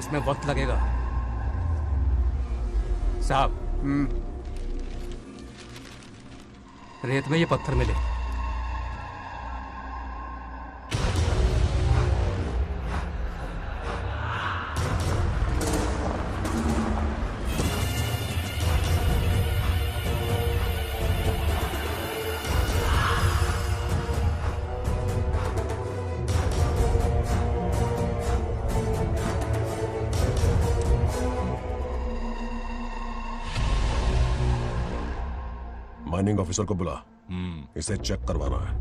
इसमें वक्त लगेगा। साहब, रेत में ये पत्थर मिले। माइनिंग ऑफिसर को बुला, इसे चेक करवाना है।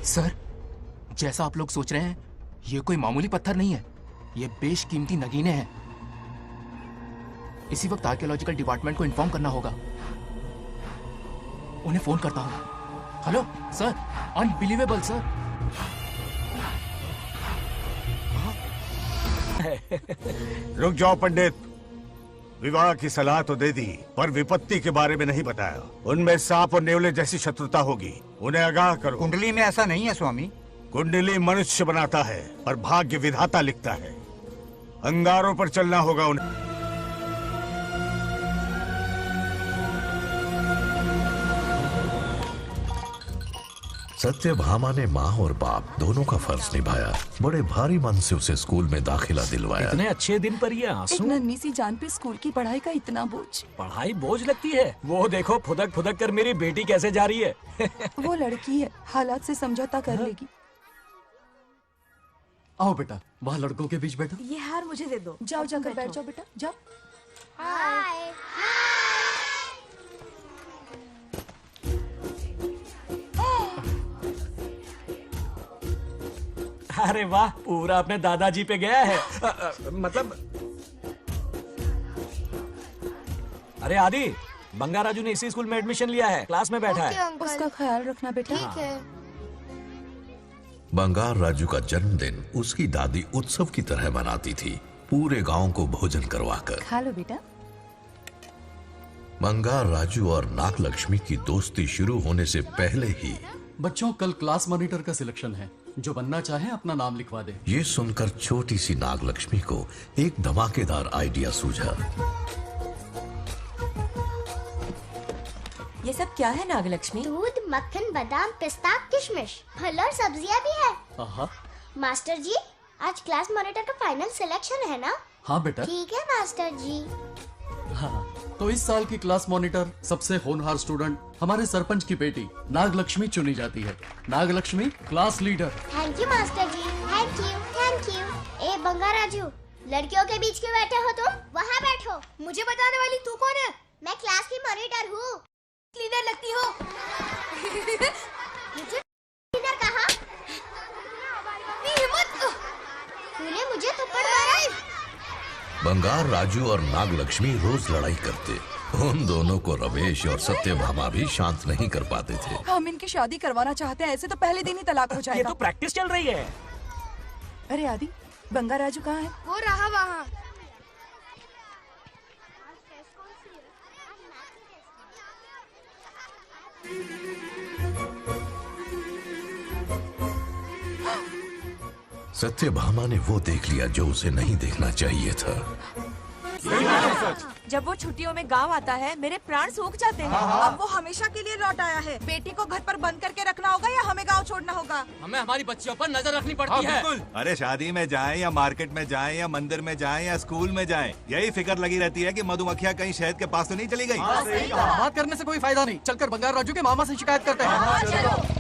सर, जैसा आप लोग सोच रहे हैं, ये कोई मामूली पत्थर नहीं है। ये बेशकीमती नगीने हैं। इसी वक्त आर्कियोलॉजिकल डिपार्टमेंट को इन्फॉर्म करना होगा। उन्हें फोन करता हूं। Hello sir, unbelievable sir. रुक जाओ पंडित, विवाह की सलाह तो दे दी पर विपत्ति के बारे में नहीं बताया। उनमें सांप और नेवले जैसी शत्रुता होगी, उन्हें आगाह करो। कुंडली में ऐसा नहीं है स्वामी। कुंडली मनुष्य बनाता है पर भाग्य विधाता लिखता है। अंगारों पर चलना होगा उन्हें। सत्यभामा ने माँ और बाप दोनों का फर्ज निभाया। बड़े भारी मन से उसे स्कूल में दाखिला दिलवाया। इतने अच्छे दिन पर ये आंसू। एक नन्ही सी जान पे स्कूल की पढ़ाई का इतना बोझ। पढ़ाई बोझ लगती है? वो देखो फुदक फुदक कर मेरी बेटी कैसे जा रही है। वो लड़की है, हालात से समझौता कर लेगी। आओ बेटा, वहाँ लड़कों के बीच बैठो। ये हार मुझे दे दो। जाओ जाकर बैठ जाओ बेटा, जाओ। हाय। अरे वाह, पूरा अपने दादाजी पे गया है। मतलब अरे आदि, बंगाराजू ने इसी स्कूल में एडमिशन लिया है, क्लास में बैठा है। उसका ख्याल रखना बेटा। ठीक है। बंगार राजू का जन्मदिन उसकी दादी उत्सव की तरह मनाती थी, पूरे गांव को भोजन करवाकर। खा लो बेटा। बंगार राजू और नागलक्ष्मी की दोस्ती शुरू होने से पहले ही बच्चों, कल क्लास मॉनिटर का सिलेक्शन है। जो बनना चाहे अपना नाम लिखवा दे। ये सुनकर छोटी सी नागलक्ष्मी को एक धमाकेदार आइडिया सूझा। ये सब क्या है नागलक्ष्मी? दूध, मक्खन, बादाम, पिस्ता, किशमिश, फल और सब्जियां भी है। आहा। मास्टर जी, आज क्लास मॉनिटर का फाइनल सिलेक्शन है ना? हाँ बेटा। ठीक है मास्टर जी। हाँ, तो इस साल की क्लास मॉनिटर सबसे होनहार स्टूडेंट हमारे सरपंच की बेटी नागलक्ष्मी चुनी जाती है। Nagalakshmi class leader. Thank you master ji, thank you thank you. A Bangaraju, लड़कियों के बीच क्यों बैठे हो तुम? वहाँ बैठो। मुझे बताने वाली तू कौन है? मैं क्लास की मॉनिटर हूँ। लीडर लगती हो। मुझे लीडर कहा? तूने मुझे थप्पड़ मारा। बंगार राजू और नागलक्ष्मी रोज लड़ाई करते। उन दोनों को रमेश और सत्यभामा भी शांत नहीं कर पाते थे। हम इनकी शादी करवाना चाहते हैं, ऐसे तो पहले दिन ही तलाक हो जाएगा। ये तो प्रैक्टिस चल रही है। अरे आदि, बंगार राजू कहाँ है? वो रहा वहाँ। सत्यभामा ने वो देख लिया जो उसे नहीं देखना चाहिए था। जब वो छुट्टियों में गांव आता है, मेरे प्राण सूख जाते हैं। अब वो हमेशा के लिए लौट आया है। बेटी को घर पर बंद करके रखना होगा या हमें गांव छोड़ना होगा? हमें हमारी बच्चियों पर नजर रखनी पड़ती है। अरे शादी में जाएं या मार्केट में जाएं या मंदिर में जाएं या स्कूल में जाएं, यही फिक्र लगी रहती है कि मधुमक्खियाँ कहीं शहद के पास तो नहीं चली गई। बात करने से कोई फायदा नहीं, चलकर बंगार राजू के मामा से शिकायत करते हैं।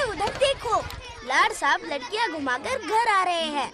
उधर देखो, लाड साहब लड़कियां घुमाकर घर आ रहे हैं।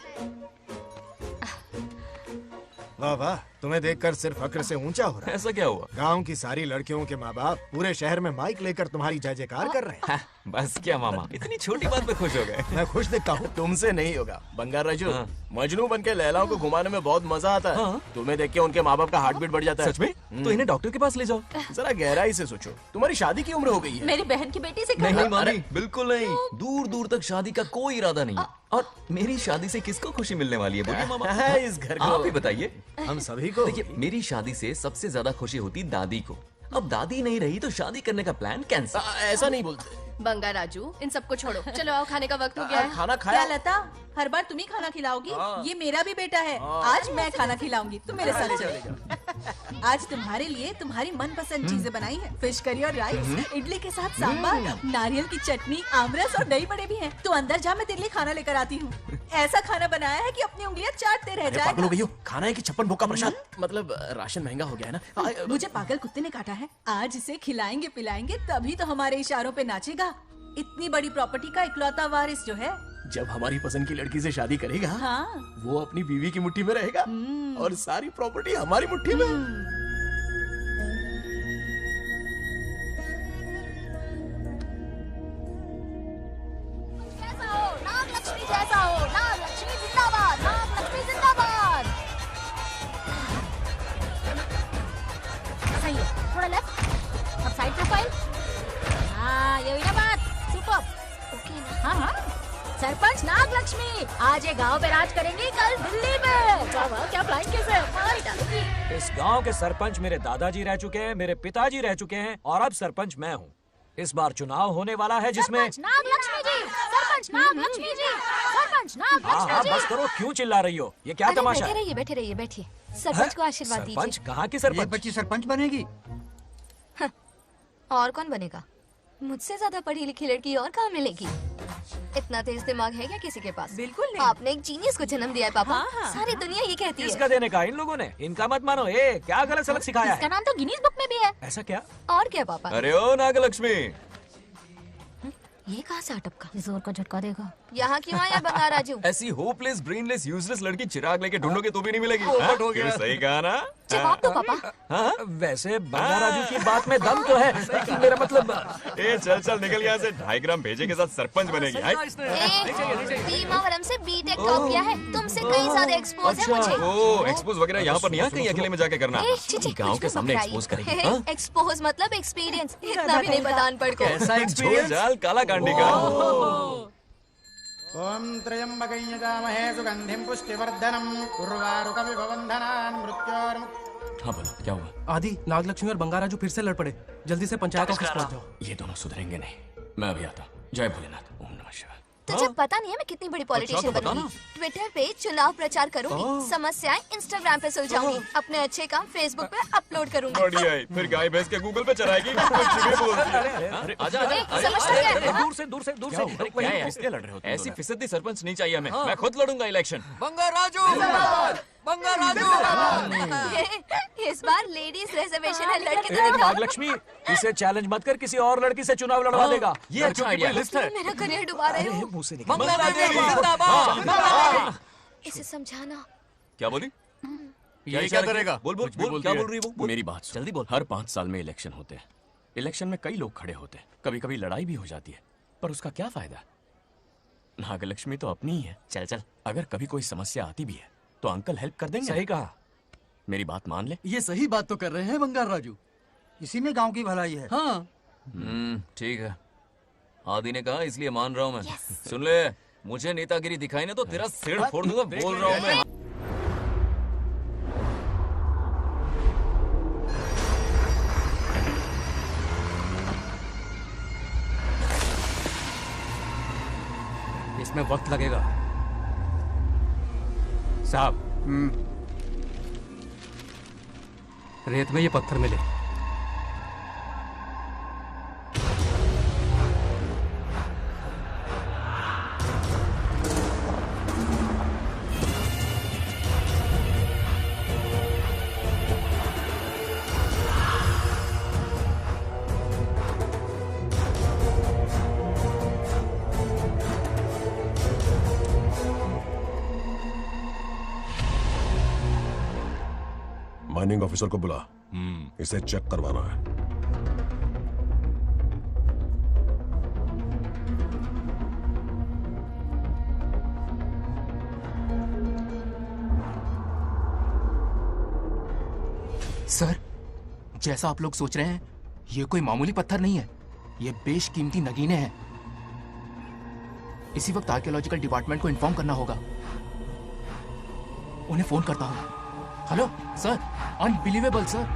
वाह वाह, तुम्हें देखकर सिर्फ फक्र से ऊंचा हो रहा है। ऐसा क्या हुआ? गांव की सारी लड़कियों के माँ बाप पूरे शहर में माइक लेकर तुम्हारी जय जयकार कर रहे हैं। बस क्या मामा, इतनी छोटी बात पे खुश हो गए। मैं खुश दिखता हूँ। तुमसे नहीं होगा बंगार राजू। मजनू बन के लैलाओं को घुमाने में बहुत मजा आता है। तुम्हें देख के उनके माँ बाप का हार्ट बीट बढ़ जाता है। सच में? तो इन्हें डॉक्टर के पास ले जाओ। जरा गहराई से सोचो, तुम्हारी शादी की उम्र हो गई है। मेरी बहन की बेटी से नहीं मामी, बिल्कुल नहीं। दूर दूर तक शादी का कोई इरादा नहीं है। और मेरी शादी से किसको खुशी मिलने वाली है बोलिए मामा? इस घर को आप ही बताइए। हम सभी को। देखिए, मेरी शादी से सबसे ज्यादा खुशी होती दादी को। अब दादी नहीं रही तो शादी करने का प्लान कैंसिल। ऐसा नहीं बोलते। बंगा राजू, इन सबको छोड़ो, चलो आओ, खाने का वक्त हो गया है। खाना क्या खाया? लता, हर बार तुम ही खाना खिलाओगी? ये मेरा भी बेटा है। आज मैं खाना खिलाऊंगी, तुम मेरे साथ चलो। आज तुम्हारे लिए तुम्हारी मनपसंद चीजें बनाई है। फिश करी और राइस, इडली के साथ सांभर, नारियल की चटनी, आमरस और दही बड़े भी हैं। तो अंदर जा, मैं तेरे लिए खाना लेकर आती हूँ। ऐसा खाना बनाया है कि अपनी उंगलियां चाटते रह जाए। पागल हो गई हो? खाना है कि छप्पन भोग का प्रसाद? मतलब राशन महंगा हो गया है ना। मुझे पागल कुत्ते ने काटा है। आज इसे खिलाएंगे पिलाएंगे तभी तो हमारे इशारों पे नाचेगा। इतनी बड़ी प्रॉपर्टी का इकलौता वारिस जो है। जब हमारी पसंद की लड़की से शादी करेगा, हाँ। वो अपनी बीवी की मुट्ठी में रहेगा और सारी प्रॉपर्टी हमारी मुट्ठी में। नागलक्ष्मी जैसा हो, नागलक्ष्मी जिंदाबाद, नागलक्ष्मी जिंदाबाद। सही है, थोड़ा लेफ्ट, अब साइड प्रोफाइल। हाँ, ये हुई ना बात। सुपर। ओके ना? हाँ हाँ। सरपंच नागलक्ष्मी आज ये गांव पे राज करेंगी, कल दिल्ली में। क्या फ्लाइंग किस है? मारी डालूंगी। इस गांव के सरपंच मेरे दादाजी रह चुके हैं, मेरे पिताजी रह चुके हैं और अब सरपंच मैं हूँ। इस बार चुनाव होने वाला है जिसमें नागलक्ष्मी जी, सरपंच नागलक्ष्मी जी, सरपंच नागलक्ष्मी जी। बस करो, क्यों चिल्ला रही हो? ये क्या तमाशा है? बैठे रहिए बैठिए। सरपंच को आशीर्वाद दीजिए। सरपंच कहाँ की सरपंच? बच्ची सरपंच बनेगी। और कौन बनेगा? मुझसे ज्यादा पढ़ी लिखी लड़की और कहाँ मिलेगी? इतना तेज दिमाग है क्या किसी के पास? बिल्कुल नहीं। आपने एक जीनियस को जन्म दिया है पापा। हाँ, हाँ। सारी दुनिया ये कहती है। किसका देने का? इन लोगों ने। इनका मत मानो। ए, क्या गलत सलत सिखाया इसका है? नाम तो गिनीज बुक में भी है। ऐसा क्या? और क्या पापा? अरे ओ नागलक्ष्मी, ये कहाँ से अटपका? जोर का झटका देगा। यहाँ क्यों आया बंगा राजू? ऐसी होपलेस ब्रेनलेस यूजलेस लड़की चिराग लेके ढूंढोगे तो भी नहीं मिलेगी। हाँ? क्यों, सही कहा ना? जवाब दो पापा। हाँ? वैसे बंगा राजू की बात में दम तो है, लेकिन मेरा मतलब ए चल चल निकल यहाँ से। 2.5 ग्राम भेजे के साथ सरपंच बनेगी। भीमावरम से बीटेक टॉप किया है, तुमसे कई ज्यादा एक्सपोज है मुझे। ओ एक्सपोज वगैरह यहाँ पर नहीं है, कहीं अकेले में जाके करना। गाँव के सामने एक्सपोज करेगी। हाँ? एक्सपोज मतलब एक्सपीरियंस, इतना भी नहीं पता अनपढ़ को। ऐसा एक्सपीरियंस काला कांडी का। ओम त्र्यंबकं यजामहे सुगंधिं पुष्टिवर्धनम् उर्वारुकमिव बन्धनान् मृत्योर्मुक्तिः। हाँ बोलो, क्या हुआ? आदि, नागलक्ष्मी और बंगाराजू फिर से लड़ पड़े। जल्दी से पंचायत ऑफिस पहुंच जाओ। ये दोनों सुधरेंगे नहीं। मैं अभी आता हूँ। जय भोलेनाथ। ओम नमः शिवाय। तुझे पता नहीं है मैं कितनी बड़ी पॉलिटिशियन तो बता बनूंगी। ट्विटर पे चुनाव प्रचार करूंगी, समस्याएं इंस्टाग्राम पे सुलझाऊंगी, अपने अच्छे काम फेसबुक पे अपलोड करूंगी। बढ़िया है। फिर गाय भैंस के गूगल पे चराएगी। कुछ भी बोलती है। आजा आजा। समझता क्या है? दूर से दूर से दूर से। अरे क्या है? किसके लड़ रहे हो? ऐसी फिसदी सरपंच नहीं चाहिए हमें। मैं खुद लड़ूंगा इलेक्शन। बंगा राजू, बंगा राजू। इस बार लेडीज रिजर्वेशन है, लड़की तो दिखाओ। नागलक्ष्मी, इसे चैलेंज मत कर, किसी और लड़की से चुनाव लड़वा देगा। ये अच्छा आइडिया है। तुम मेरा करियर डुबा रहे हो। मुंह से बंगा राजू जिंदाबाद। इसे समझाना। क्या बोली? ये क्या करेगा? बोल बोल बोल, क्या बोल रही है वो? मेरी बात सुन। जल्दी बोल। हर 5 साल में इलेक्शन होते हैं। इलेक्शन में कई लोग खड़े होते हैं, कभी कभी लड़ाई भी हो जाती है, पर उसका क्या फायदा? नागलक्ष्मी तो अपनी ही है। चल चल, अगर कभी कोई समस्या आती भी है तो अंकल हेल्प कर देंगे। सही कहा। मेरी बात मान ले। ये सही बात तो कर रहे हैं बंगार राजू। इसी में गांव की भलाई है। हाँ, ठीक है। आदि ने कहा इसलिए मान रहा हूँ मैं। सुन ले, मुझे नेतागिरी दिखाई ना तो तेरा सिर फोड़ दूंगा। बोल रहा हूँ मैं। इसमें वक्त लगेगा साहब। रेत में ये पत्थर मिले। माइनिंग ऑफिसर को बुला। इसे चेक करवाना है। सर, जैसा आप लोग सोच रहे हैं, ये कोई मामूली पत्थर नहीं है। ये बेशकीमती नगीने हैं। इसी वक्त आर्कियोलॉजिकल डिपार्टमेंट को इन्फॉर्म करना होगा। उन्हें फोन करता हूं। Hello sir, unbelievable sir.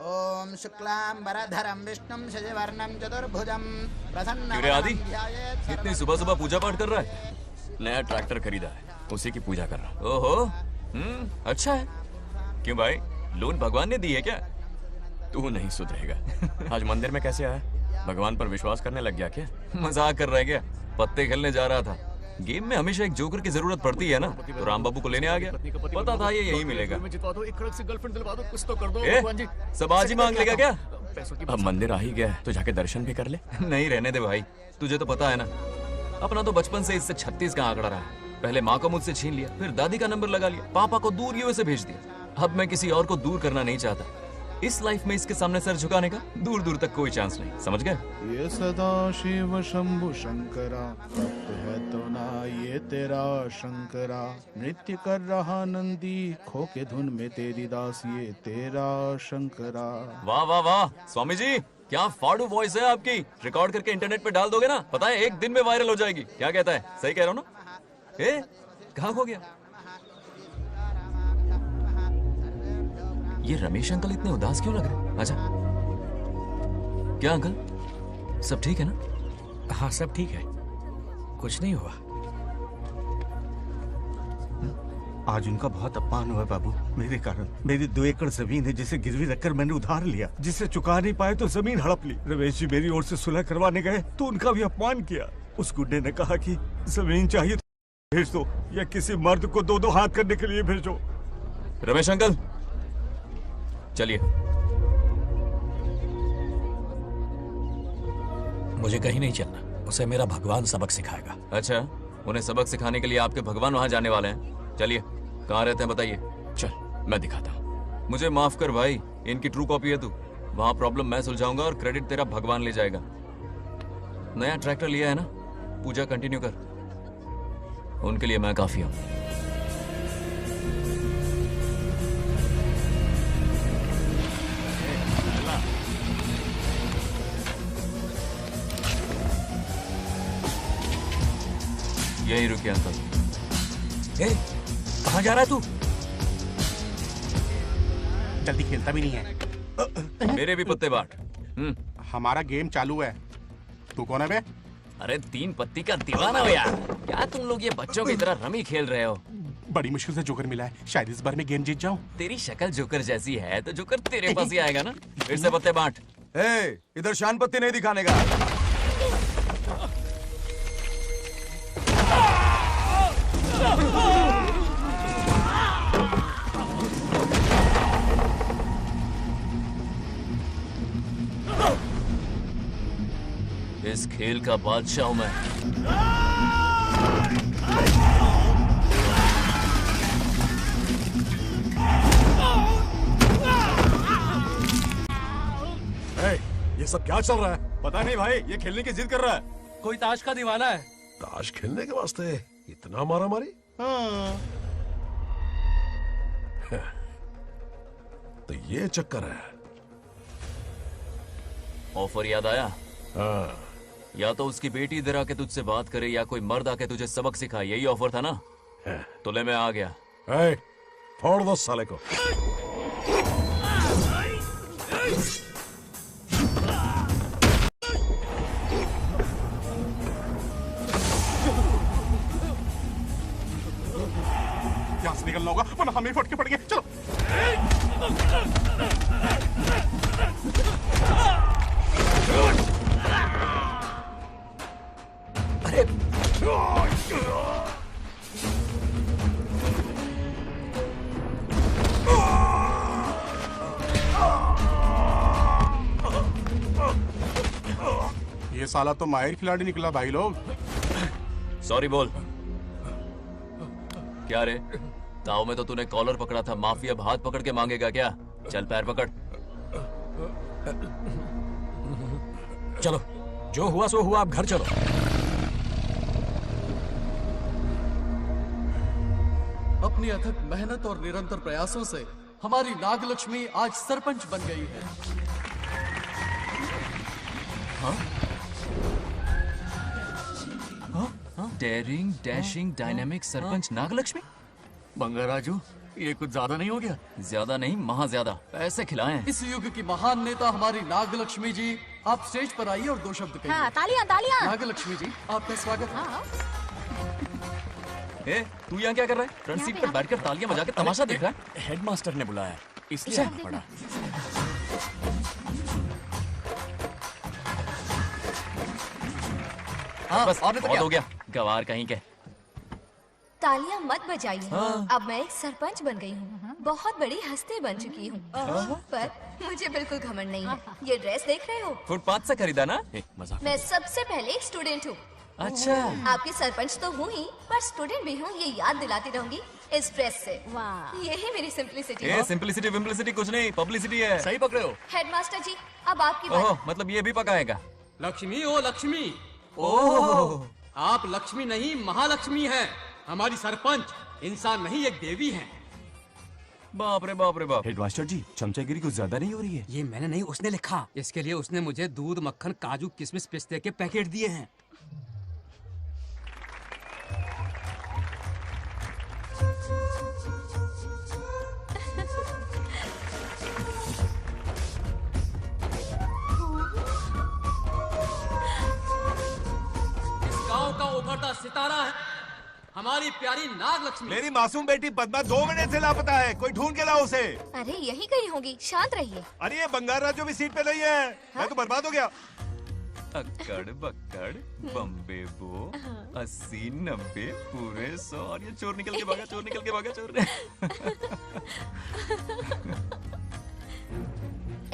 ओम शुक्लांबरधरं विष्णुं शशिवर्णं चतुर्भुजं प्रसन्नं क्यों रे आदि? ध्यायेत् इतनी सुबह सुबह पूजा पाठ कर रहा है? नया ट्रैक्टर खरीदा है, उसी की पूजा कर रहा। ओहो, अच्छा है। क्यों भाई, लोन भगवान ने दी है क्या? तू नहीं सुधरेगा। आज मंदिर में कैसे आया? भगवान पर विश्वास करने लग गया क्या? मजाक कर रहा है क्या? पत्ते खेलने जा रहा था। गेम में हमेशा एक जोकर की जरूरत पड़ती है ना, तो राम बाबू को लेने आ गया। पता था ये यही मिलेगा। सब आज ही मांग लेगा क्या? अब मंदिर आ ही गया, तो जाके दर्शन भी कर ले। नहीं, रहने दे भाई, तुझे तो पता है ना, अपना तो बचपन से इससे 36 का आंकड़ा रहा है। पहले माँ को मुझसे छीन लिया, फिर दादी का नंबर लगा लिया, पापा को दूर यूएसए भेज दिया। अब मैं किसी और को दूर करना नहीं चाहता। इस लाइफ में इसके सामने सर झुकाने का दूर दूर तक कोई चांस नहीं, समझ गए? ये सदा शिव शंभु शंकरा, तप्त है तो ना ये तेरा शंकरा। नृत्य कर रहा नंदी, खो के धुन में तेरी दास, ये तेरा शंकरा। वाह वाह वाह, स्वामी जी क्या फाड़ू वॉइस है आपकी। रिकॉर्ड करके इंटरनेट पे डाल दोगे ना, पता है एक दिन में वायरल हो जाएगी। क्या कहता है? सही कह रहा हूँ ना? ए, कहाँ खो गया ये रमेश अंकल? इतने उदास क्यों लग रहे? अच्छा, क्या अंकल, सब ठीक है ना? हाँ सब ठीक है, कुछ नहीं हुआ। आज उनका बहुत अपमान हुआ बाबू, मेरे कारण। मेरी 2 एकड़ जमीन है जिसे गिरवी रखकर मैंने उधार लिया, जिसे चुका नहीं पाए तो जमीन हड़प ली। रमेश जी मेरी ओर से सुलह करवाने गए तो उनका भी अपमान किया। उस गुड्डे ने कहा कि जमीन चाहिए तो भेज दो, या किसी मर्द को 2-2 हाथ करने के लिए भेजो। रमेश अंकल चलिए। मुझे कहीं नहीं चलना, उसे मेरा भगवान सबक सिखाएगा। अच्छा, उन्हें सबक सिखाने के लिए आपके भगवान वहां जाने वाले हैं? चलिए, कहाँ रहते हैं बताइए। चल मैं दिखाता हूँ। मुझे माफ कर भाई, इनकी ट्रू कॉपी है तू। वहां प्रॉब्लम मैं सुलझाऊंगा और क्रेडिट तेरा भगवान ले जाएगा। नया ट्रैक्टर लिया है ना, पूजा कंटिन्यू कर। उनके लिए मैं काफी हूँ। यही रुकिए अंकल। कहाँ जा रहा है तू? जल्दी खेलता भी नहीं है। मेरे भी पत्ते बांट। हमारा गेम चालू है, तू कौन है बे? अरे 3 पत्ती का दीवाना हो यार। क्या तुम लोग ये बच्चों की तरह रमी खेल रहे हो? बड़ी मुश्किल से जोकर मिला है, शायद इस बार में गेम जीत जाऊं। तेरी शक्ल जोकर जैसी है तो जोकर तेरे पास ही आएगा ना। फिर से पत्ते बांट। इधर शान पत्ती नहीं दिखाने का। इस खेल का बादशाह हूं मैं। ये सब क्या चल रहा है? पता नहीं भाई, ये खेलने की जिद कर रहा है। कोई ताश का दीवाना है। ताश खेलने के वास्ते इतना मारा मारी? तो ये चक्कर है। ऑफर याद आया? हाँ। या तो उसकी बेटी इधर आके तुझसे बात करे, या कोई मर्द आके तुझे सबक सिखाए। यही ऑफर था ना? तो ले, मैं आ गया। फोड़ दो साले को। हम ही फटके पड़ गए। चलो अरे ये साला तो माहिर खिलाड़ी निकला भाई लोग। सॉरी बोल। क्या रे, ताव में तो तूने कॉलर पकड़ा था, माफी अब हाथ पकड़ के मांगेगा क्या? चल पैर पकड़। चलो, जो हुआ सो हुआ, आप घर चलो। अपनी अथक मेहनत और निरंतर प्रयासों से हमारी नागलक्ष्मी आज सरपंच बन गई है। Daring dashing dynamic sarpanch Nagalakshmi. Bangaraju, ये कुछ ज्यादा नहीं हो गया? ज्यादा नहीं, महा ज्यादा। पैसे खिलाएं। इस युग की महान नेता हमारी नागलक्ष्मी जी, आप स्टेज पर आइए और दो शब्द कहिए। हाँ, तालियां तालियां। नागलक्ष्मी जी, आपका स्वागत है। ए, तू यहाँ क्या कर रहा है? फ्रंट सीट पर बैठकर तालियां बजा के तमाशा देख रहा है? हेडमास्टर ने बुलाया, इसलिए आना पड़ा। हाँ, बस बहुत हो गया, गवार कहीं के। तालियां मत बजाइए। अब मैं एक सरपंच बन गई हूँ, बहुत बड़ी हस्ती बन चुकी हूँ। पर मुझे बिल्कुल घमंड नहीं है। ये ड्रेस देख रहे हो? फुटपाथ से खरीदा ना? मजाक। मैं सबसे पहले एक स्टूडेंट हूँ। अच्छा। आपकी सरपंच तो हूँ ही, पर स्टूडेंट भी हूँ, ये याद दिलाती रहूंगी इस ड्रेस से। यही मेरी सिंपलिसिटी है। सिंपलिसिटी विम्पलिसिटी कुछ नहीं, पब्लिसिटी है। सही पकड़े हो। हेडमास्टर जी, अब आपकी ओह, मतलब ये भी पकाएगा? लक्ष्मी, ओ लक्ष्मी। ओह, आप लक्ष्मी नहीं, महालक्ष्मी हैं। हमारी सरपंच इंसान नहीं, एक देवी हैं। बाप रे बाप रे बाप। हेडमास्टर जी, चमचागिरी कुछ ज्यादा नहीं हो रही है? ये मैंने नहीं, उसने लिखा। इसके लिए उसने मुझे दूध, मक्खन, काजू, किशमिश, पिस्ते के पैकेट दिए हैं। गांव का उभरता सितारा है हमारी प्यारी नागलक्ष्मी। मेरी मासूम बेटी पद्मा 2 महीने से लापता है, कोई ढूंढ के लाओ उसे। अरे यही कहीं होगी, शांत रहिए। अरे ये बंगार राजू भी सीट पे नहीं है। मैं तो बर्बाद हो गया। अक्कड़ बक्कड़ बम्बे बो 80 90 पूरे 100 और ये चोर निकल के भागा, चोर निकल के भागा, चोर।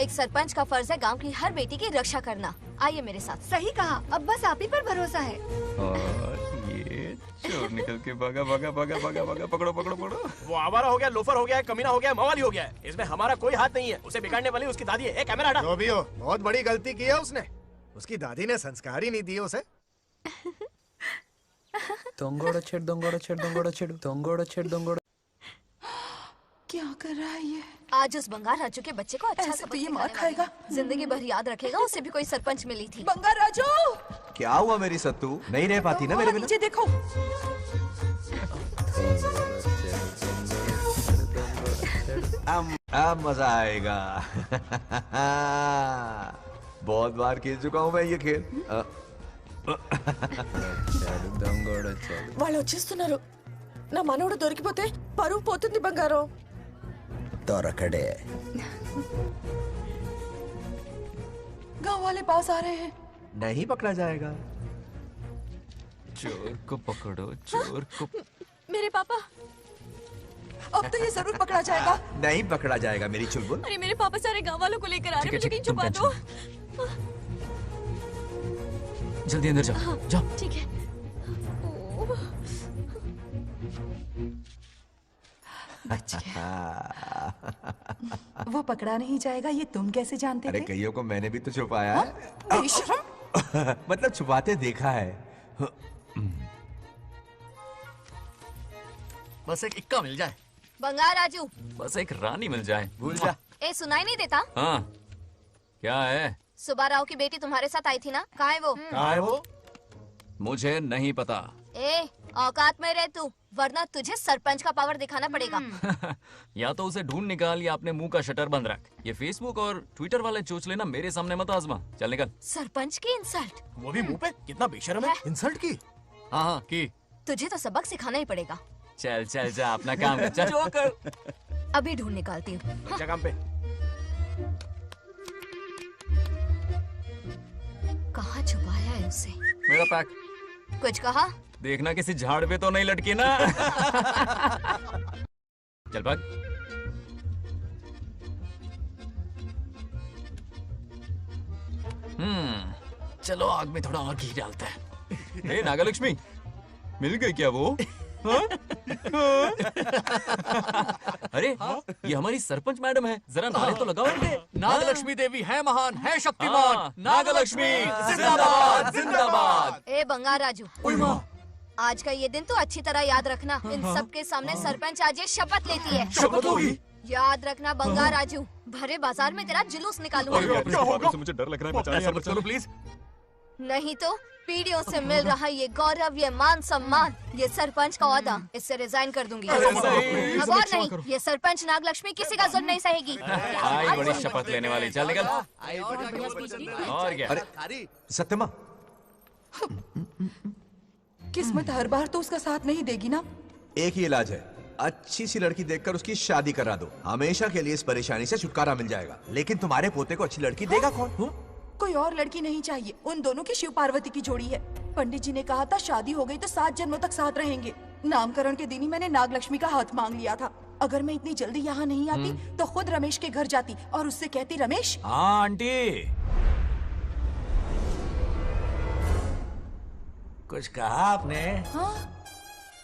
एक सरपंच का फर्ज है गांव की हर बेटी की रक्षा करना। आइए मेरे साथ। सही कहा, अब बस आप ही पर भरोसा है। और ये चोर निकल के भागा भागा भागा भागा भागा, पकड़ो पकड़ो पकड़ो। वो आवारा हो गया, लोफर हो गया, कमीना हो गया, मवाली हो गया है। इसमें हमारा कोई हाथ नहीं है। उसे बिगाड़ने वाली उसकी दादी है। कैमरा हटा। जो भी हो, बहुत बड़ी गलती की है उसने। उसकी दादी ने संस्कार ही नहीं दिए उसे। दंगोड़ा छेड़ दंगोड़ा छेड़ दंगोड़ा छेड़ दंगोड़ा छेड़ दंगोड़ा। क्या कर रहा है ये? आज उस बंगार राजू के बच्चे को अच्छा ऐसे तो ये मार खाएगा। जिंदगी भर याद रखेगा, उसे भी कोई सरपंच मिली थी। बंगार राजू, क्या हुआ मेरी सत्तू? नहीं रह पाती ना मेरे बिना? नीचे देखो। अब मजा आएगा। बहुत बार खेल चुका हूँ मैं ये खेल। వాళ్ళు వచ్చేస్తున్నారు. నా మనవడు దొరికిపోతే పరువు పోతుంది బంగారం. దొరకడే. गांव वाले पास आ रहे हैं। नहीं पकड़ा जाएगा। चोर को पकड़ो, चोर को। मेरे पापा, अब तो ये जरूर पकड़ा जाएगा। नहीं पकड़ा जाएगा मेरी चुलबुल। अरे मेरे पापा सारे गांव वालों को लेकर आ रहे हैं, मुझे कहीं छुपा दो। जल्दी अंदर जाओ, जाओ। ठीक है। वो पकड़ा नहीं जाएगा, ये तुम कैसे जानते अरे थे? कईयों को मैंने भी तो छुपाया है। बेशरम। मतलब छुपाते देखा है। बस एक इक्का मिल जाए। बंगार राजू, बस एक रानी मिल जाए। भूल जा। ए सुनाई नहीं देता? हाँ, क्या है? सुबह राव की बेटी तुम्हारे साथ आई थी ना, कहाँ है वो? कहाँ है वो? मुझे नहीं पता। ए औकात में रह तू, वरना तुझे सरपंच का पावर दिखाना पड़ेगा। या तो उसे ढूंढ निकाल या अपने मुंह का शटर बंद रख। ये फेसबुक और ट्विटर वाले चोच लेना मेरे सामने मत आजमा। चल निकल। सरपंच की इंसल्ट। वो भी मुंह पे? कितना बेशर्म है। इंसल्ट की? हाँ हाँ की। तुझे तो सबक सिखाना ही पड़ेगा। चल चल जा अपना काम कर चल। जोकर अभी ढूंढ निकालती हूँ। अच्छा काम पे। कहाँ छुपाया है उसे? मेरा पैक। कुछ कहा? देखना किसी झाड़ पे तो नहीं लटकी ना। चल भाग। चलो आग में थोड़ा और घी डालते हैं। ए नागलक्ष्मी, मिल गई क्या वो? अरे ये हमारी सरपंच मैडम है, जरा नारे तो लगाओ इनके। नागलक्ष्मी देवी है महान, है शक्तिमान। नागलक्ष्मी जिंदाबाद जिंदाबाद। ए बंगार राजू, आज का ये दिन तो अच्छी तरह याद रखना। इन सब के सामने सरपंच आज ये शपथ लेती है। शपथ होगी? याद रखना बंगार राजू, भरे बाजार में तेरा जुलूस निकालूंगा। क्या होगा? मुझे डर लग रहा है, बचाइए, मत करो प्लीज। नहीं तो पीढ़ियों से मिल रहा ये गौरव, ये मान सम्मान, ये सरपंच का ओहदा, इससे रिजाइन कर दूंगी। अब और नहीं, ये सरपंच नागलक्ष्मी किसी का जुल्म नहीं सहेगी। आई बड़ी शपथ लेने वाली, चल निकल। और क्या? अरे सत्यमा, किस्मत हर बार तो उसका साथ नहीं देगी ना। एक ही इलाज है, अच्छी सी लड़की देखकर उसकी शादी करा दो, हमेशा के लिए इस परेशानी से छुटकारा मिल जाएगा। लेकिन तुम्हारे पोते को अच्छी लड़की देगा कौन? कोई और लड़की नहीं चाहिए, उन दोनों की शिव पार्वती की जोड़ी है। पंडित जी ने कहा था शादी हो गई तो 7 जन्मों तक साथ रहेंगे। नामकरण के दिन ही मैंने नागलक्ष्मी का हाथ मांग लिया था। अगर मैं इतनी जल्दी यहाँ नहीं आती तो खुद रमेश के घर जाती और उससे कहती, रमेश। हाँ आंटी, कुछ कहा आपने? हाँ,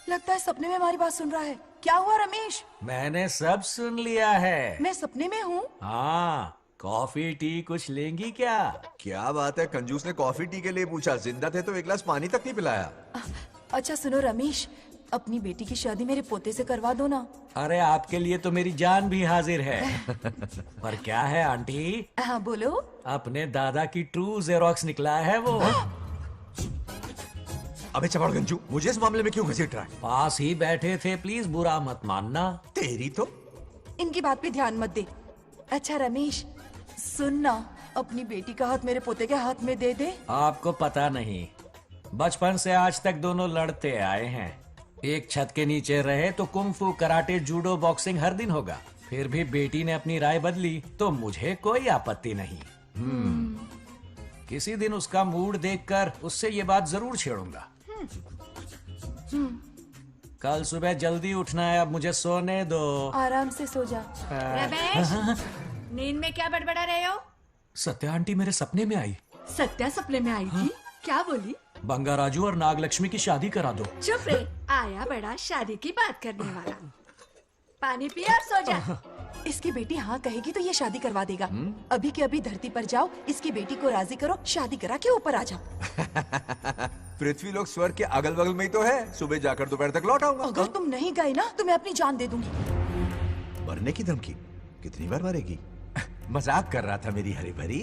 लगता है सपने में हमारी बात सुन रहा है। क्या हुआ रमेश? मैंने सब सुन लिया है। मैं सपने में हूँ? हाँ, कॉफी टी कुछ लेंगी क्या? क्या बात है, कंजूस ने कॉफी टी के लिए पूछा, जिंदा थे तो एक गिलास पानी तक नहीं पिलाया। अच्छा सुनो रमेश, अपनी बेटी की शादी मेरे पोते से करवा दो ना। अरे आपके लिए तो मेरी जान भी हाजिर है। पर क्या है आंटी? हाँ बोलो। अपने दादा की ट्रू जेरोक्स निकला है वो। अबे चपड़गंजू, मुझे इस मामले में क्यों घसीट रहा है? पास ही बैठे थे, प्लीज बुरा मत मानना। तेरी तो इनकी बात पे ध्यान मत दे। अच्छा रमेश सुन ना, अपनी बेटी का हाथ मेरे पोते के हाथ में दे दे। आपको पता नहीं, बचपन से आज तक दोनों लड़ते आए हैं। एक छत के नीचे रहे तो कुंफू, कराटे, जूडो, बॉक्सिंग हर दिन होगा। फिर भी बेटी ने अपनी राय बदली तो मुझे कोई आपत्ति नहीं। किसी दिन उसका मूड देखकर उससे ये बात जरूर छेड़ूंगा। कल सुबह जल्दी उठना है, अब मुझे सोने दो। आराम से सो जा। रमेश, नींद में क्या बड़बड़ा रहे हो? सत्या आंटी मेरे सपने में आई। सत्या सपने में आई थी? क्या बोली? बंगा राजू और नागलक्ष्मी की शादी करा दो। चुप रे, आया बड़ा शादी की बात करने वाला। पानी पिया और सो जा। इसकी बेटी हाँ कहेगी तो ये शादी करवा देगा। अभी के अभी धरती पर जाओ, इसकी बेटी को राजी करो, शादी करा के ऊपर आ जाओ। पृथ्वी लोग स्वर्ग के अगल बगल में ही तो है, सुबह जाकर दोपहर तक लौट आऊंगा। अगर तुम नहीं गए ना तो मैं अपनी जान दे दूंगी। मरने की धमकी? कितनी बार मरेगी? मजाक कर रहा था मेरी हरी भरी।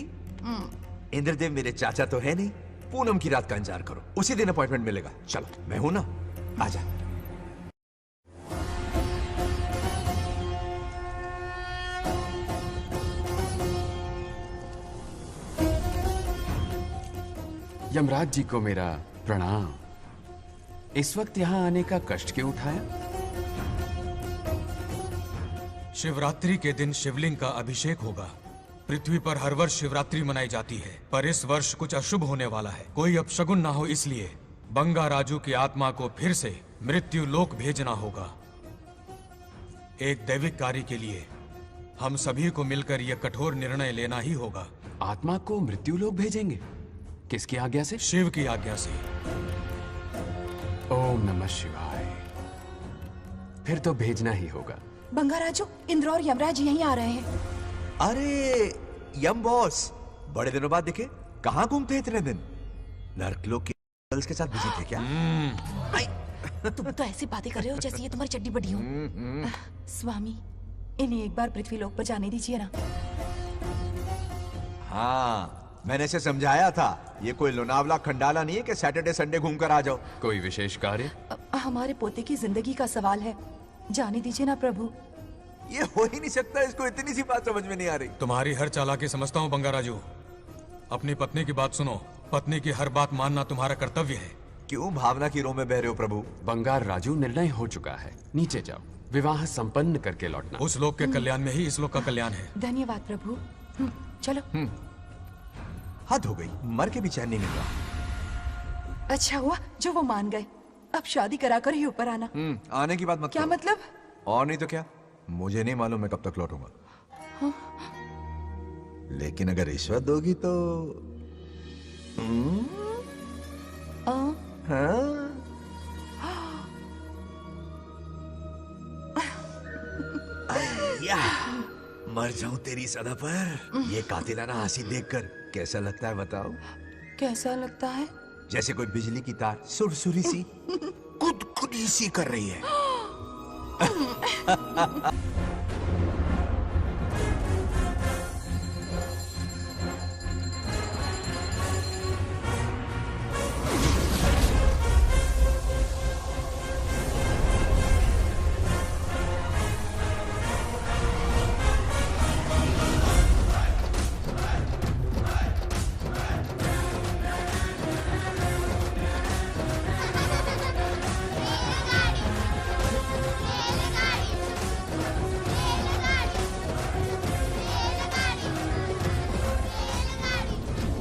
इंद्रदेव मेरे चाचा तो है नहीं। पूनम की रात का इंतजार करो, उसी दिन अपॉइंटमेंट मिलेगा। चलो मैं हूं ना, आजा। यमराज जी को मेरा प्रणाम। इस वक्त यहाँ आने का कष्ट क्यों उठाया? शिवरात्रि के दिन शिवलिंग का अभिषेक होगा। पृथ्वी पर हर वर्ष शिवरात्रि मनाई जाती है, पर इस वर्ष कुछ अशुभ होने वाला है। कोई अपशगुन ना हो, इसलिए बंगा राजू की आत्मा को फिर से मृत्यु लोक भेजना होगा। एक दैविक कार्य के लिए हम सभी को मिलकर यह कठोर निर्णय लेना ही होगा। आत्मा को मृत्यु लोक भेजेंगे? किसकी आज्ञा से? शिव की आज्ञा से। ओम नमः शिवाय। फिर तो भेजना ही होगा। बंगा राजू, इंद्र और यमराज यहीं आ रहे हैं। अरे यम बॉस, बड़े दिनों बाद दिखे। कहाँ घूमते हैं इतने दिन? नर्कलोक के गर्ल्स के साथ बिजी थे क्या? तुम तो ऐसी बातें कर रहे हो जैसे ये तुम्हारी चड्डी बड़ी हो। स्वामी, इन्हें एक बार पृथ्वी लोक पर जाने दीजिए ना। हाँ, मैंने इसे समझाया था, ये कोई लोनावला खंडाला नहीं है कि सैटरडे संडे घूम कर आ जाओ। कोई विशेष कार्य? हमारे पोते की जिंदगी का सवाल है, जाने दीजिए ना प्रभु। ये हो ही नहीं सकता, इसको इतनी सी बात समझ में नहीं आ रही। तुम्हारी हर चालाकी समझता हूँ बंगा राजू। अपनी पत्नी की बात सुनो। पत्नी की हर बात मानना तुम्हारा कर्तव्य है। क्यों भावना की रो में बह रहे हो प्रभु? बंगार राजू, निर्णय हो चुका है, नीचे जाओ, विवाह संपन्न करके लौटना। उस लोग के कल्याण में ही इस लोग का कल्याण है। धन्यवाद प्रभु। चलो। हद हो गई, मर के भी चैन नहीं मिलता। अच्छा हुआ जो वो मान गए। अब शादी कराकर ही ऊपर आना। आने की बात मत क्या करो। मतलब? और नहीं तो क्या, मुझे नहीं मालूम मैं कब तक लौटूंगा। हाँ? लेकिन अगर रिश्वत दोगी तो हाँ? या, मर जाऊं तेरी सदा पर। ये कातिलाना हंसी देखकर कैसा लगता है बताओ? कैसा लगता है? जैसे कोई बिजली की तार सुरसुरी सी गुदगुदी सी कर रही है।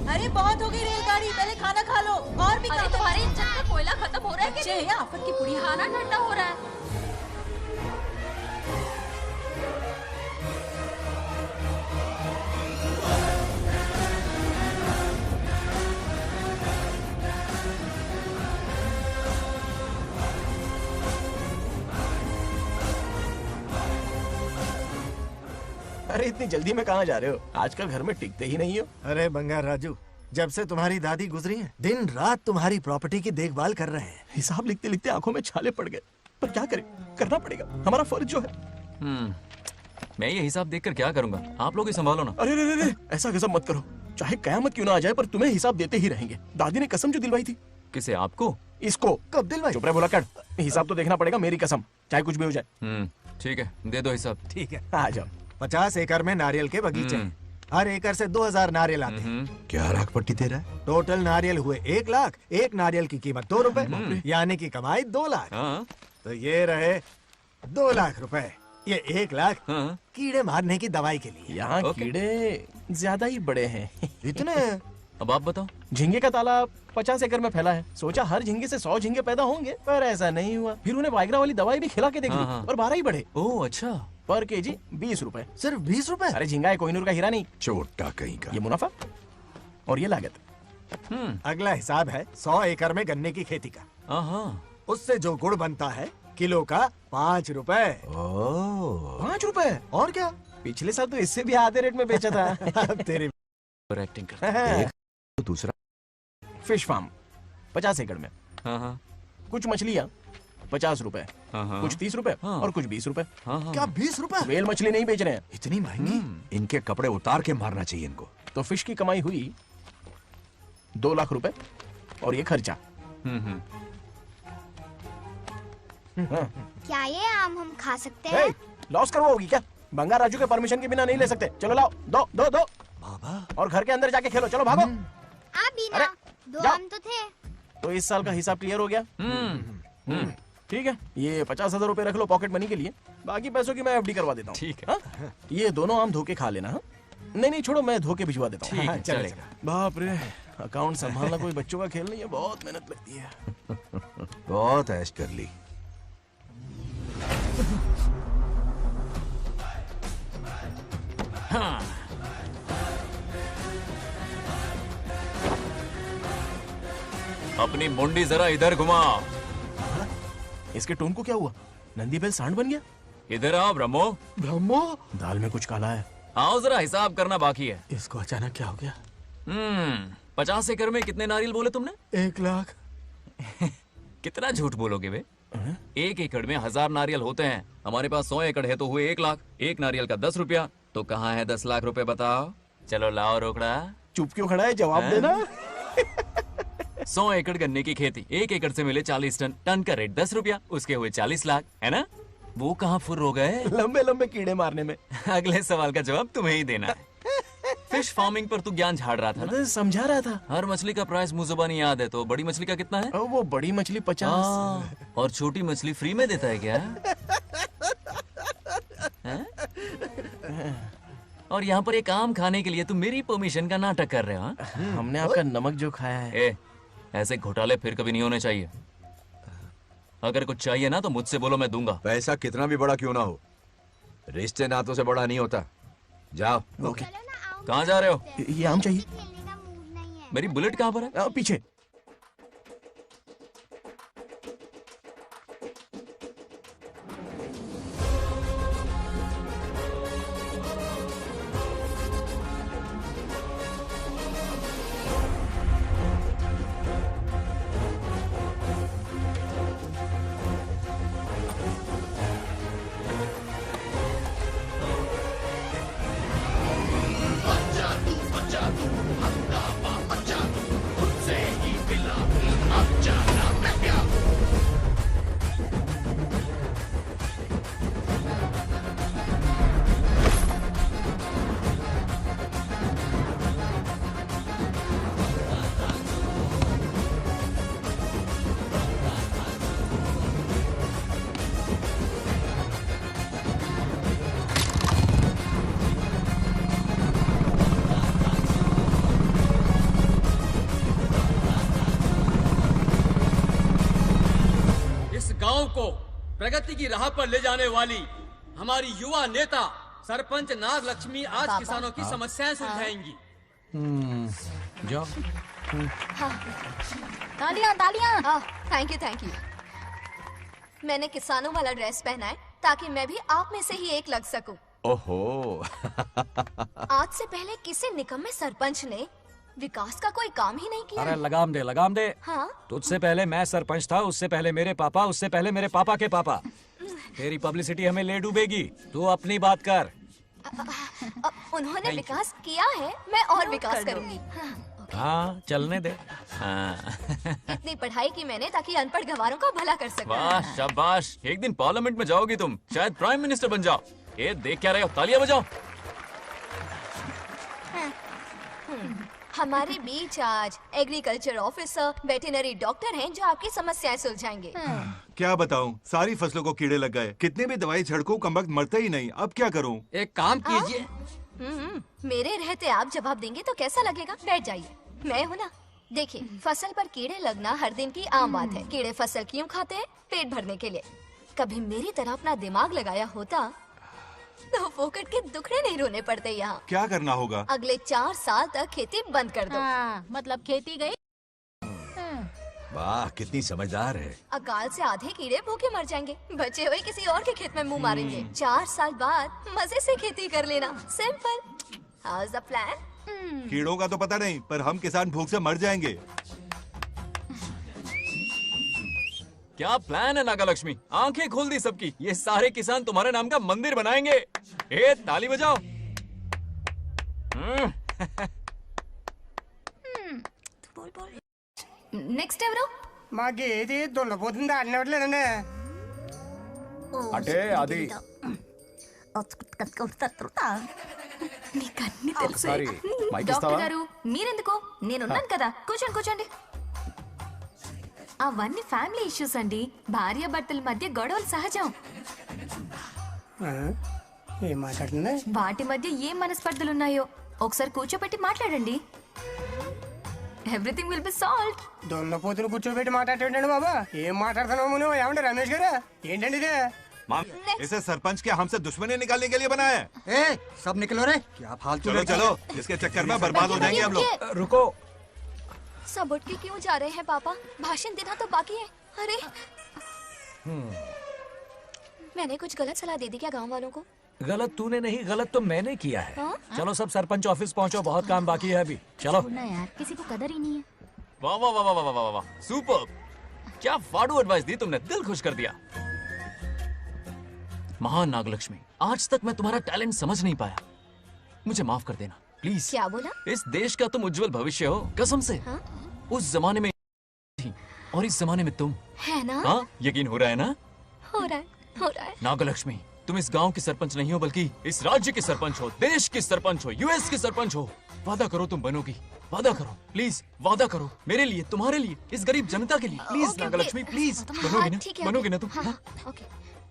अरे बहुत हो गई रेलगाड़ी, पहले खाना खा लो। और भी अरे तुम्हारे इंजन का कोयला खत्म हो रहा है कि नहीं? आफत की पुड़ी, खाना ठंडा हो रहा है। अरे इतनी जल्दी में कहाँ जा रहे हो? आजकल घर में टिकते ही नहीं हो। अरे बंगार राजू, जब से तुम्हारी दादी गुजरी हैं, दिन रात तुम्हारी प्रॉपर्टी की देखभाल कर रहे हैं। हिसाब लिखते लिखते आंखों में छाले पड़ गए, पर क्या करें, करना पड़ेगा, हमारा फर्ज जो है। मैं ये हिसाब देखकर क्या करूंगा? आप लोग ही संभालो ना। अरे रे रे, ऐसा कसम मत करो, चाहे कयामत क्यों ना आ जाए, पर तुम्हें हिसाब देते ही रहेंगे। दादी ने कसम जो दिलवाई थी। किसे? आपको? इसको कब दिलवाई? चुप रहे, बोला कर। हिसाब तो देखना पड़ेगा, मेरी कसम, चाहे कुछ भी हो जाए। ठीक है, दे दो हिसाब। ठीक है, आ जाओ। 50 एकड़ में नारियल के बगीचे हैं। हर एकड़ से 2000 नारियल आते हैं। क्या राग पट्टी दे रहा है? टोटल नारियल हुए 1 लाख। एक नारियल की कीमत 2 रुपए, यानी कि कमाई 2 लाख। तो ये रहे 2 लाख रुपए। ये 1 लाख कीड़े मारने की दवाई के लिए। यहाँ कीड़े ज्यादा ही बड़े हैं। इतने? अब आप बताओ। झींगे का तालाब 50 एकड़ में फैला है। सोचा हर झींगे से 100 झींगे पैदा होंगे, पर ऐसा नहीं हुआ। फिर उन्हें वाइग्रा वाली दवाई भी खिला के देख ली, और 12 ही बढ़े। ओह अच्छा। पर केजी 20 रुपए। सिर्फ 20 रुपए? अरे झींगा है, कोहिनूर का हीरा नहीं। छोटा कहीं का। ये मुनाफा और ये लागत। अगला हिसाब है 100 एकड़ में गन्ने की खेती का। उससे जो गुड़ बनता है किलो का 5 रुपए। 5 रुपए? और क्या, पिछले साल तो इससे भी आधे रेट में बेचा था। तेरी एक्टिंग कर। दूसरा फिश फार्म 50 एकड़ में। कुछ मछलियाँ 50 रुपए, कुछ 30 रुपए और कुछ 20 रुपए। क्या 20 रुपए? वेल मछली नहीं बेच रहे हैं। इतनी महंगी? इनके कपड़े उतार के मारना चाहिए इनको। तो फिश की कमाई हुई 2 लाख रुपए, और ये खर्चा। क्या ये आम हम खा सकते हैं? लॉस करवाओगी क्या? बंगार राजू के परमिशन के बिना नहीं ले सकते। चलो लाओ, दो दो दो। बाबा। और घर के अंदर जाके खेलो, चलो भागो। आप भी ना, 2 आम तो थे। तो इस साल का हिसाब क्लियर हो गया? ठीक है, ये 50,000 रुपए रख लो पॉकेट मनी के लिए, बाकी पैसों की मैं एफडी करवा देता हूँ। ठीक है। ये दोनों आम धोके खा लेना। नहीं नहीं छोड़ो, मैं धोके भिजवा देता हूँ। ठीक है, चलेगा। बाप रे, अकाउंट संभालना कोई बच्चों का खेल नहीं है, बहुत मेहनत लगती है। बहुत ऐश कर ली। हाँ। अपनी मुंडी जरा इधर घुमा। इसके टोन को क्या हुआ? नंदी बैल सांड बन गया? इधर आओ ब्रह्मो। ब्रह्मो? दाल में कुछ काला है। आओ जरा, हिसाब करना बाकी है। इसको अचानक क्या हो गया? 50 एकड़ में कितने नारियल बोले तुमने? 1 लाख। कितना झूठ बोलोगे बे? 1 एकड़ में 1000 नारियल होते हैं। हमारे पास 100 एकड़ है तो हुए 1 लाख। एक नारियल का 10 रुपया, तो कहाँ है 10 लाख रुपए बताओ? चलो लाओ रोकड़ा। चुप क्यों खड़ा है, जवाब देना। 100 एकड़ गन्ने की खेती, 1 एकड़ से मिले 40 टन, टन का रेट 10 रुपया, उसके हुए 40 लाख, है ना? वो कहाँ फुर हो गए? लंबे लंबे कीड़े मारने में। अगले सवाल का जवाब तुम्हें ही देना है। फिश फार्मिंग पर तू ज्ञान झाड़ रहा था ना? समझा रहा था। हर मछली का प्राइस मुंह जुबानी याद है, तो बड़ी मछली का कितना है? वो बड़ी मछली 50 और छोटी मछली फ्री में देता है क्या? और यहाँ पर एक आम खाने के लिए तुम मेरी परमिशन का नाटक कर रहे हो? हमने आपका नमक जो खाया है। ऐसे घोटाले फिर कभी नहीं होने चाहिए। अगर कुछ चाहिए ना तो मुझसे बोलो, मैं दूंगा। पैसा कितना भी बड़ा क्यों ना हो, रिश्ते नातों से बड़ा नहीं होता। जाओ। ओके। कहाँ जा रहे हो? ये आम चाहिए। मेरी बुलेट कहाँ पर है? पीछे। गांव को प्रगति की राह पर ले जाने वाली हमारी युवा नेता सरपंच नाग लक्ष्मी आज किसानों की समस्याएं सुलझाएंगी। जाओ। तालियां तालियां। Thank you. मैंने किसानों वाला ड्रेस पहना है ताकि मैं भी आप में से ही एक लग सकूं। ओहो। आज से पहले किसी निकम्मे सरपंच ने विकास का कोई काम ही नहीं किया। अरे लगाम दे। हाँ? तुझसे पहले मैं सरपंच था, उससे पहले मेरे पापा, उससे पहले मेरे पापा के पापा। तेरी पब्लिसिटी हमें ले डूबेगी, तू अपनी बात कर। उन्होंने विकास किया है, मैं और विकास करूंगी। हाँ, चलने दे। इतनी पढ़ाई की मैंने ताकि अनपढ़ गंवारों का भला कर सकूं। वाह शाबाश, एक दिन पार्लियामेंट में जाओगी तुम, शायद प्राइम मिनिस्टर बन जाओ। ये देख क्या रहे हो, तालियां बजाओ। हमारे बीच आज एग्रीकल्चर ऑफिसर, वेटरनरी डॉक्टर हैं जो आपकी समस्याएं सुलझाएंगे। क्या बताऊं, सारी फसलों को कीड़े लग गए, कितने भी दवाई छिड़कूं कमबख्त मरते ही नहीं। अब क्या करूं? एक काम कीजिए। मेरे रहते आप जवाब देंगे तो कैसा लगेगा? बैठ जाइए, मैं हूं ना। देखिए, फसल पर कीड़े लगना हर दिन की आम बात है। कीड़े फसल क्यों खाते हैं? पेट भरने के लिए। कभी मेरी तरह अपना दिमाग लगाया होता तो फोकट के दुखड़े नहीं रोने पड़ते यहाँ। क्या करना होगा? अगले 4 साल तक खेती बंद कर दो। मतलब खेती गई। वाह, कितनी समझदार है। अकाल से आधे कीड़े भूखे मर जाएंगे, बचे हुए किसी और के खेत में मुंह मारेंगे। 4 साल बाद मजे से खेती कर लेना। Simple. How is the plan? कीड़ों का तो पता नहीं, पर हम किसान भूख से मर जाएंगे। क्या प्लान है नागा लक्ष्मी? आंखें खोल दी सबकी। ये सारे किसान तुम्हारे नाम का मंदिर बनाएंगे। ताली बजाओ। నెక్స్ట్ ఎవరు? మాకు ఏది దున్నపోతుంది ఆడినట్లేదండి. అంటే అది నీకన్నీ తెలుసు. సారీ, మైక్ డాక్టర్ ఇస్తావా? గారు మీరెందుకు? నేనున్నాను కదా. కూర్చోండి కూర్చోండి. అవన్నీ ఫ్యామిలీ ఇష్యూస్ అండి. భార్య భర్తల మధ్య గొడవలు సహజం. ఏం మాట్లాడుతుంది? వాటి మధ్య ఏం మనస్పర్ధలున్నాయో ఒకసారి కూర్చోబెట్టి మాట్లాడండి. Everything will be solved. దున్నపోతులు కూర్చోబెట్టి మాట్లాడేటండి బాబా. ఏం మాట్లాడుతున్నావు నువ్వు? ఏమండి రమేష్ గారు? ఏంటండి ఇదే? इसे सरपंच के हमसे दुश्मनी निकालने के लिए बनाया है। सब निकलो रे। क्या फालतू? चलो चलो, इसके चक्कर में बर्बाद हो जाएंगे हम लोग। रुको। सब उठ के क्यों जा रहे हैं पापा? भाषण देना तो बाकी है। अरे मैंने कुछ गलत सलाह दे दी क्या गांव वालों को? गलत तूने नहीं, गलत तो मैंने किया है। हाँ? चलो सब सरपंच ऑफिस पहुंचो, बहुत काम बाकी है अभी। चलो यार, किसी को कदर ही नहीं है। वाह वाह वाह वाह वाह वाह, सुपर। क्या फाड़ू एडवाइस दी तुमने, दिल खुश कर दिया। महान नागलक्ष्मी, आज तक मैं तुम्हारा टैलेंट समझ नहीं पाया, मुझे माफ कर देना प्लीज। क्या बोला? इस देश का तुम उज्जवल भविष्य हो, कसम से। हाँ? उस जमाने में थी और इस जमाने में तुम है ना? हाँ, यकीन हो रहा है ना? हो रहा है। नागलक्ष्मी, तुम इस गांव के सरपंच नहीं हो बल्कि इस राज्य के सरपंच हो, देश के सरपंच हो, यूएस के सरपंच हो। वादा करो तुम बनोगी, वादा करो प्लीज, वादा करो मेरे लिए, तुम्हारे लिए, इस गरीब जनता के लिए। प्लीज नागलक्ष्मी प्लीज, बनोगी ना, बनोगी ना तुम?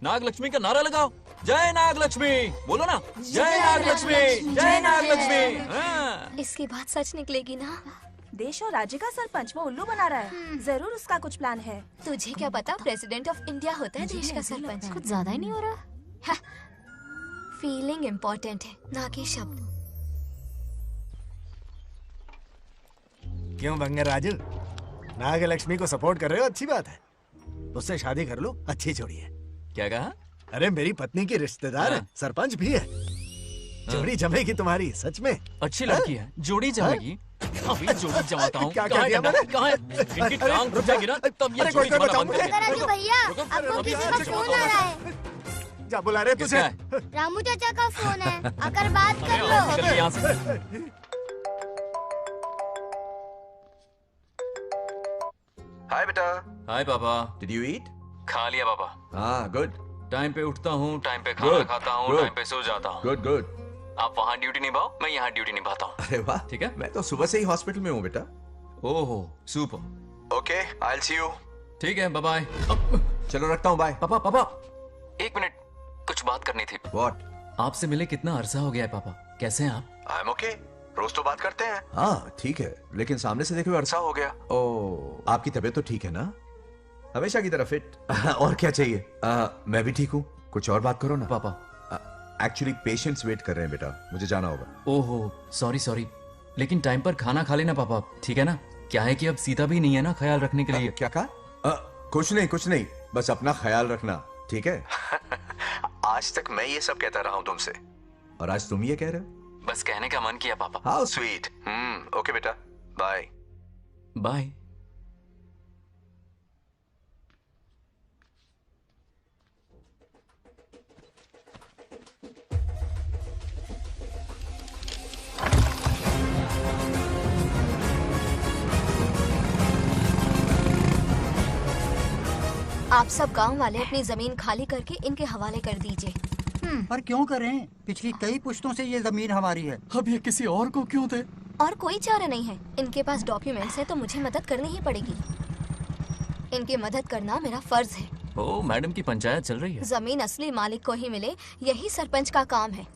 नागलक्ष्मी का नारा लगाओ, जय नागलक्ष्मी, बोलो ना, जय नागलक्ष्मी, जय नागलक्ष्मी। इसकी बात सच निकलेगी ना? देश और राज्य का सरपंच वो उल्लू बना रहा है। जरूर उसका कुछ प्लान है। तुझे क्या पता, प्रेसिडेंट ऑफ इंडिया होता है देश का सरपंच। कुछ ज्यादा ही नहीं हो रहा? फीलिंग इम्पोर्टेंट है, ना कि शब्द। क्यों बंगर राजू, नागलक्ष्मी को सपोर्ट कर रहे हो? अच्छी बात है, उससे शादी कर लो, अच्छी जोड़ी है। क्या कहा? अरे मेरी पत्नी की रिश्तेदार है, सरपंच भी है। जोड़ी जमेगी तुम्हारी, सच में। अच्छी लड़की है, जोड़ी जमेगी। अभी जोड़ी जमाता हूँ। क्या कह दिया मैंने? कहाँ है? इनकी टांग रुक जाएगी ना, तब ये जोड़ी जमाना बंद कर देंगे। राजू भैया, आपको किसी का फोन आ रहा है। जा बुला रहे तुझे। रामू चाचा का फोन है, आकर बात कर लो। यहाँ से। हाय बेटा। हाय पापा। Did you eat? खा लिया पापा। हाँ गुड। टाइम पे उठता हूँ, टाइम पे खाना खाता हूँ, टाइम पे सो जाता हूँ। Good good. आप वहाँ ड्यूटी निभाओ, मैं यहाँ ड्यूटी निभाता हूँ। अरे वाह, ठीक है। मैं तो सुबह से ही हॉस्पिटल में हूँ बेटा। ओहो super. Okay, I will see you. ठीक है, बाय बाय। चलो रखता हूँ, बाय। पापा पापा, एक मिनट, कुछ बात करनी थी। व्हाट? आपसे मिले कितना अरसा हो गया है पापा, कैसे हैं आप? आई एम ओके, रोज तो बात करते हैं। हाँ ठीक है, लेकिन सामने से देखे हुए अरसा हो गया। ओह, आपकी तबीयत तो ठीक है ना? हमेशा की तरह फिट। और क्या चाहिए? मैं भी ठीक हूँ। कुछ और बात करो ना पापा। एक्चुअली पेशेंट्स वेट कर रहे हैं बेटा, मुझे जाना होगा। ओहो सॉरी सॉरी, लेकिन टाइम पर खाना खा लेना पापा, ठीक है ना? क्या है कि अब सीता भी नहीं है ना ख्याल रखने के लिए। क्या कहा? कुछ नहीं, बस अपना ख्याल रखना, ठीक है? आज तक मैं ये सब कहता रहा हूँ तुमसे, और आज तुम ये कह रहे हो? बस कहने का मन किया पापा। How sweet. ओके बेटा, बाय बाय। आप सब गांव वाले अपनी जमीन खाली करके इनके हवाले कर दीजिए। पर क्यों करें? पिछली कई पुश्तों से ये जमीन हमारी है। अब ये किसी और को क्यों दे? और कोई चारा नहीं है। इनके पास डॉक्यूमेंट्स है तो मुझे मदद करनी ही पड़ेगी। इनकी मदद करना मेरा फर्ज है। ओ मैडम की पंचायत चल रही है। जमीन असली मालिक को ही मिले, यही सरपंच का काम है।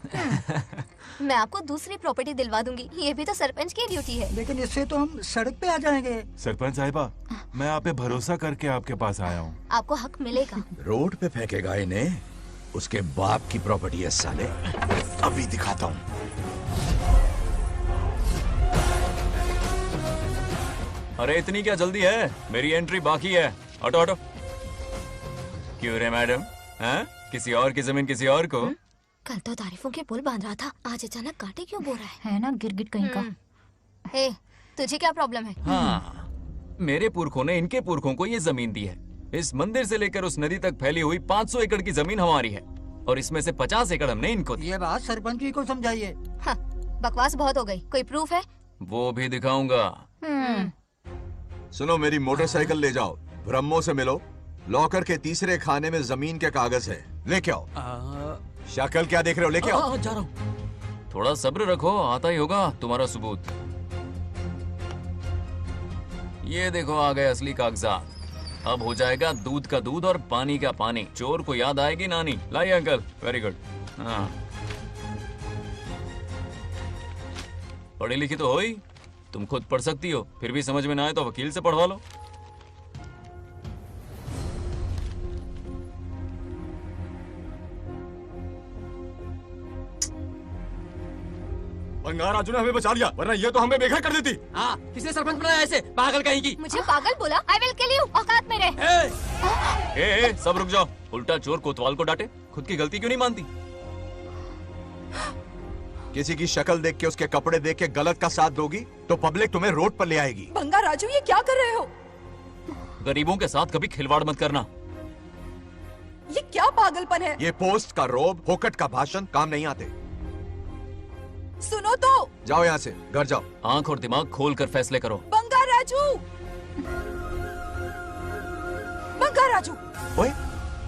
मैं आपको दूसरी प्रॉपर्टी दिलवा दूंगी, ये भी तो सरपंच की ड्यूटी है। लेकिन इससे तो हम सड़क पे आ जाएंगे। सरपंच साहिबा, मैं आप पे भरोसा करके आपके पास आया हूँ। आपको हक मिलेगा। रोड पे फेंकेगा इन्हें, उसके बाप की प्रॉपर्टी है साले, अभी दिखाता हूँ। अरे इतनी क्या जल्दी है, मेरी एंट्री बाकी है। हटो हटो। क्यों रे मैडम, हैं? किसी और की जमीन किसी और को? कल तो तारीफों के पुल बांध रहा था, आज अचानक कांटे क्यों बो रहा है ना गिरगिट कहीं का। हे, तुझे क्या प्रॉब्लम है? हाँ, मेरे पुरखों ने इनके पुरखों को ये जमीन दी है। इस मंदिर से लेकर उस नदी तक फैली हुई 500 एकड़ की जमीन हमारी है, और इसमें से 50 एकड़ हमने इनको दी। ये बात सरपंच जी को समझाइए। हाँ, बकवास बहुत हो गई। कोई प्रूफ है? वो भी दिखाऊंगा। सुनो, मेरी मोटरसाइकिल ले जाओ, ब्रह्मो से मिलो, लॉकर के तीसरे खाने में जमीन के कागज है, लेके आओ। शक्ल क्या देख रहे हो, लेके आओ। जा रहा हूँ। थोड़ा सब्र रखो, आता ही होगा तुम्हारा सबूत। ये देखो आ गए असली कागजात। अब हो जाएगा दूध का दूध और पानी का पानी। चोर को याद आएगी नानी। लाइए अंकल, वेरी गुड। हाँ, पढ़ी लिखी तो हो ही, तुम खुद पढ़ सकती हो, फिर भी समझ में ना आए तो वकील से पढ़वा लो। बंगार राजू ने हमें बचा लिया, वरना ये तो हमें बेघर कर देती। हाँ, किसने सरपंच बनाया ऐसे पागल कहीं की? मुझे पागल बोला? I will kill you. औकात में रहे। ए, सब रुक जाओ। उल्टा चोर कोतवाल को डांटे, खुद की गलती क्यों नहीं मानती? किसी की शक्ल देख के, उसके कपड़े देख के गलत का साथ दोगी तो पब्लिक तुम्हें रोड पर ले आएगी। बंगा राजू, ये क्या कर रहे हो? गरीबों के साथ कभी खिलवाड़ मत करना। ये क्या पागलपन है? ये पोस्ट का रोब, फोकट का भाषण काम नहीं आते। सुनो तो। जाओ यहाँ से, घर जाओ। आंख और दिमाग खोल कर फैसले करो। बंगा राजू, बंगा राजू। ओए,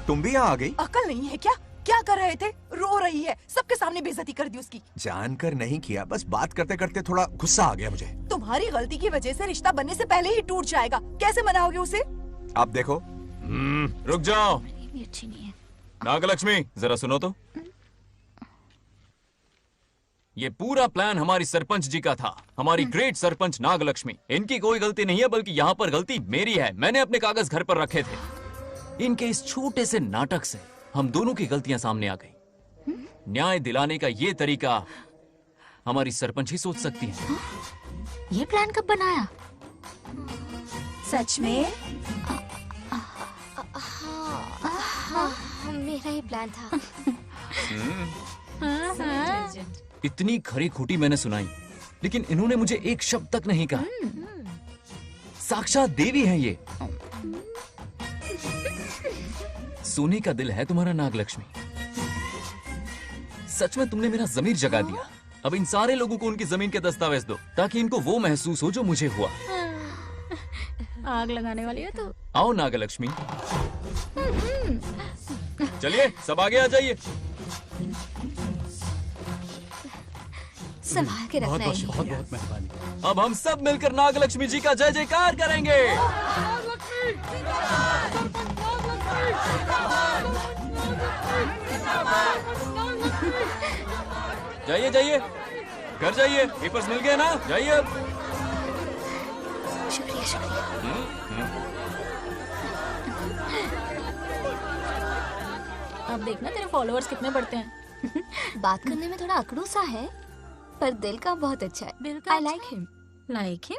तुम भी यहाँ आ गई? अकल नहीं है क्या? क्या कर रहे थे? रो रही है, सबके सामने बेइज्जती कर दी उसकी। जानकर नहीं किया, बस बात करते करते थोड़ा गुस्सा आ गया मुझे। तुम्हारी गलती की वजह से रिश्ता बनने से पहले ही टूट जाएगा। कैसे मनाओगे उसे? आप देखो। रुक जाओ। अच्छी नहीं है। नागलक्ष्मी जरा सुनो तो। ये पूरा प्लान हमारी सरपंच जी का था, हमारी ग्रेट सरपंच नागलक्ष्मी। इनकी कोई गलती नहीं है, बल्कि यहाँ पर गलती मेरी है। मैंने अपने कागज घर पर रखे थे। इनके इस छोटे से नाटक से हम दोनों की गलतियां सामने आ गई। न्याय दिलाने का ये तरीका हमारी सरपंच ही सोच सकती है। ये प्लान कब बनाया? सच में? हाँ, मेरा ही प्लान था। इतनी खरी खोटी मैंने सुनाई, लेकिन इन्होंने मुझे एक शब्द तक नहीं कहा। साक्षात देवी है ये। सोने का दिल है तुम्हारा नागलक्ष्मी। सच में तुमने मेरा जमीर जगा दिया। अब इन सारे लोगों को उनकी जमीन के दस्तावेज दो, ताकि इनको वो महसूस हो जो मुझे हुआ। आग लगाने वाली है तो। आओ नागलक्ष्मी, चलिए सब आगे आ जाइए। संभाल के रखना है। बहुत बहुत मेहरबानी। अब हम सब मिलकर नागलक्ष्मी जी का जय जयकार करेंगे। जाइए जाइए, घर जाइए। पेपर्स मिल गए ना? जाइए अब। शुक्रिया शुक्रिया। अब देखना तेरे फॉलोअर्स कितने बढ़ते हैं। बात करने में थोड़ा अकड़ू सा है, पर दिल का बहुत अच्छा है। I like him. Like him?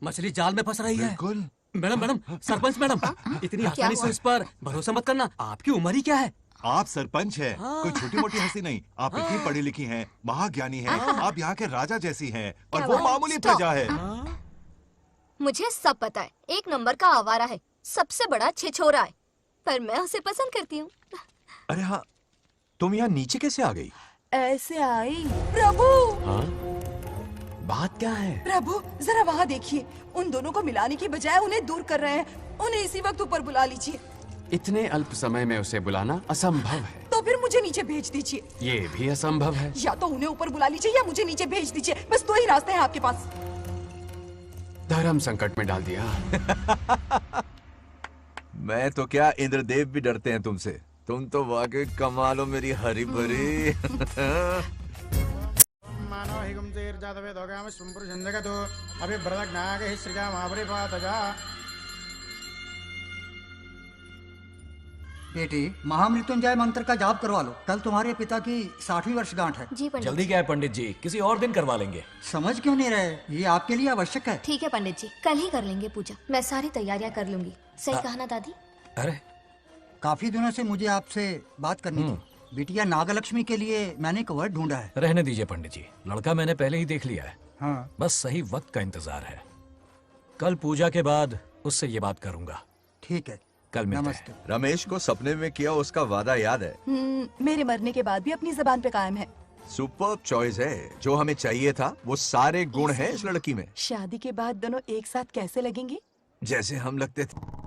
मछली जाल में फंस रही है। बिल्कुल। मैडम मैडम, सरपंच मैडम, इतनी आसानी से उस पर भरोसा मत करना। आपकी उम्र ही क्या है? आप सरपंच हैं, कोई छोटी मोटी हस्ती नहीं। आप इतनी पढ़ी लिखी हैं, महाज्ञानी हैं, आप यहाँ के राजा जैसी हैं, और वो मामूली प्रजा है। मुझे सब पता है, एक नंबर का आवारा है, सबसे बड़ा छिछोरा है, पर मैं उसे पसंद करती हूँ। अरे हाँ, तुम यहाँ नीचे कैसे आ गई? ऐसे आई। प्रभु, बात क्या है? प्रभु जरा वहाँ देखिए, उन दोनों को मिलाने की बजाय उन्हें दूर कर रहे हैं। उन्हें इसी वक्त ऊपर बुला लीजिए। इतने अल्प समय में उसे बुलाना असंभव है। तो फिर मुझे नीचे भेज दीजिए। ये भी असंभव है। या तो उन्हें ऊपर बुला लीजिए या मुझे नीचे भेज दीजिए। बस दो ही रास्ते हैं आपके पास। धर्म संकट में डाल दिया। मैं तो क्या, इंद्रदेव भी डरते हैं तुमसे। तुम तो वाकई कमाल हो मेरी हरी भरी। मानो हिगम तेर जातवे दोगाम सुंपुर जंदगतो अभी ब्रदक नागे श्रीगा मावरे पातजा। बेटी, महामृत्युंजय मंत्र का जाप करवा लो। कल तुम्हारे पिता की 60वीं वर्षगांठ है। जी पंडित। जल्दी क्या है पंडित जी, किसी और दिन करवा लेंगे। समझ क्यों नहीं रहे? ये आपके लिए आवश्यक है। ठीक है पंडित जी, कल ही कर लेंगे पूजा। मैं सारी तैयारियां कर लूंगी। सही कहा ना दादी? अरे काफी दिनों से मुझे आपसे बात करनी थी। बिटिया नागलक्ष्मी के लिए मैंने एक वर्ड ढूंढा है। रहने दीजिए पंडित जी, लड़का मैंने पहले ही देख लिया है। हाँ। बस सही वक्त का इंतजार है। कल पूजा के बाद उससे ये बात करूंगा। ठीक है, कल मिलते नमस्ते। हैं। रमेश को सपने में किया उसका वादा याद है? मेरे मरने के बाद भी अपनी जबान पे कायम है। सुपर्ब चॉइस है। जो हमें चाहिए था वो सारे गुण हैं इस लड़की में। शादी के बाद दोनों एक साथ कैसे लगेंगे? जैसे हम लगते थे।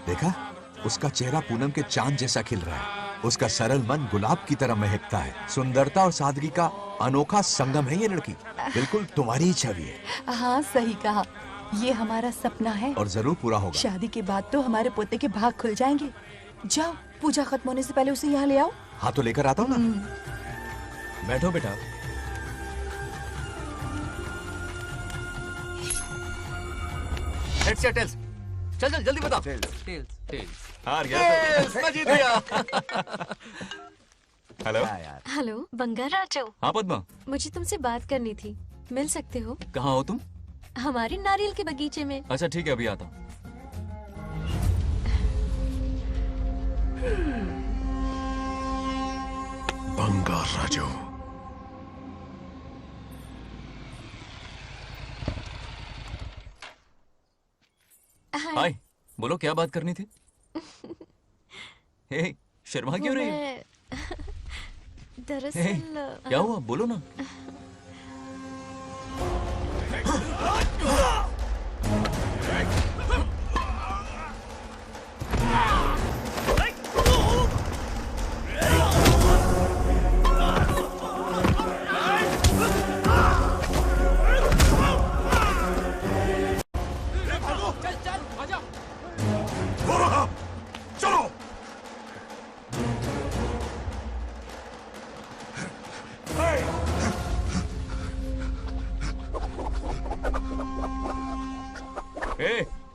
देखा, उसका चेहरा पूनम के चांद जैसा खिल रहा है। उसका सरल मन गुलाब की तरह महकता है। सुंदरता और सादगी का अनोखा संगम है ये लड़की। बिल्कुल तुम्हारी ही छवि है। हाँ सही कहा, ये हमारा सपना है और जरूर पूरा होगा। शादी के बाद तो हमारे पोते के भाग खुल जाएंगे। जाओ, पूजा खत्म होने से पहले उसे यहाँ ले आओ। हाँ तो लेकर आता हूँ ना। बैठो बेटा। हेड्स या टेल्स? चल चल जल्दी बता। टेल्स। हार गया तो। मैं जीत गया। हेलो। हेलो बंगाराजू। हाँ पद्मा। मुझे तुमसे बात करनी थी, मिल सकते हो? कहाँ हो तुम? हमारे नारियल के बगीचे में। अच्छा ठीक है, अभी आता हूँ। बंगाराजू। हाय, बोलो क्या बात करनी थी? हे, शर्मा क्यों रही है? दरअसल क्या हुआ, बोलो ना।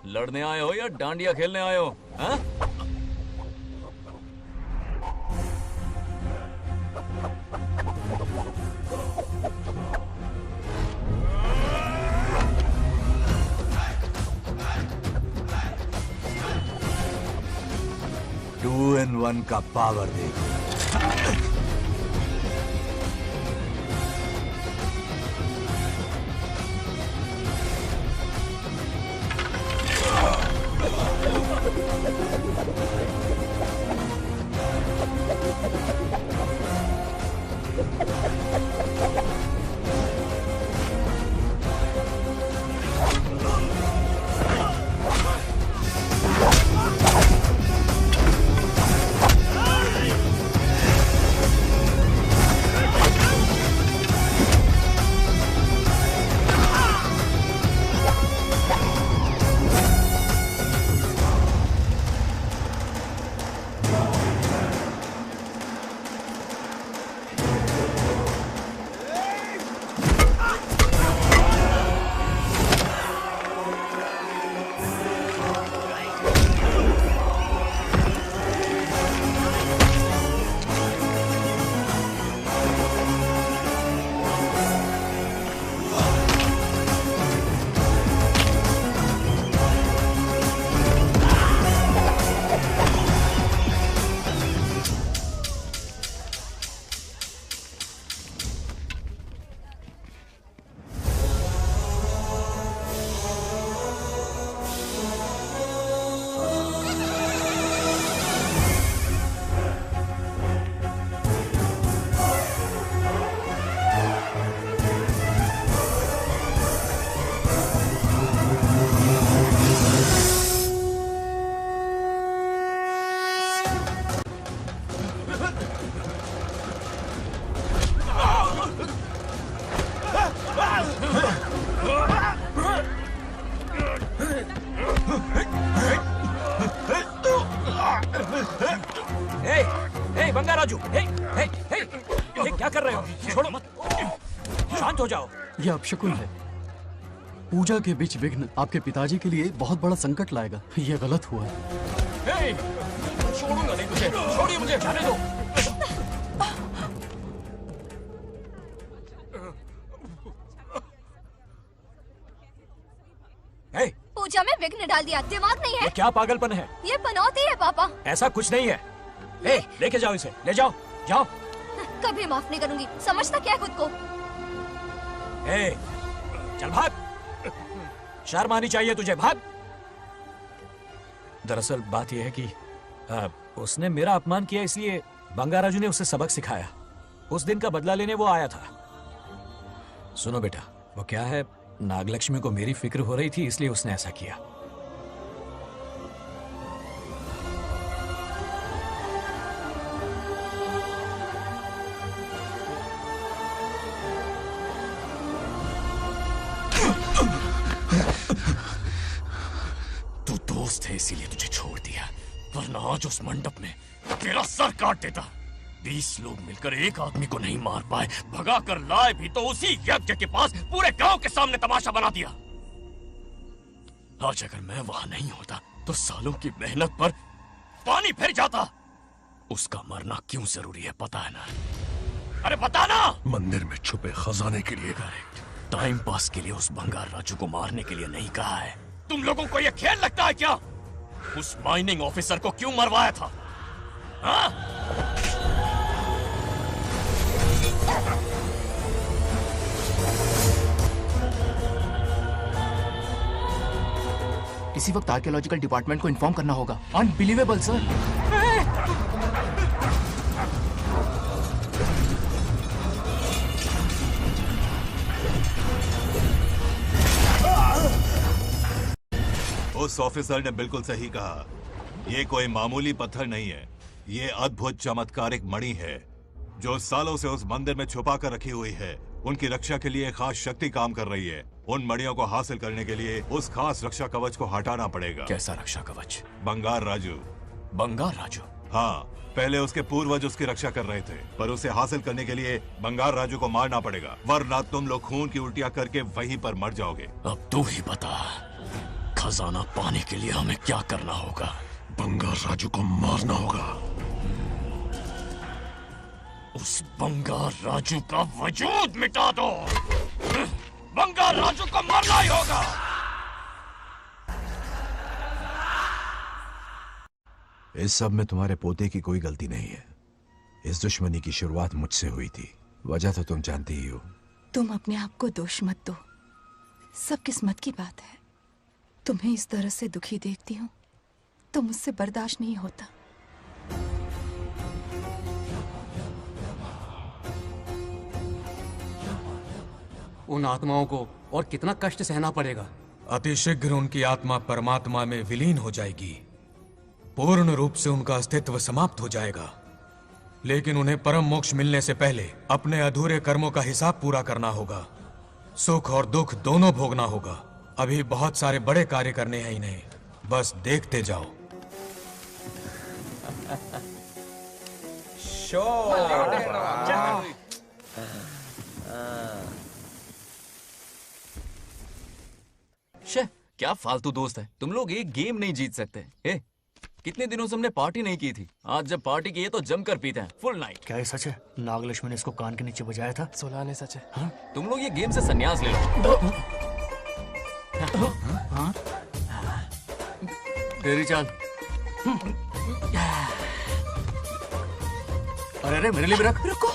लड़ने आए हो या डांडिया खेलने आए हो? हाँ? टू इन वन का पावर देखो। बंगा राजू, ये क्या कर रहे हो? छोड़ो मत, शांत हो जाओ। ये अपशकुन है। पूजा के बीच विघ्न आपके पिताजी के लिए बहुत बड़ा संकट लाएगा। ये गलत हुआ। छोड़ूंगा नहीं तुझे, छोड़िए मुझे, जाने दो। पूजा में विघ्न डाल दिया, दिमाग नहीं है? ये क्या पागलपन है? ये पनौती है पापा। ऐसा कुछ नहीं है। लेके जाओ इसे, ले जाओ, जाओ। कभी माफ नहीं करूंगी, समझता क्या है खुद को? चल भाग, शर्म आनी चाहिए तुझे, भाग। दरअसल बात यह है कि उसने मेरा अपमान किया, इसलिए बंगाराजू ने उसे सबक सिखाया। उस दिन का बदला लेने वो आया था। सुनो बेटा, वो क्या है, नागलक्ष्मी को मेरी फिक्र हो रही थी, इसलिए उसने ऐसा किया। तू दोस्त है इसीलिए तुझे छोड़ दिया, वरना आज उस मंडप में तेरा सर काट देता। 20 लोग मिलकर एक आदमी को नहीं मार पाए, भगा कर लाए भी तो उसी यज्ञ के पास पूरे गांव के सामने तमाशा बना दिया। आज अगर मैं वहां नहीं होता तो सालों की मेहनत पर पानी फिर जाता। उसका मरना क्यों जरूरी है पता है ना? अरे बता ना। मंदिर में छुपे खजाने के लिए। टाइम पास के लिए उस बंगार राजू को मारने के लिए नहीं कहा है। तुम लोगों को यह खेल लगता है क्या? उस माइनिंग ऑफिसर को क्यों मरवाया था? हाँ? इसी वक्त आर्कियोलॉजिकल डिपार्टमेंट को इन्फॉर्म करना होगा। Unbelievable sir. उस ऑफिसर ने बिल्कुल सही कहा। ये कोई मामूली पत्थर नहीं है, ये अद्भुत चमत्कारिक मणि है जो सालों से उस मंदिर में छुपा कर रखी हुई है। उनकी रक्षा के लिए खास शक्ति काम कर रही है। उन मणियों को हासिल करने के लिए उस खास रक्षा कवच को हटाना पड़ेगा। कैसा रक्षा कवच? बंगार राजू। बंगार राजू? हाँ, पहले उसके पूर्वज उसकी रक्षा कर रहे थे, पर उसे हासिल करने के लिए बंगार राजू को मारना पड़ेगा, वरना तुम लोग खून की उल्टियां करके वहीं पर मर जाओगे। अब तू ही बता, खजाना पाने के लिए हमें क्या करना होगा? बंगार राजू को मारना होगा। उस बंगार राजू का वजूद मिटा दो। बंगार राजू को मारना ही होगा। इस सब में तुम्हारे पोते की कोई गलती नहीं है। इस दुश्मनी की शुरुआत मुझसे हुई थी, वजह तो तुम जानती ही हो। तुम अपने आप को दोष मत दो, सब किस्मत की बात है। तुम्हें इस तरह से दुखी देखती हूँ तो मुझसे बर्दाश्त नहीं होता। उन आत्माओं को और कितना कष्ट सहना पड़ेगा। अतिशीघ्र उनकी आत्मा परमात्मा में विलीन हो जाएगी, पूर्ण रूप से उनका अस्तित्व समाप्त हो जाएगा। लेकिन उन्हें परम मोक्ष मिलने से पहले अपने अधूरे कर्मों का हिसाब पूरा करना होगा। सुख और दुख दोनों भोगना होगा। अभी बहुत सारे बड़े कार्य करने हैं इन्हें, बस देखते जाओ। क्या फालतू दोस्त है तुम लोग, एक गेम नहीं जीत सकते। ए, कितने दिनों से हमने पार्टी नहीं की थी, आज जब पार्टी की है तो जमकर पीते हैं, फुल नाइट। क्या ये सच है? नागलक्ष्मी ने इसको कान के नीचे बजाया था। सोलह ने सच है। हाँ? तुम लोग ये गेम से संन्यास ले लो। हाँ? तेरी चाल। अरे अरे मेरे लिए भी रख। रुको,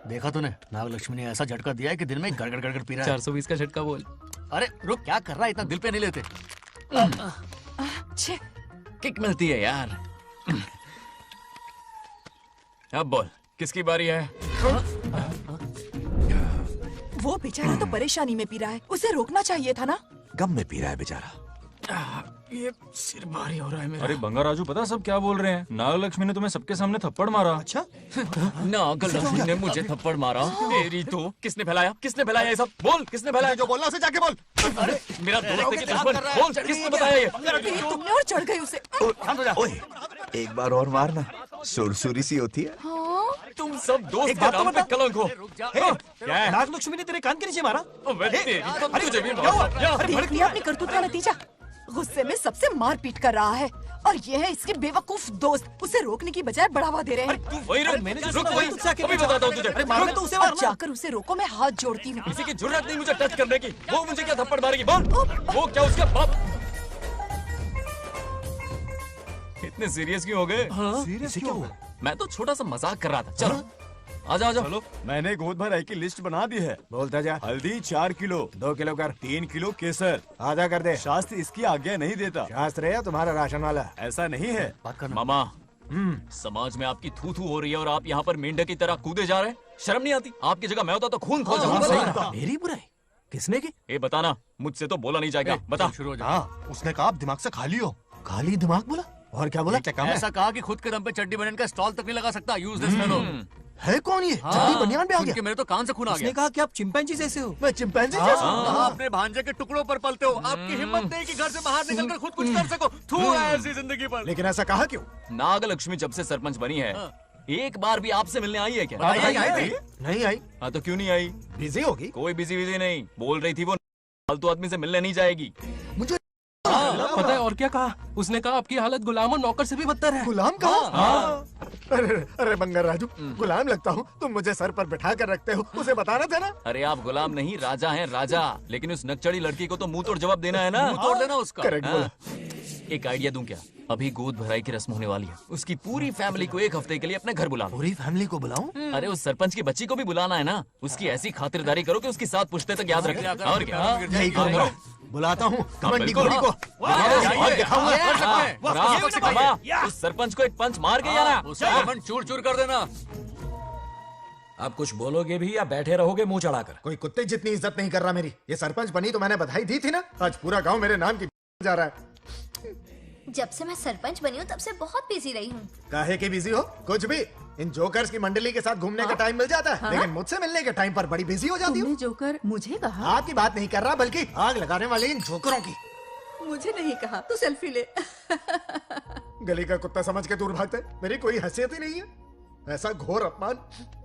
देखा तूने, नागलक्ष्मी ने ऐसा झटका दिया है कि दिन में गड़गड़ गड़गड़ पी रहा है। 420 का झटका बोल। अरे रुक, क्या कर रहा है? इतना दिल पे नहीं लेते। किक मिलती है यार। अब बोल, किसकी बारी है? वो बेचारा तो परेशानी में पी रहा है, उसे रोकना चाहिए था ना। गम में पी रहा है बेचारा। ये सिर भारी हो रहा है मेरा। अरे बंगार राजू, पता सब क्या बोल रहे हैं? नागलक्ष्मी ने तुम्हें सबके सामने थप्पड़ मारा। अच्छा? नागलक्ष्मी ने मुझे थप्पड़ मारा? तेरी तो किसने फैलाया? किसने फैलाया ये सब? बोल, किसने फैलाया? जो बोलना उसे जाके बोल। अरे मेरा दोस्त है कि दुश्मन? बोल, किसने बताया ये? तुमने और चढ़ गई उसे। ओए, एक बार और मारना, सुरसुरी सी होती है। तुम सब दोस्त के नाम पे कलंक हो। क्या है? नागलक्ष्मी ने तेरे कान के नीचे मारा? तुझे भी मारा। देख लिया अपनी करतूत का नतीजा। गुस्से में सबसे मारपीट कर रहा है और ये है इसके बेवकूफ दोस्त, उसे रोकने की बजाय बढ़ावा दे रहे हैं। वही रुक, अभी बताता हूँ तुझे। तो उसे जाकर उसे रोको, मैं हाथ जोड़ती हूँ। किसी की जुर्रत नहीं मुझे टच करने की। वो मुझे क्या थप्पड़ मारेगी? बोल, वो क्या उसका बाप? इतने सीरियस क्यों हो गए? सीरियस क्यों हो गए? मैं तो छोटा सा मजाक कर रहा था। चलो आ जाओ। चलो, मैंने गोद भराई की लिस्ट बना दी है। बोलता जा। हल्दी 4 किलो, 2 किलो कर, 3 किलो केसर, आधा कर दे। शास्त्र इसकी आज्ञा नहीं देता। शास्त्र है तुम्हारा राशन वाला, ऐसा नहीं है। मामा, समाज में आपकी थू थू हो रही है और आप यहाँ पर मेंढक की तरह कूदे जा रहे हैं। शर्म नहीं आती? आपकी जगह मैं होता तो खून खोल जाऊंगा। मेरी बुराई किसने की? ए बताना, मुझसे तो बोला नहीं जाएगा। बता। हाँ, उसने कहा आप दिमाग से खाली हो। खाली दिमाग बोला? और क्या बोला? ऐसा कहा कि खुद के दम पे चड्डी बनियान का स्टॉल तक नहीं लगा सकता। Useless fellow. है कौन ये? चड्डी बनियान पे आ गया? मेरे तो कान से खून आ गया। उसने कहा कि आप चिंपैंजी जैसे हो। मैं चिंपैंजी जैसा हूँ? आप अपने भांजे के टुकड़ों पर पलते हो। आपकी हिम्मत नहीं कि घर से बाहर निकलकर खुद कुछ कर सको। थू ऐसी जिंदगी पर। लेकिन ऐसा कहा क्यों? नागलक्ष्मी जब से सरपंच बनी है, एक बार भी आपसे मिलने आई है क्या? नहीं आई। हाँ तो क्यों नहीं आई? बिजी होगी। कोई बिजी नहीं, बोल रही थी वो फालतू आदमी से मिलने नहीं जाएगी। मुझे पता है और क्या कहा? उसने कहा आपकी हालत गुलाम और नौकर से भी बदतर है। गुलाम कहा? अरे बंगार राजू, गुलाम लगता हूँ? तुम मुझे सर पर बिठा कर रखते हो, उसे बताना था ना। अरे आप गुलाम नहीं, राजा हैं, राजा। लेकिन उस नकचड़ी लड़की को तो मुंह तोड़ जवाब देना है ना। मुंह तोड़ देना उसका। करेक्ट बोला। एक आइडिया दूं क्या? अभी गोद भराई की रस्म होने वाली है, उसकी पूरी फैमिली को एक हफ्ते के लिए अपने घर बुला लो। पूरी फैमिली को बुलाऊं? अरे उस सरपंच की बच्ची को भी बुलाना है ना। उसकी ऐसी खातिरदारी करो कि उसकी 7 पुश्ते तक याद रखे। और क्या? यही करूंगा। बुलाता हूँ कमंडी घोड़ी को। उस सरपंच को एक पंच मार के आना। चूर चूर कर देना। अब कुछ बोलोगे भी या बैठे रहोगे मुंह चढ़ाकर? कोई कुत्ते जितनी इज्जत नहीं कर रहा मेरी। ये सरपंच बनी तो मैंने बधाई दी थी ना। आज पूरा गांव मेरे नाम की जा रहा है। जब से मैं सरपंच बनी हूँ तब से बहुत बिजी रही हूँ। काहे की बिजी हो? कुछ भी। इन जोकर्स की मंडली के साथ घूमने का टाइम मिल जाता है, लेकिन मुझसे मिलने के टाइम पर बड़ी बिजी हो जाती हूँ। जोकर मुझे कहा? आपकी बात नहीं कर रहा, बल्कि आग लगाने वाले इन जोकरों की। मुझे नहीं कहा। तू सेल्फी ले। गली का कुत्ता समझ के दूर भागते। मेरी कोई हैसियत ही नहीं है। ऐसा घोर अपमान,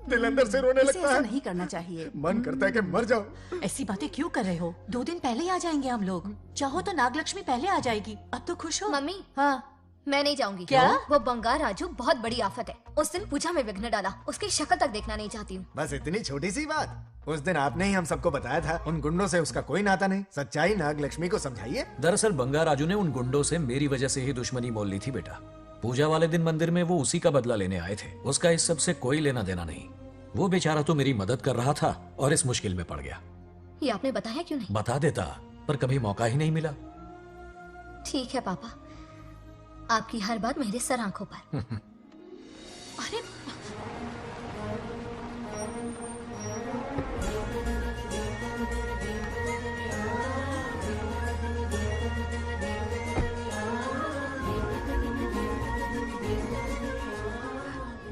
दिल अंदर से रोने लगता है। नहीं करना चाहिए। मन करता है कि मर जाओ। ऐसी बातें क्यों कर रहे हो? 2 दिन पहले ही आ जाएंगे हम लोग। चाहो तो नागलक्ष्मी पहले आ जाएगी। अब तो खुश हो? मम्मी, हाँ मैं नहीं जाऊंगी। क्या? वो बंगार राजू बहुत बड़ी आफत है। उस दिन पूजा में विघ्न डाला, उसकी शक्ल तक देखना नहीं चाहती हूँ। बस इतनी छोटी सी बात। उस दिन आपने ही हम सबको बताया था उन गुंडों से उसका कोई नाता नहीं। सच्चाई नागलक्ष्मी को समझाइए। दरअसल बंगार राजू ने उन गुंडों से मेरी वजह से ही दुश्मनी मोल ली थी बेटा। पूजा वाले दिन मंदिर में वो उसी का बदला लेने आए थे। उसका इस सब से कोई लेना देना नहीं। वो बेचारा तो मेरी मदद कर रहा था और इस मुश्किल में पड़ गया। ये आपने बताया क्यों नहीं? बता देता, पर कभी मौका ही नहीं मिला। ठीक है पापा, आपकी हर बात मेरे सर आंखों पर। अरे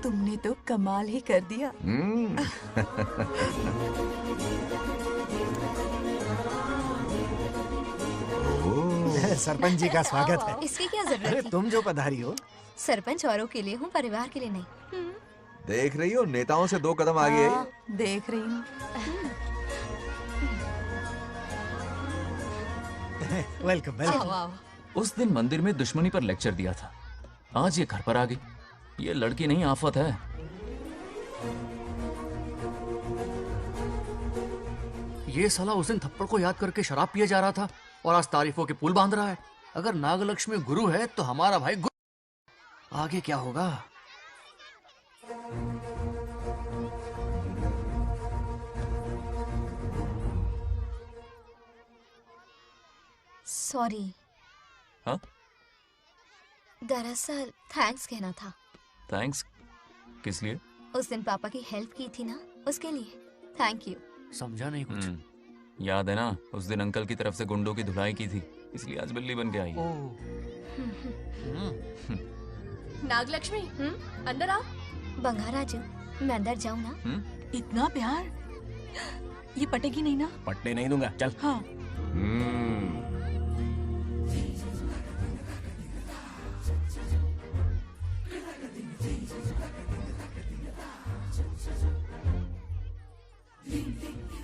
तुमने तो कमाल ही कर दिया। सरपंच जी का स्वागत है। इसकी क्या जरूरत अरे थी? तुम जो पधारी हो। सरपंच औरों के लिए हूँ, परिवार के लिए नहीं। देख रही हो, नेताओं से 2 कदम आगे है। देख रही हूँ। Welcome welcome. उस दिन मंदिर में दुश्मनी पर लेक्चर दिया था, आज ये घर पर आ गई। ये लड़की नहीं आफत है। ये साला उस दिन थप्पड़ को याद करके शराब पिए जा रहा था और आज तारीफों के पुल बांध रहा है। अगर नागलक्ष्मी गुरु है तो हमारा भाई गुरु। आगे क्या होगा? सॉरी। हाँ? दरअसल थैंक्स कहना था। थैंक्स किस लिए? उस दिन पापा की हेल्प की थी ना, उसके लिए थैंक यू। समझा नहीं कुछ। याद है ना, उस दिन अंकल की तरफ से गुंडों की धुलाई की थी, इसलिए आज बिल्ली बन के आई है। नागलक्ष्मी, अंदर आओ। बंगार राजू, मैं अंदर जाऊँ ना? इतना प्यार, ये पटेगी नहीं ना? पटने नहीं दूंगा, चल। हाँ।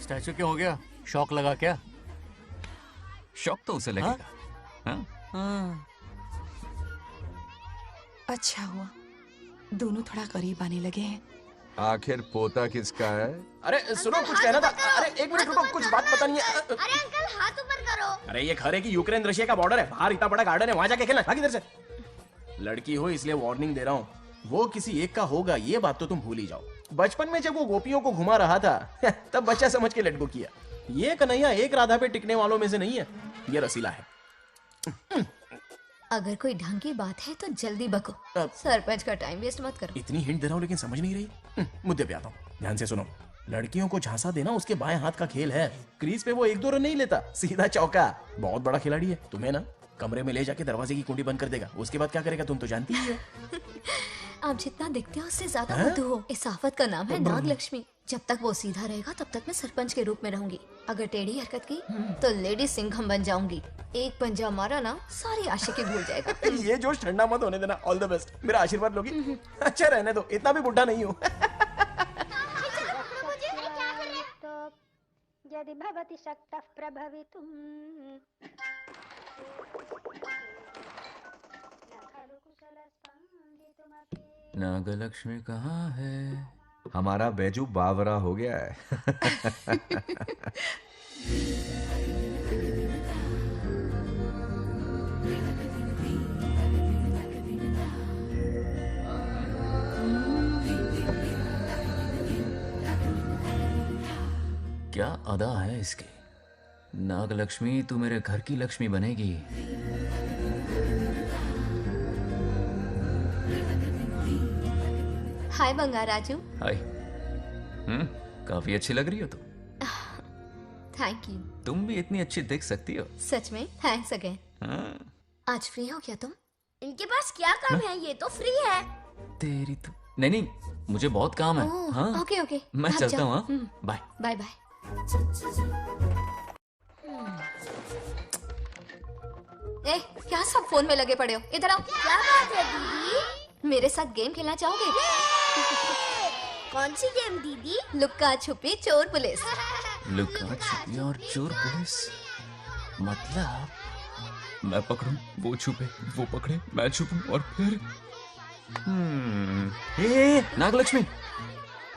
स्टैचू क्या हो गया? शौक लगा क्या? शौक तो उसे लगेगा। हाँ? अच्छा हुआ दोनों थोड़ा करीब आने लगे हैं। आखिर पोता किसका है? अरे सुनो, कुछ कहना था। अरे 1 मिनट रुको, कुछ बात बतानी है। अरे अंकल, हाथ ऊपर करो। अरे ये खरे की यूक्रेन रशिया का बॉर्डर है, बाहर इतना बड़ा गार्डन है, वहां जाके खेलना। भाग इधर से। लड़की हो इसलिए वार्निंग दे रहा हूँ, वो किसी एक का होगा, ये बात तो तुम भूल ही जाओ। बचपन में जब वो गोपियों को घुमा रहा था तब बच्चा समझ के लटको किया। ये कन्हैया एक राधा पे टिकने वालों में से नहीं है, ये रसीला है। अगर कोई ढंग की बात है तो जल्दी बको, सरपंच का टाइम वेस्ट मत करो। इतनी हिंट दे रहा हूँ लेकिन समझ नहीं रही। मुद्दे पे आता हूँ, ध्यान से सुनो। लड़कियों को झांसा देना उसके बाएं हाथ का खेल है। क्रीज पे वो 1-2 रन नहीं लेता, सीधा चौका। बहुत बड़ा खिलाड़ी है। तुम्हें ना कमरे में ले जाके दरवाजे की कुंडी बंद कर देगा, उसके बाद क्या करेगा तुम तो जानती ही हो। आप जितना दिखते हो उससे ज्यादा बुद्धू हो। इस आफत का नाम है नागलक्ष्मी। जब तक वो सीधा रहेगा तब तक मैं सरपंच के रूप में रहूंगी। अगर टेढ़ी हरकत की तो लेडी सिंघम बन जाऊंगी। एक पंजा मारा ना, सारी आशिकी भूल जाएगा। ये जोश ठंडा मत होने देना। ऑल द बेस्ट, मेरा आशीर्वाद लोगी? अच्छा रहने दो, इतना भी बुढ़ा नहीं हूँ। यदि भवति शक्तः प्रभवितुम् नागलक्ष्मी कहाँ है? हमारा बैजू बावरा हो गया है। क्या अदा है इसकी। नागलक्ष्मी, तू मेरे घर की लक्ष्मी बनेगी। हाय बंगार राजू। हाय। काफी अच्छी लग रही हो तुम। Thank you. तुम भी इतनी अच्छी दिख सकती हो। सच में थैंक्स अगेन। हाँ। आज फ्री हो क्या तुम? इनके पास क्या काम है, ये तो फ्री है। तेरी तो नहीं, मुझे बहुत काम है। ओह, हाँ ओके ओके मैं आप चलता जाओ। हूँ। हाँ? Bye bye bye. ए, क्या सब फोन में लगे पड़े हो? इधर आओ। क्या बात है दीदी? मेरे साथ गेम खेलना चाहोगे? कौन सी गेम दीदी? लुक्का छुपी चोर पुलिस। लुका छुपी और चोर पुलिस मतलब मैं पकड़ूं, वो छुपे, वो पकड़े, मैं छुपूं और फिर नागलक्ष्मी,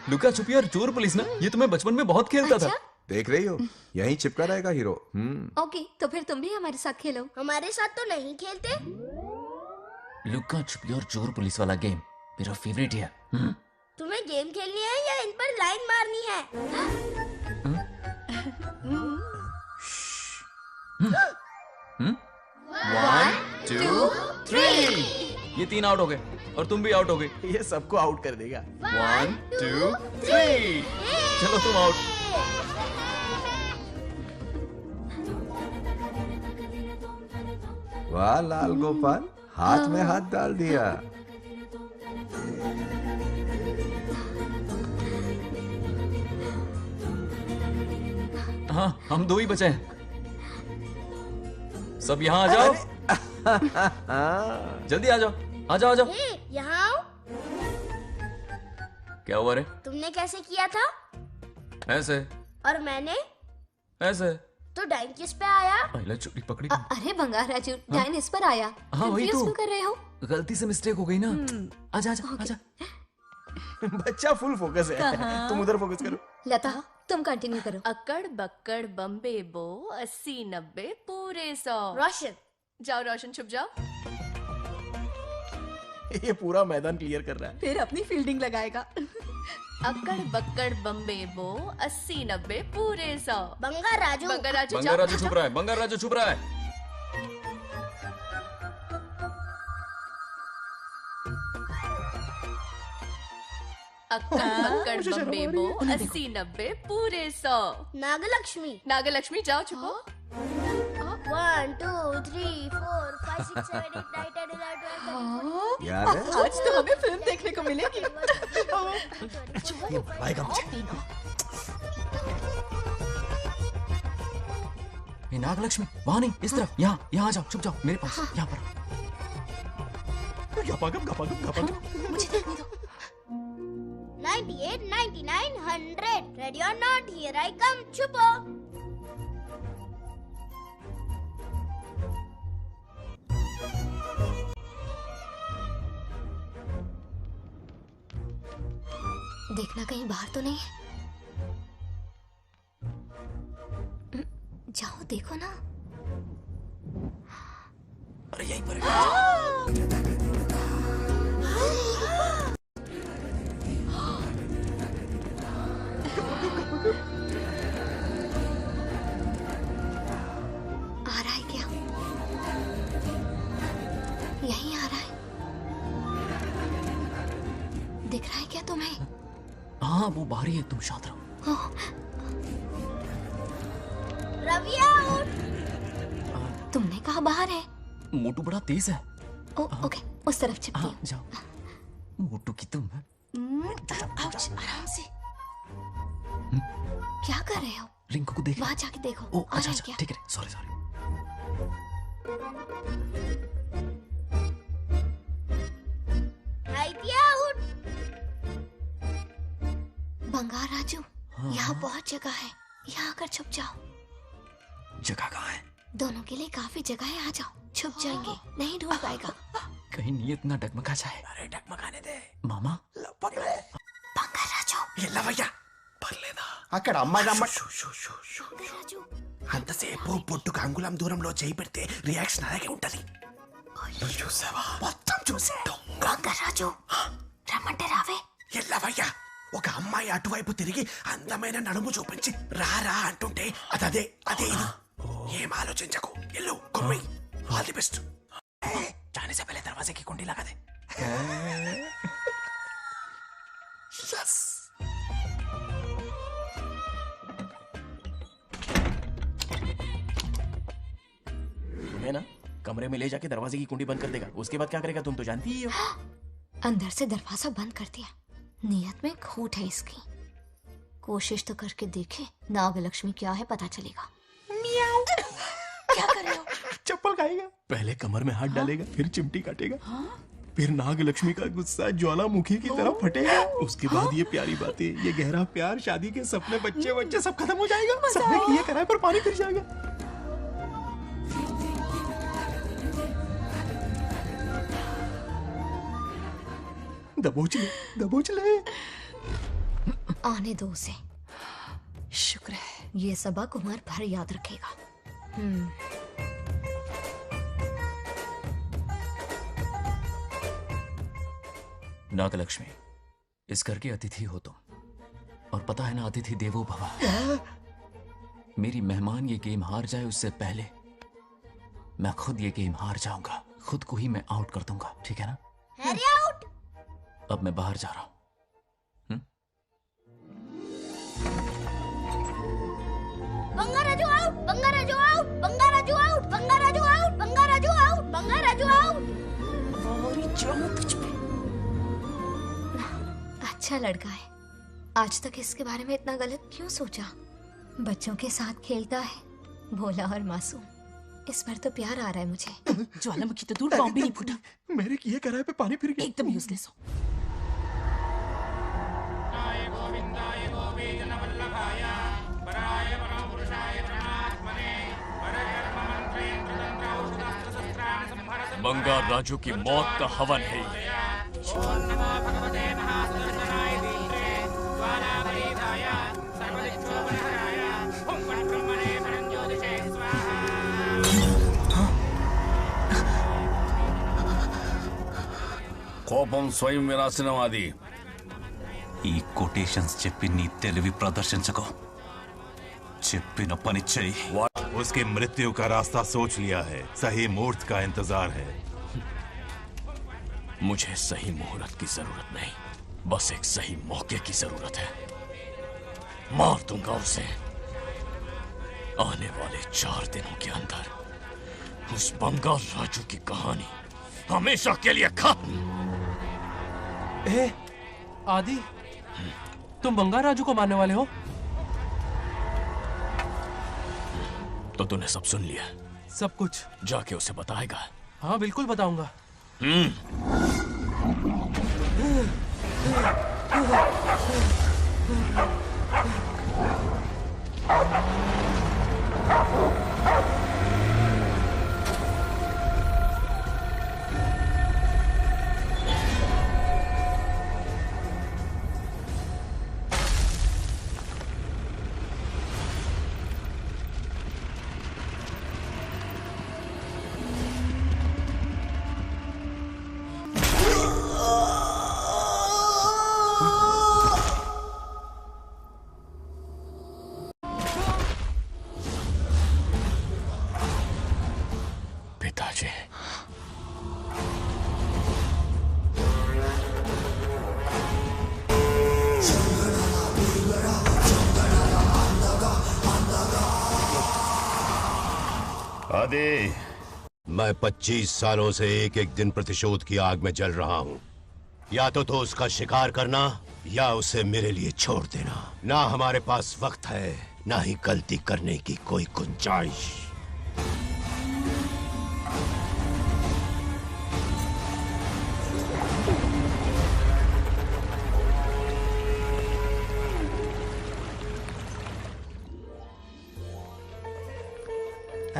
लुका छुपी और चोर पुलिस ना, ये तो मैं बचपन में बहुत खेलता था। देख रही हो, यहीं चिपका रहेगा हीरो। ओके, तो फिर तुम भी हमारे साथ खेलो। हमारे साथ तो नहीं खेलते। लुका छुपी और चोर पुलिस वाला गेम मेरा फेवरेट है। तुम्हें गेम खेलनी है या इन पर लाइन मारनी है? 1 2 3 ये 3 आउट हो गए और तुम भी आउट हो गए। ये सबको आउट कर देगा। 1 2 3 चलो तुम आउट। वाह लाल गोपाल, हाथ में हाथ डाल दिया। हाँ हम 2 ही बचे हैं। सब यहाँ आ जाओ। जल्दी आ जाओ, आ जाओ, आ जाओ। यहाँ आओ। क्या हुआ रे? तुमने कैसे किया था? ऐसे। और मैंने? ऐसे। तो डाइन किस पे आया? पहले चुड़ी पकड़ी। अरे बंगार राजू, डाइन इस पर आया। हाँ वही Confuse तो। क्यों कर रहे हो? गलती से मिस्टेक हो गई ना। आजा आजा आजा। बच्चा फुल फोकस है। कहाँ? तुम उधर फोकस करो। लता तुम कंटिन्यू करो। अकड़ बक्कड़ बम्बे बो 80 90 पूरे 100। रोशन जाओ, रोशन छुप जाओ। ये पूरा मैदान क्लियर कर रहा है। फिर अपनी फील्डिंग लगाएगा। अकड़ बक्कड़ बम्बे बो 80 90 पूरे 100। बंगार राजू, बंगार राजू बंगार राजू छुप रहा है, बंगार राजू छुप रहा है। अक्कड़ बक्कड़ बम्बे बो 80 90 पूरे 100। नागलक्ष्मी, नागलक्ष्मी जाओ छुपो। 1 2 3 4 5 6 7 8 9 10 11 12 याद है? आज तो हमें फिल्म देखने को मिलेगी। ये नागलक्ष्मी वहाँ नहीं, इस तरफ, यहाँ यहाँ आ जाओ, छुप जाओ मेरे पास, यहाँ पर। मुझे देखने दो। 98 99 100 ready or not, here I come. छुपो। देखना कहीं बाहर तो नहीं है। जाओ देखो ना। अरे यहीं पर आ रहा है क्या? यहीं आ रहा है। दिख रहा है क्या तुम्हें? हाँ वो बाहर ही है, तुम शांत रहो। रवि आउट। तुमने कहा बाहर है? मोटू बड़ा तेज है। ओके, उस तरफ छिपती हूँ। जाओ। मोटू की तुम है। आउच, आराम से। क्या कर रहे हो? रिंकू को देख। वहाँ जाके देखो। ओ आ अच्छा रहा है अच्छा, क्या? ठीक है, सॉरी सॉरी। आउट। बंगार राजू, यहाँ बहुत जगह है, यहाँ आकर छुप जाओ। जगह कहाँ है? दोनों के लिए काफी जगह है, आ जाओ। छुप जाएंगे, नहीं ढूंढ पाएगा। कहीं नीयत ना डगमगा जाए। अरे डगमगाने दे मामा। बंगार राजू, ये लवయ్య పర్లేదా? అక్కడ అమ్మాయి అంతసేపు పొట్టుకు అంగుళం దూరంలో చేయి పెడితే రియాక్షన్ అలాగే ఉంటది. చూసావా? మొత్తం చూసా. బొంగ రాజు రమ్మంటే రావే. ఎల్లవయ్యా ఒక అమ్మాయి అటువైపు తిరిగి అందమైన నడుము చూపించి రారా అంటుంటే అదే అదే ఇది. ఏం ఆలోచించకు, ఎల్లు కొమ్మి. All the best. जाने से पहले दरवाजे की कुंडी लगा दे। यस है ना, कमरे में ले जाके दरवाजे की कुंडी बंद कर देगा। उसके बाद क्या करेगा तुम तो जानती ही हो। अंदर से दरवाजा बंद कर दिया। नियत में खोट है इसकी। कोशिश तो करके देखे, नागलक्ष्मी क्या है पता चलेगा। क्या कर रहे हो? चप्पल खाएगा। पहले कमर में हाथ डालेगा, फिर चिमटी काटेगा, फिर नागलक्ष्मी का गुस्सा ज्वालामुखी की तरह फटेगा। उसके बाद ये प्यारी बातें, ये गहरा प्यार, शादी के सपने, बच्चे बच्चे सब खत्म हो जाएगा। सबने किए कराए पर पानी फिर जाएगा। दबोच ले, दबोच ले। आने दो उसे। शुक्र है ये सबक उम्र भर याद रखेगा। नागलक्ष्मी, इस घर के अतिथि हो तुम, और पता है ना, अतिथि देवो भव। मेरी मेहमान ये गेम हार जाए उससे पहले मैं खुद ये गेम हार जाऊंगा। खुद को ही मैं आउट कर दूंगा, ठीक है ना? हैरी आउट। अब मैं बाहर जा रहा हूं। Bangaraju out, Bangaraju out, Bangaraju out, Bangaraju out, Bangaraju out, Bangaraju out. अच्छा लड़का है। आज तक इसके बारे में इतना गलत क्यों सोचा? बच्चों के साथ खेलता है, भोला और मासूम। इस पर तो प्यार आ रहा है मुझे। ज्वालामुखी तो दूर, बॉम्ब भी नहीं फूटा। मेरे किए कराए पे पानी फिर गया। एकदम यूजलेस हो। बंगार राजू की मौत का हवन है ये। కోపం స్వయం వినాశనవాది. ఈ కొటేషన్స్ చెప్పి నీ తెలివి ప్రదర్శించకు. చెప్పిన పని చెయ్యి. उसकी मृत्यु का रास्ता सोच लिया है, सही मुहूर्त का इंतजार है। मुझे सही मुहूर्त की जरूरत नहीं, बस एक सही मौके की जरूरत है। मार दूंगा उसे। आने वाले 4 दिनों के अंदर उस बंगाल राजू की कहानी हमेशा के लिए खत्म। आदि, तुम बंगाल राजू को मारने वाले हो? तो तूने सब सुन लिया? सब कुछ। जाके उसे बताएगा? हाँ बिल्कुल बताऊंगा। आदि, मैं 25 सालों से एक एक दिन प्रतिशोध की आग में जल रहा हूँ। या तो उसका शिकार करना या उसे मेरे लिए छोड़ देना। ना हमारे पास वक्त है, ना ही गलती करने की कोई गुंजाइश।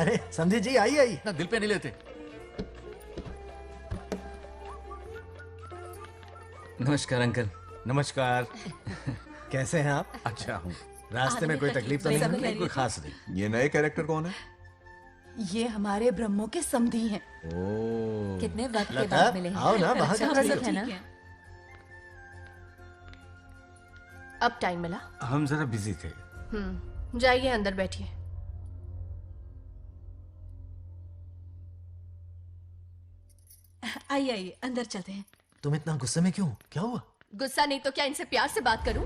अरे समझी जी, आई आई। ना दिल पे नहीं लेते। नमस्कार अंकल। नमस्कार। कैसे हैं आप? अच्छा हूँ। रास्ते में कोई तकलीफ तो नहीं? कोई खास नहीं। ये नए कैरेक्टर कौन है? ये हमारे ब्रह्मों के समधी हैं। कितने वक्त के बाद मिले हैं। आओ ना, बाहर सब है ना? अब टाइम मिला? हम जरा बिजी थे। जाइए अंदर बैठिए। आइए आइए, अंदर चलते हैं। तुम इतना गुस्से में क्यों? क्या हुआ? गुस्सा नहीं तो क्या इनसे प्यार से बात करूं?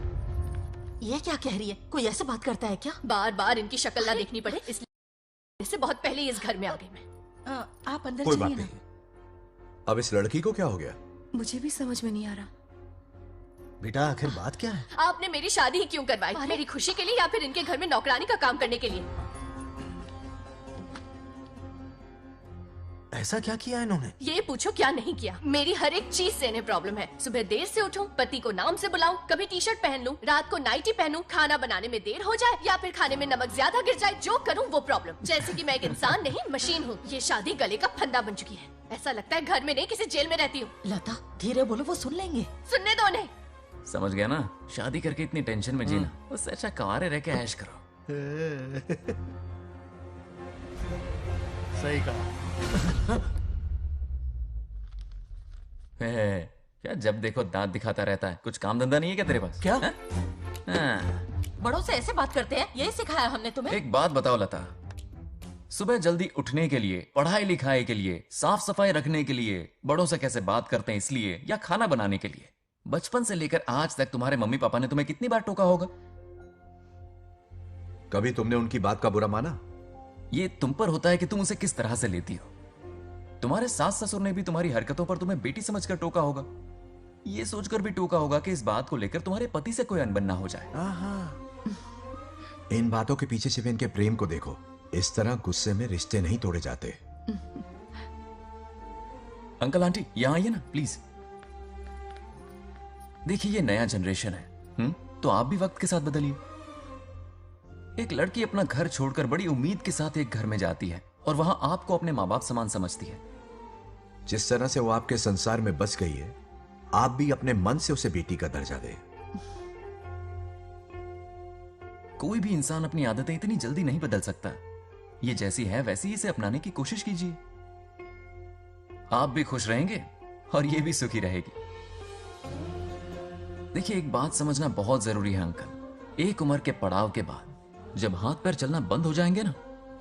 ये क्या कह रही है? कोई ऐसे बात करता है क्या? बार बार इनकी शक्ल ना देखनी पड़े इसलिए से बहुत पहले ही इस घर में आ गई मैं। आप अंदर कोई बात चलिए ना। नहीं। अब इस लड़की को क्या हो गया? मुझे भी समझ में नहीं आ रहा। बेटा आखिर बात क्या है? आपने मेरी शादी ही क्यों करवाई? मेरी खुशी के लिए या फिर इनके घर में नौकरानी का काम करने के लिए? ऐसा क्या किया इन्होंने? ये पूछो क्या नहीं किया। मेरी हर एक चीज से इन्हें प्रॉब्लम है। सुबह देर से उठूं, पति को नाम से बुलाऊं, कभी टी शर्ट पहन लूं, रात को नाइटी पहनूं, खाना बनाने में देर हो जाए या फिर खाने में नमक ज्यादा गिर जाए, जो करूं वो प्रॉब्लम। जैसे कि मैं एक इंसान नहीं मशीन हूँ। ये शादी गले का फंदा बन चुकी है। ऐसा लगता है घर में नहीं किसी जेल में रहती हूँ। लता धीरे बोलो, वो सुन लेंगे। सुनने दो उन्हें। समझ गया ना? शादी करके इतनी टेंशन में जीना, उससे अच्छा कुंवारे रह के ऐश करो। सही कहा। क्या जब देखो दांत दिखाता रहता है? कुछ काम धंधा नहीं है क्या तेरे पास? क्या? हाँ। बड़ों से ऐसे बात करते हैं? यही सिखाया हमने तुम्हें? एक बात बताओ लता, सुबह जल्दी उठने के लिए, पढ़ाई लिखाई के लिए, साफ सफाई रखने के लिए बड़ों से कैसे बात करते हैं इसलिए, या खाना बनाने के लिए? बचपन से लेकर आज तक तुम्हारे मम्मी पापा ने तुम्हें कितनी बार टोका होगा? कभी तुमने उनकी बात का बुरा माना? ये तुम पर होता है कि तुम उसे किस तरह से लेती हो। तुम्हारे सास ससुर ने भी तुम्हारी हरकतों पर तुम्हें बेटी समझकर टोका होगा। ये सोचकर भी टोका होगा कि इस बात को लेकर तुम्हारे पति से कोई अनबन ना हो जाए। इन बातों के पीछे सिर्फ इनके प्रेम को देखो। इस तरह गुस्से में रिश्ते नहीं तोड़े जाते। अंकल आंटी यहां आइए ना प्लीज। देखिए ये नया जनरेशन है, तो आप भी वक्त के साथ बदलिए। एक लड़की अपना घर छोड़कर बड़ी उम्मीद के साथ एक घर में जाती है और वहां आपको अपने माँ बाप समान समझती है। जिस तरह से वो आपके संसार में बस गई है, आप भी अपने मन से उसे बेटी का दर्जा दें। कोई भी इंसान अपनी आदतें इतनी जल्दी नहीं बदल सकता। ये जैसी है वैसी इसे अपनाने की कोशिश कीजिए। आप भी खुश रहेंगे और ये भी सुखी रहेगी। देखिए एक बात समझना बहुत जरूरी है अंकल। एक उम्र के पड़ाव के बाद जब हाथ पैर चलना बंद हो जाएंगे ना,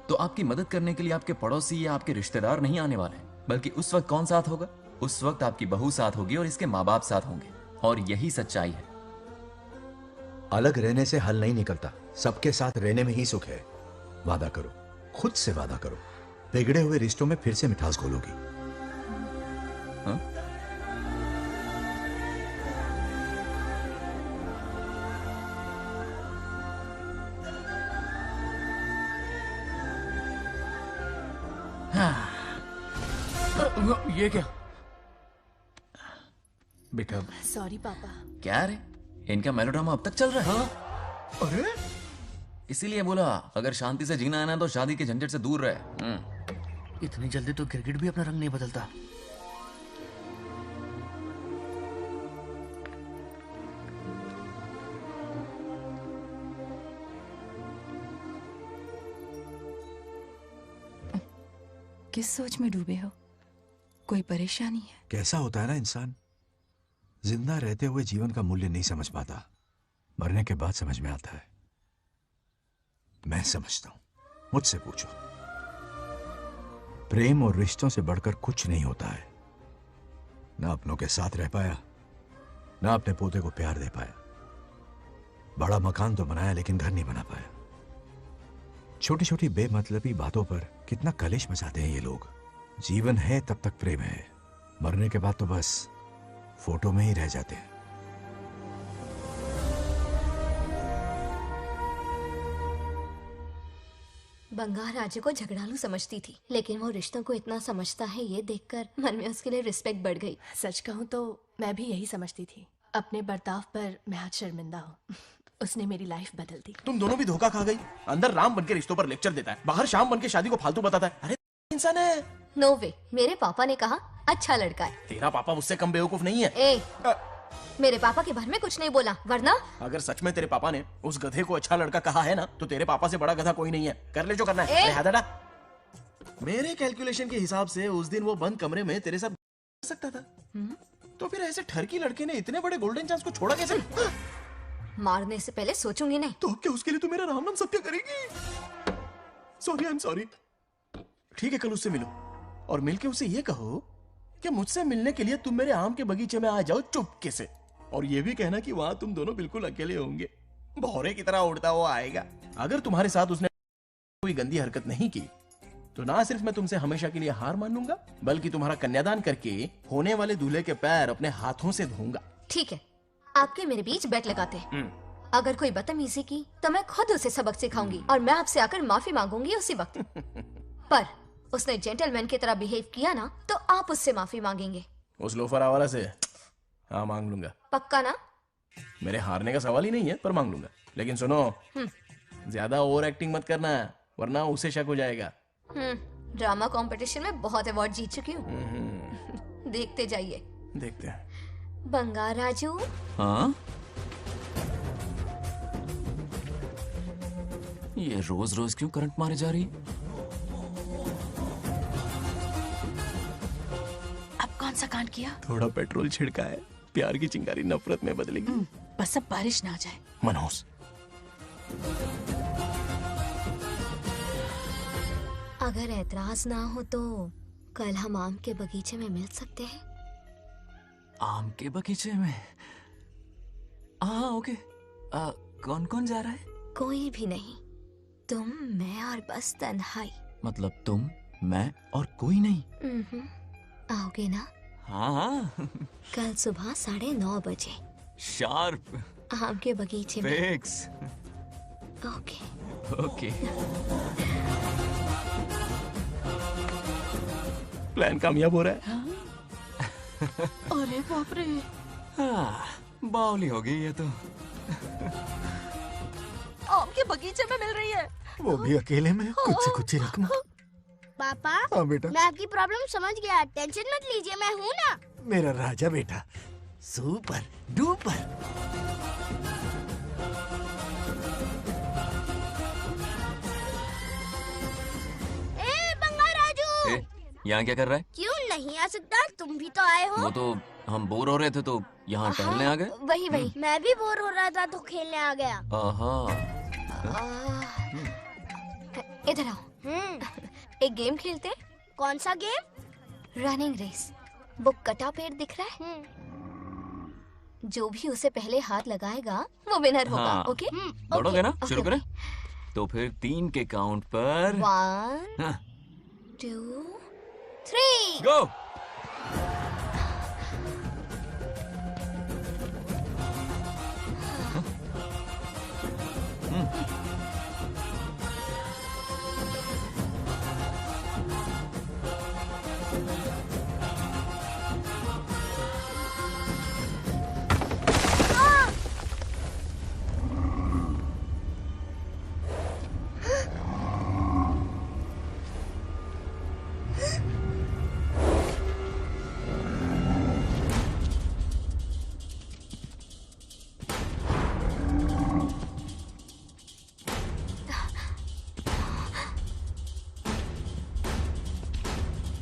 तो आपकी मदद करने के लिए आपके पड़ोसी या आपके रिश्तेदार नहीं आने वाले, बल्कि उस वक्त कौन साथ होगा? उस वक्त आपकी बहू साथ होगी और इसके माँ बाप साथ होंगे। और यही सच्चाई है। अलग रहने से हल नहीं निकलता, सबके साथ रहने में ही सुख है। वादा करो, खुद से वादा करो, बिगड़े हुए रिश्तों में फिर से मिठास घोलोगी। हाँ? ये क्या? बेटा सॉरी पापा। क्या रे, इनका मेलोड्रामा अब तक चल रहा है? अरे इसीलिए बोला अगर शांति से जीना है ना तो शादी के झंझट से दूर रहे। इतनी जल्दी तो गिरगिट भी अपना रंग नहीं बदलता। किस सोच में डूबे हो? कोई परेशानी है? कैसा होता है ना इंसान, जिंदा रहते हुए जीवन का मूल्य नहीं समझ पाता, मरने के बाद समझ में आता है। मैं समझता हूं, मुझसे पूछो। प्रेम और रिश्तों से बढ़कर कुछ नहीं होता है। ना अपनों के साथ रह पाया, ना अपने पोते को प्यार दे पाया। बड़ा मकान तो बनाया लेकिन घर नहीं बना पाया। छोटी छोटी बेमतलबी बातों पर कितना कलेश मचाते हैं ये लोग। जीवन है तब तक प्रेम है, मरने के बाद तो बस फोटो में ही रह जाते हैं। बंगाल राजे को झगड़ालू समझती थी, लेकिन वो रिश्तों को इतना समझता है ये देखकर मन में उसके लिए रिस्पेक्ट बढ़ गई। सच कहूँ तो मैं भी यही समझती थी। अपने बर्ताव पर मैं आज शर्मिंदा हूँ। उसने मेरी लाइफ बदल दी। तुम दोनों भी धोखा खा गई। अंदर राम बनके रिश्तों पर लेक्चर देता है, बाहर शाम बनके शादी को फालतू बताता है। अरे इंसान है। नो वे, मेरे पापा ने कहा अच्छा लड़का है। तेरा पापा मुझसे कम बेवकूफ नहीं है। मेरे पापा के बारे में कुछ नहीं बोला, वरना अगर सच में तेरे पापा ने उस गधे को अच्छा लड़का कहा है ना, तो तेरे पापा से बड़ा गधा कोई नहीं है। कर ले जो करना है। हाथ हटा। मेरे कैलकुलेशन के हिसाब से उस दिन वो बंद कमरे में तेरे साथ सकता था। तो फिर ऐसे ठरकी लड़के ने इतने बड़े गोल्डन चांस को छोड़ा कैसे? मारने से पहले सोचूंगी नहीं। तो क्या उसके लिए तू मेरा राम नाम सत्य करेगी? Sorry, I am sorry. ठीक है, कल उससे मिलो और मिलके उसे ये कहो कि मुझसे मिलने के लिए तुम मेरे आम के बगीचे में आ जाओ चुपके से। और ये भी कहना कि वहां तुम दोनों बिल्कुल अकेले होंगे। भौरे की तरह उड़ता हुआ आएगा। अगर तुम्हारे साथ उसने कोई गंदी हरकत नहीं की तो ना सिर्फ मैं तुमसे हमेशा के लिए हार मानूंगा, बल्कि तुम्हारा कन्यादान करके होने वाले दूल्हे के पैर अपने हाथों से धोऊंगा। ठीक है, आपके मेरे बीच बेट लगाते हैं। अगर कोई बदतमीजी की तो मैं खुद उसे सबक सिखाऊंगी और मैं आपसे आकर माफी मांगूंगी उसी वक्त। पर उसने जेंटलमैन की तरह बिहेव किया ना तो आप उससे माफी मांगेंगे। उस लोफर आवारा से हाँ मांग लूंगा। पक्का ना? मेरे हारने का सवाल ही नहीं है, पर मांग लूंगा। लेकिन सुनो, ज्यादा ओवर एक्टिंग मत करना, वरना उसे शक हो जाएगा। ड्रामा कंपटीशन में बहुत अवार्ड जीत चुकी हूँ। देखते जाइए। देखते हैं। बंगार राजू। हाँ? ये रोज रोज क्यों करंट मारे जा रही? अब कौन सा कांड किया? थोड़ा पेट्रोल छिड़का है, प्यार की चिंगारी नफरत में बदलेगी। बस अब बारिश ना आ जाए। मनोज, अगर ऐतराज ना हो तो कल हम आम के बगीचे में मिल सकते हैं। आम के बगीचे में? हाँ ओके। कौन कौन जा रहा है? कोई भी नहीं, तुम, मैं और बस तन्हाई। मतलब तुम, मैं और कोई नहीं? आओगे ना? हाँ। कल सुबह 9:30 बजे शार्प। आम के बगीचे में। फिक्स। ओके। ओके। प्लान कामयाब हो रहा है। अरे बाप रे। हाँ, बावली हो गई ये तो। आम के बगीचे में मिल रही है, वो भी अकेले में, कुछ रकम। पापा, हाँ बेटा। मैं आपकी प्रॉब्लम समझ गया, टेंशन मत लीजिए, मैं हूँ ना। मेरा राजा बेटा, सुपर डुपर। ए बंगार राजू, यहाँ क्या कर रहा है? क्यों नहीं आ सकता? तुम भी तो आए हो। वो तो हम बोर हो रहे थे तो यहाँ टहलने आ गए। वही मैं भी बोर हो रहा था तो खेलने आ गया। इधर आओ। एक गेम खेलते हैं। कौन सा गेम? Running race. वो कटा पेड़ दिख रहा है? जो भी उसे पहले हाथ लगाएगा वो विनर होगा। हाँ। ओके? दौड़ोगे ना? शुरू करें? तो फिर 3 के काउंट पर 1 2 3 गो।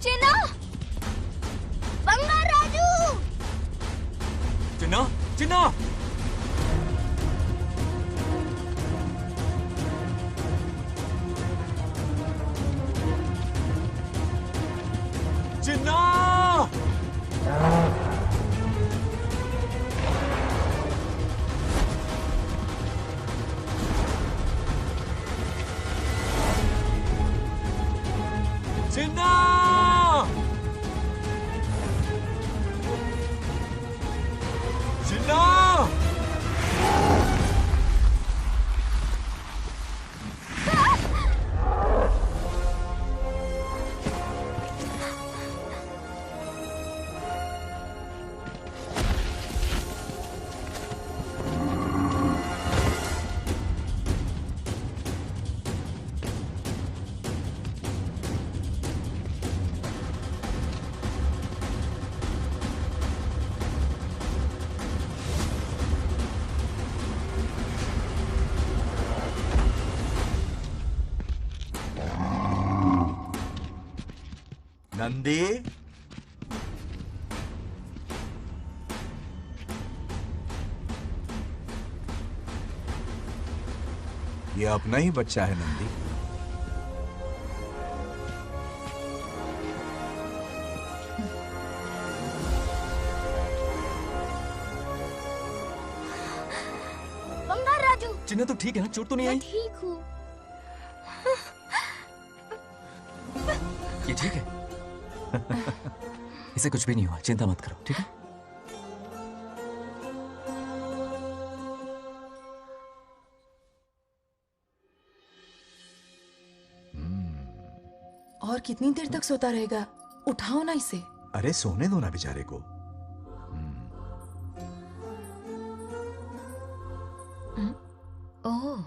चिन्ना! चिन्ना! चिन्ना! चिन्ना! नंदी, ये अपना ही बच्चा है नंदी। बंगार राजू, चिन्ना तो ठीक है ना? चोट तो नहीं आई? ठीक हूँ। ये ठीक है? इसे कुछ भी नहीं हुआ, चिंता मत करो, ठीक है? और कितनी देर तक सोता रहेगा? उठाओ ना इसे। अरे सोने दो ना बेचारे को। ओह,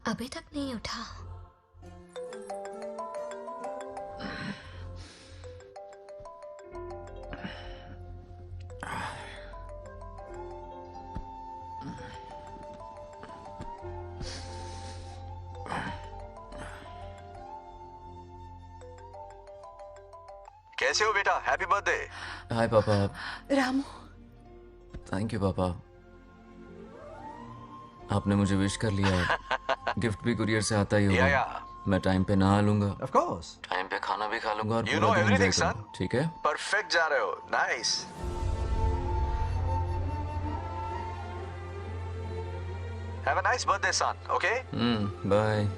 अभी तक नहीं उठा। कैसे हो बेटा? Happy birthday. हाय पापा। रामू। थैंक यू पापा, आपने मुझे विश कर लिया। गिफ्ट भी कुरियर से आता ही होगा। मैं टाइम पे नहा लूंगा, ऑफ कोर्स, टाइम पे खाना भी खा लूंगा और You पूरा know दिन everything, enjoy son. करूंगा, ठीक है? परफेक्ट जा रहे हो। Nice. Have a nice birthday son, okay? Bye.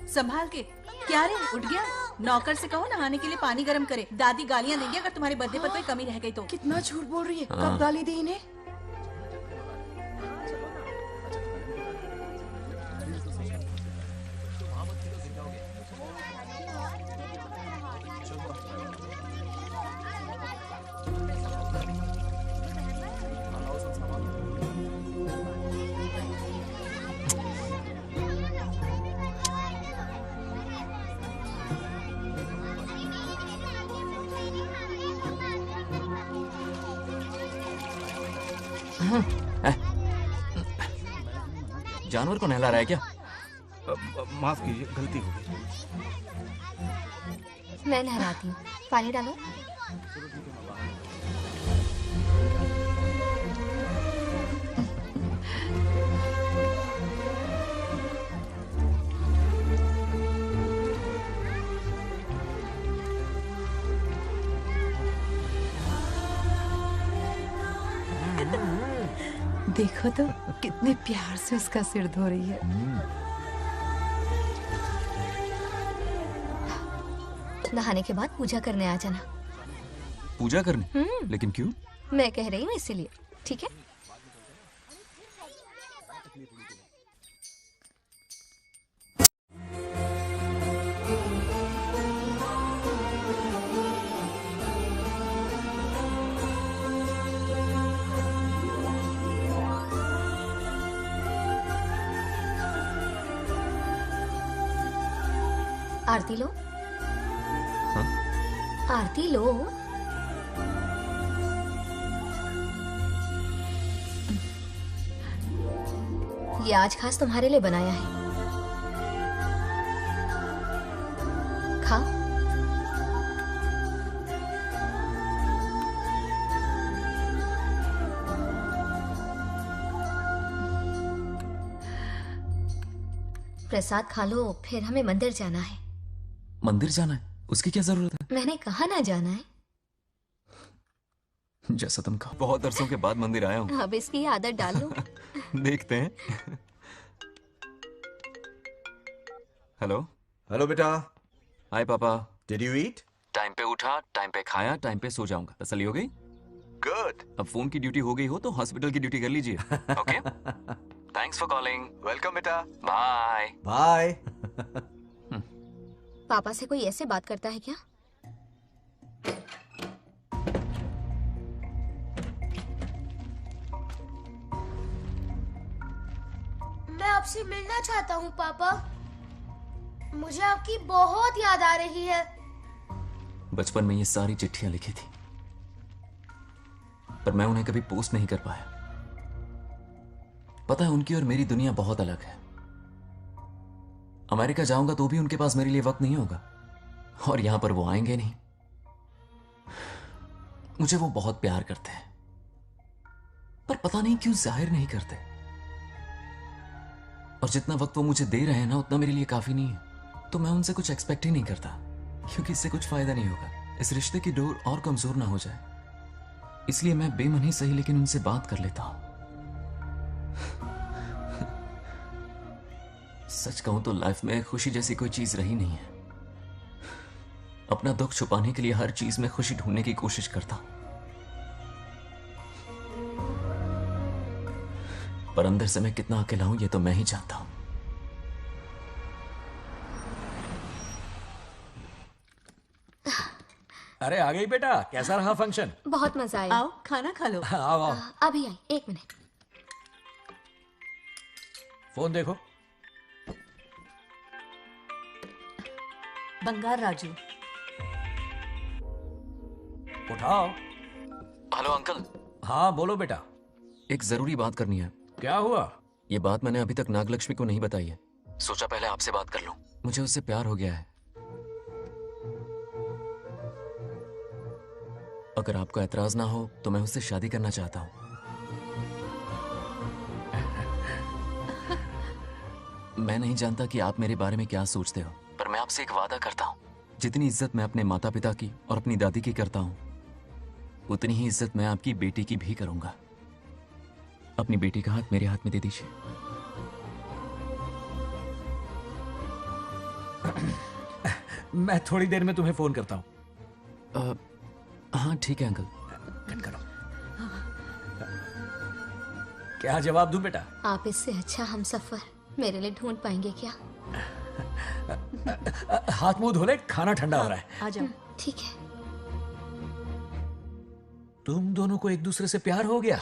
संभाल के। क्या रे, उठ गया? नौकर से कहो नहाने के लिए पानी गर्म करे। दादी गालियां देंगे अगर तुम्हारे बर्थडे पर कोई कमी रह गई तो। कितना झूठ बोल रही है। हाँ। कब गाली दी इन्हें? जानवर को नहला रहा है क्या? माफ कीजिए, गलती हो गई। मैं नहलाती हूँ, पानी डालो। देखो तो कितने प्यार से उसका सिर धो रही है। नहाने के बाद पूजा करने आ जाना। पूजा करने? लेकिन क्यों? मैं कह रही हूँ इसीलिए, ठीक है? आरती लो। हाँ? आरती लो। ये आज खास तुम्हारे लिए बनाया है, खाओ। प्रसाद खा लो, फिर हमें मंदिर जाना है। मंदिर जाना है? उसकी क्या जरूरत है? मैंने कहा ना जाना है। जैसा तुम कहो। बहुत अरसों के बाद मंदिर आया हूँ। अब इसकी आदत डाल लो। देखते हैं। हेलो। हेलो बेटा। हाय पापा। Did you eat? टाइम पे उठा, टाइम पे खाया, टाइम पे सो जाऊंगा। तसल्ली हो गई? गुड। अब फोन की ड्यूटी हो गई हो तो हॉस्पिटल की ड्यूटी कर लीजिए। Okay? Thanks for calling. Welcome बेटा। बाय। बाय। पापा से कोई ऐसे बात करता है क्या? मैं आपसे मिलना चाहता हूँ पापा। मुझे आपकी बहुत याद आ रही है। बचपन में ये सारी चिट्ठियां लिखी थी, पर मैं उन्हें कभी पोस्ट नहीं कर पाया। पता है, उनकी और मेरी दुनिया बहुत अलग है। अमेरिका जाऊंगा तो भी उनके पास मेरे लिए वक्त नहीं होगा, और यहां पर वो आएंगे नहीं। मुझे वो बहुत प्यार करते हैं, पर पता नहीं क्यों जाहिर नहीं करते। और जितना वक्त वो मुझे दे रहे हैं ना, उतना मेरे लिए काफी नहीं है। तो मैं उनसे कुछ एक्सपेक्ट ही नहीं करता, क्योंकि इससे कुछ फायदा नहीं होगा। इस रिश्ते की डोर और कमजोर ना हो जाए, इसलिए मैं बेमन ही सही लेकिन उनसे बात कर लेता हूं। सच कहूं तो लाइफ में खुशी जैसी कोई चीज रही नहीं है। अपना दुख छुपाने के लिए हर चीज में खुशी ढूंढने की कोशिश करता हूं, पर अंदर से मैं कितना अकेला हूं ये तो मैं ही जानता हूं। अरे आ गई बेटा, कैसा रहा फंक्शन? बहुत मजा आया। आओ खाना खा लो। आओ आओ। अभी आई, 1 मिनट। फोन देखो। बंगार राजू। उठाओ। Hello uncle. हाँ बोलो बेटा। एक जरूरी बात करनी है। क्या हुआ? ये बात मैंने अभी तक नागलक्ष्मी को नहीं बताई है। सोचा पहले आपसे बात कर लूं। मुझे उससे प्यार हो गया है। अगर आपको ऐतराज ना हो तो मैं उससे शादी करना चाहता हूं। मैं नहीं जानता कि आप मेरे बारे में क्या सोचते हो, पर मैं आपसे एक वादा करता हूं। जितनी इज्जत मैं अपने माता पिता की और अपनी दादी की करता हूं, उतनी ही इज्जत मैं आपकी बेटी की भी करूंगा। अपनी बेटी का हाथ मेरे हाथ में दे दीजिए। मैं थोड़ी देर में तुम्हें फोन करता हूं। हाँ ठीक है अंकल। कट करो। क्या जवाब दूं बेटा? आप इससे अच्छा हमसफर मेरे लिए ढूंढ पाएंगे क्या? हाथ मुंह धो ले, खाना ठंडा हो रहा है। आ जाओ। ठीक है। तुम दोनों को एक दूसरे से प्यार हो गया?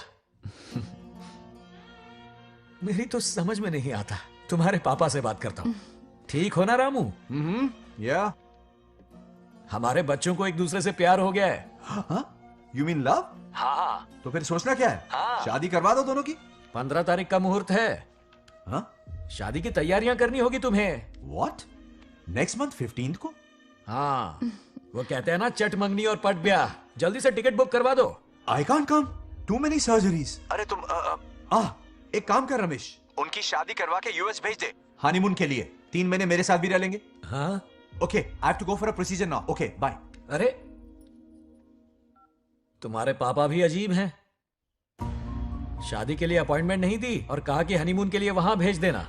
मेरी तो समझ में नहीं आता। तुम्हारे पापा से बात करता हूं। ठीक हो ना रामू? या हमारे बच्चों को एक दूसरे से प्यार हो गया है। You mean love? हाँ। तो फिर सोचना क्या है? शादी करवा दो दोनों की। 15 तारीख का मुहूर्त है। हाँ? शादी की तैयारियां करनी होगी तुम्हें। What? नेक्स्ट मंथ 15 को? हाँ, वो कहते हैं ना चट मंगनी और पट ब्याह। जल्दी से टिकट बुक करवा दो। I can't come. Too many surgeries. अरे तुम एक काम कर रमेश, उनकी शादी करवा के यूएस भेज दे हनीमून के लिए। 3 महीने मेरे साथ भी रह लेंगे। हाँ? Okay, I have to go for a procedure now. Okay, bye. अरे तुम्हारे पापा भी अजीब हैं। शादी के लिए अपॉइंटमेंट नहीं दी और कहा कि हनीमून के लिए वहां भेज देना।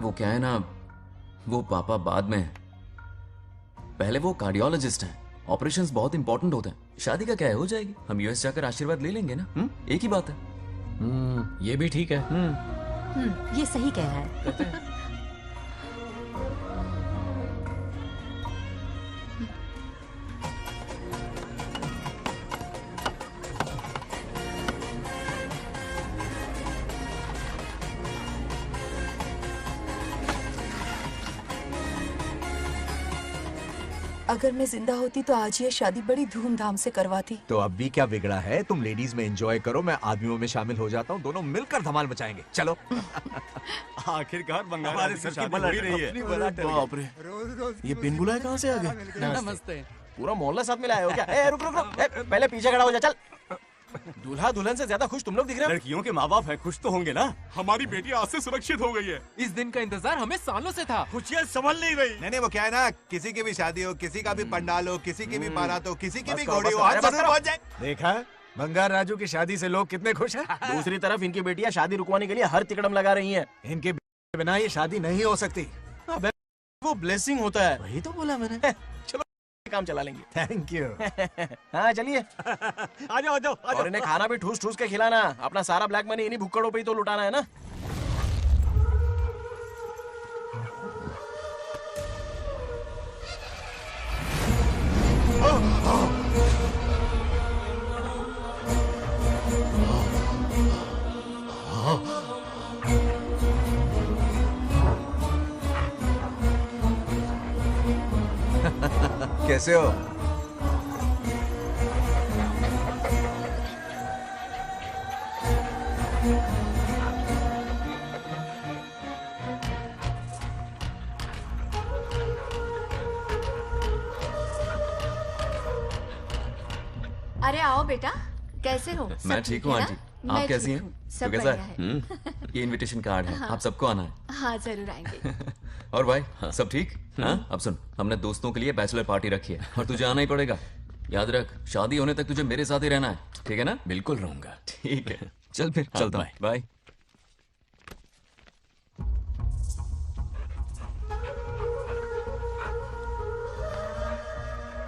वो क्या है ना, वो पापा बाद में है। पहले वो कार्डियोलॉजिस्ट हैं। ऑपरेशंस बहुत इंपॉर्टेंट होते हैं। शादी का क्या है, हो जाएगी। हम यूएस जाकर आशीर्वाद ले लेंगे ना। एक ही बात है। ये भी ठीक है। ये सही कह रहा है। अगर मैं जिंदा होती तो आज ये शादी बड़ी धूमधाम से करवाती। तो अब भी क्या बिगड़ा है? तुम लेडीज में एंजॉय करो, मैं आदमियों में शामिल हो जाता हूँ। दोनों मिलकर धमाल मचाएंगे। चलो। आखिरकार बंगाल हमारे सर की बलट रही है। बाप रे, ये बिन बुलाए कहाँ से आ गए? नमस्ते। पूरा मोहल्ला साथ में लाए हो क्या? ए, रुक रुक रुक, ए, पहले पीछे खड़ा हो जा। चल। दूल्हा दुल्हन से ज्यादा खुश तुम लोग दिख रहे हो। लड़कियों के माँ बाप है, खुश तो होंगे ना। हमारी बेटी आज से सुरक्षित हो गई है। इस दिन का इंतजार हमें सालों से था। खुशियाँ संभल नहीं रही। नहीं वो क्या है ना, किसी की भी शादी हो, किसी का भी पंडाल हो, किसी की भी बारात हो, किसी की बस भी करो, घोड़ी बस हो, करो, आज बस जरूर करो। पहुंच जाए। देखा, बंगार राजू की शादी से लोग कितने खुश हैं। दूसरी तरफ इनकी बेटियां शादी रुकवाने के लिए हर तिकड़म लगा रही हैं। इनके बिना ये शादी नहीं हो सकती। अबे वो ब्लेसिंग होता है। वही तो बोला मैंने। चलो काम चला लेंगे। Thank you. हाँ चलिए। आ जाओ आ जाओ। और इन्हें खाना भी ठूस ठूस के खिलाना। अपना सारा ब्लैक मनी इन्हीं भुक्कड़ों पे ही तो लुटाना है ना। कैसे हो? अरे आओ बेटा, कैसे हो? मैं ठीक हूँ आंटी, आप कैसी हैं? सब तो कैसा बढ़िया है? ये इनविटेशन कार्ड है, हाँ। आप सबको आना है। हाँ जरूर आएंगे। और भाई सब ठीक? हाँ? अब सुन, हमने दोस्तों के लिए बैचलर पार्टी रखी है और तुझे आना ही पड़ेगा। याद रख, शादी होने तक तुझे मेरे साथ ही रहना है, ठीक है ना? बिल्कुल रहूंगा। ठीक है, चल फिर चलता हूँ। बाय।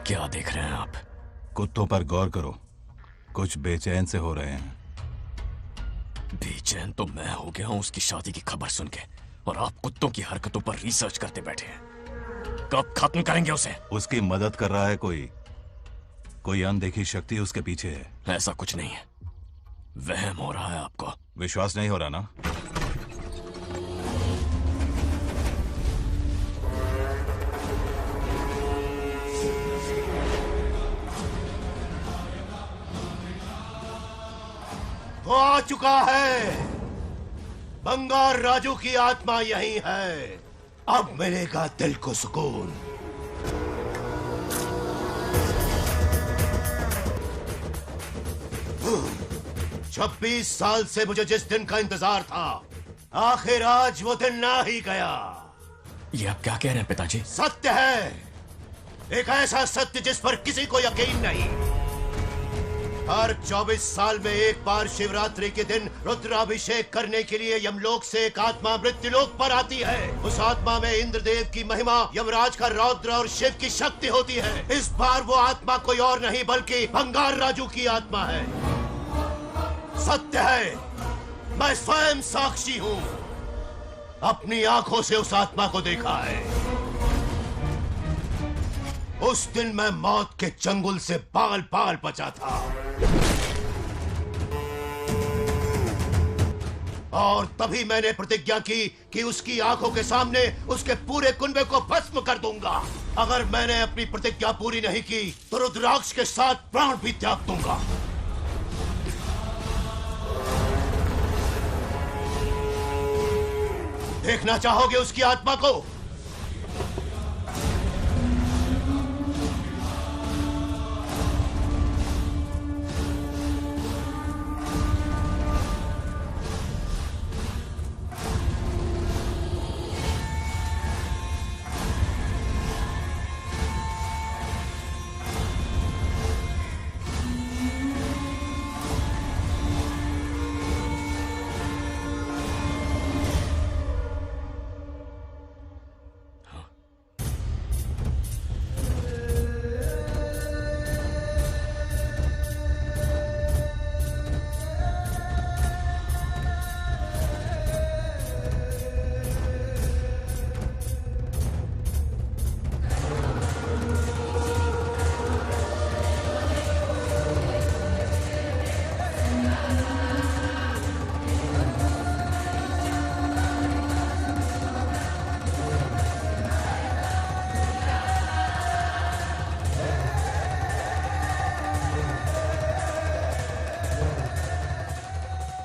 क्या देख रहे हैं आप? कुत्तों पर गौर करो, कुछ बेचैन से हो रहे हैं। बेचैन तो मैं हो गया हूं उसकी शादी की खबर सुन के, और आप कुत्तों की हरकतों पर रिसर्च करते बैठे हैं। कब खत्म करेंगे उसे? उसकी मदद कर रहा है कोई अनदेखी शक्ति उसके पीछे है। ऐसा कुछ नहीं है, वहम हो रहा है आपको। विश्वास नहीं हो रहा ना? वो आ चुका है। बंगार राजू की आत्मा यही है। अब मिलेगा दिल को सुकून। छब्बीस साल से मुझे जिस दिन का इंतजार था, आखिर आज वो दिन ना ही गया। ये आप क्या कह रहे हैं पिताजी? सत्य है, एक ऐसा सत्य जिस पर किसी को यकीन नहीं। हर 24 साल में एक बार शिवरात्रि के दिन रुद्राभिषेक करने के लिए यमलोक से एक आत्मा मृत्युलोक पर आती है। उस आत्मा में इंद्रदेव की महिमा, यमराज का रौद्र और शिव की शक्ति होती है। इस बार वो आत्मा कोई और नहीं बल्कि बंगार राजू की आत्मा है। सत्य है, मैं स्वयं साक्षी हूँ, अपनी आंखों से उस आत्मा को देखा है। उस दिन मैं मौत के चंगुल से बाल बाल बचा था, और तभी मैंने प्रतिज्ञा की कि उसकी आंखों के सामने उसके पूरे कुनबे को भस्म कर दूंगा। अगर मैंने अपनी प्रतिज्ञा पूरी नहीं की तो रुद्राक्ष के साथ प्राण भी त्याग दूंगा। देखना चाहोगे उसकी आत्मा को?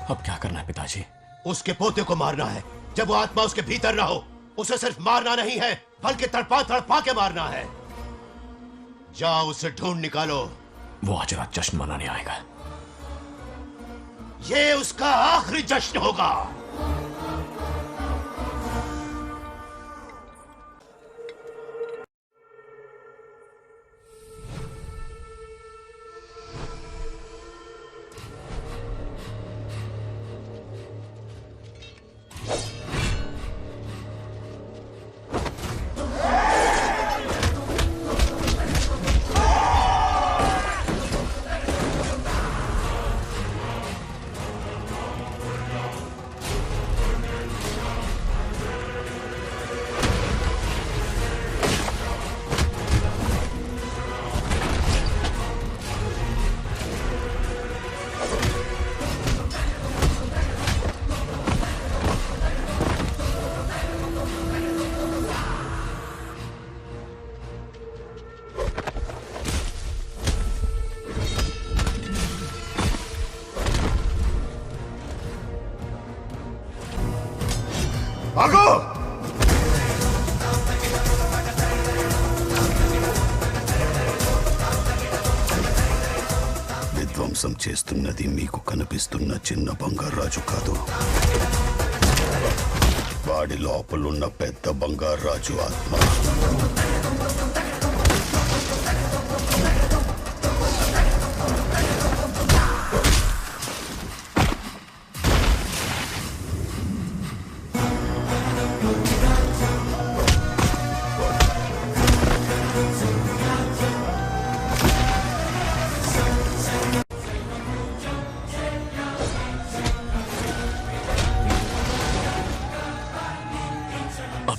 अब क्या करना है पिताजी? उसके पोते को मारना है। जब वो आत्मा उसके भीतर ना हो, उसे सिर्फ मारना नहीं है बल्कि तड़पा तड़पा के मारना है। जाओ उसे ढूंढ निकालो। वो आज रात जश्न मनाने आएगा। ये उसका आखिरी जश्न होगा। మాంసం చేస్తున్నది మీకు కనిపిస్తున్న చిన్న బంగారాజు కాదు, వాడి లోపలున్న పెద్ద బంగారాజు ఆత్మ.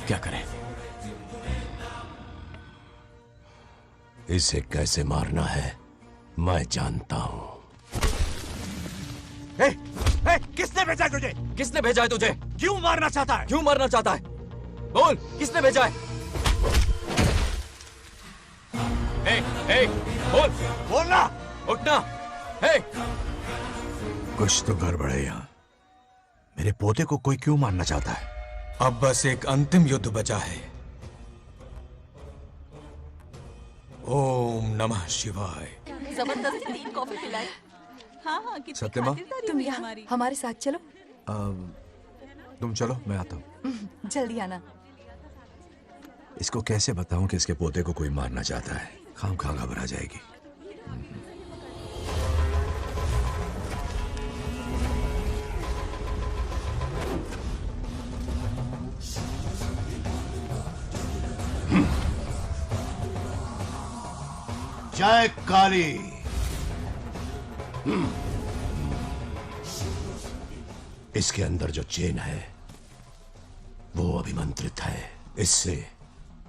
क्या करें? इसे कैसे मारना है मैं जानता हूं. किसने भेजा है तुझे? किसने भेजा है तुझे? क्यों मारना चाहता है? क्यों मारना चाहता है? बोल, किसने भेजा है? बोल, बोलना, उठना. कुछ तो गड़बड़ है यहाँ. मेरे पोते को कोई क्यों मारना चाहता है? अब बस एक अंतिम युद्ध बचा है. ओम नमः शिवाय. जबरदस्ती 3 कॉफी पिलाई. हाँ हाँ कितनी सत्यमा? खातिरदारी तुम हुई यहाँ हमारी. हमारे साथ चलो. तुम चलो, मैं आता हूँ. जल्दी आना. इसको कैसे बताऊं कि इसके पोते को कोई मारना चाहता है? खामखा घबरा जाएगी. जय काली. इसके अंदर जो चेन है वो अभिमंत्रित है. इससे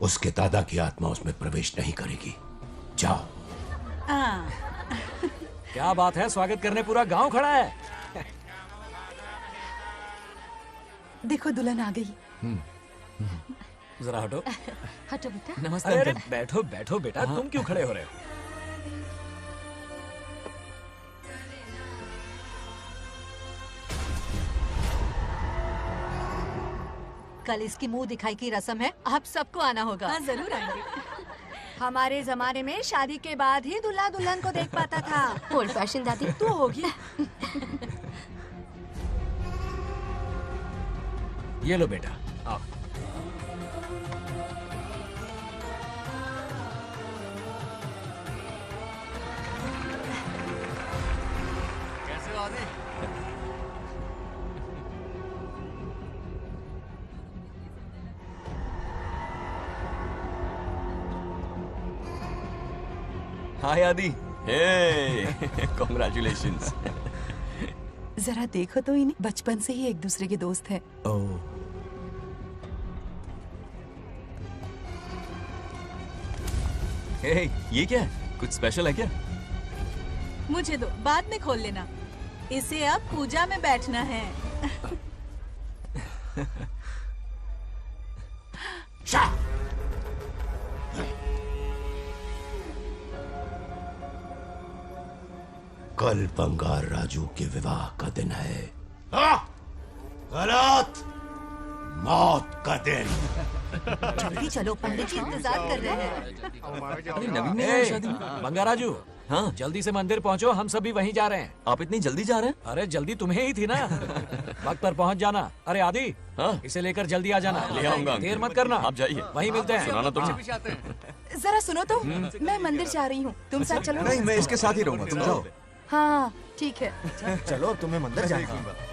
उसके दादा की आत्मा उसमें प्रवेश नहीं करेगी. जाओ. क्या बात है, स्वागत करने पूरा गांव खड़ा है. देखो दुल्हन आ गई. जरा हटो. हटो बेटा. नमस्ते. अरे बैठो बैठो बेटा. तुम क्यों खड़े हो रहे हो? कल इसकी मुंह दिखाई की रस्म है, आप सबको आना होगा. हाँ जरूर आएंगे. हमारे जमाने में शादी के बाद ही दूल्हा दुल्हन को देख पाता था. ओल्ड फैशन दादी तू होगी. ये लो बेटा, आओ. कैसे हो आदि? हाय आदि. कॉन्ग्रेचुलेशंस. जरा देखो तो इन्हें. बचपन से ही एक दूसरे के दोस्त हैं. ये क्या है? कुछ स्पेशल है क्या? मुझे दो, बाद में खोल लेना. इसे अब पूजा में बैठना है. कल बंगार राजू के विवाह का दिन है. गलत. मौत का दिन. जल्दी चलो, पंडित जी इंतजार कर रहे हैं. अरे नवीन ने शादी. बंगाराजू, हाँ जल्दी से मंदिर पहुँचो, हम सभी वहीं जा रहे हैं. आप इतनी जल्दी जा रहे हैं? अरे जल्दी तुम्हें ही थी ना. वक्त पर पहुँच जाना. अरे आदि, इसे लेकर जल्दी आ जाना. ले आऊंगा. देर मत करना. आप जाइए. वहीं मिलते हैं. सुनाना तुम. जरा सुनो तो. मैं मंदिर जा रही हूँ, तुम साथ चलो. नहीं, मैं इसके साथ ही रहूंगा. तुम जाओ. हाँ ठीक है. चलो अब तुम्हें मंदिर जाना है.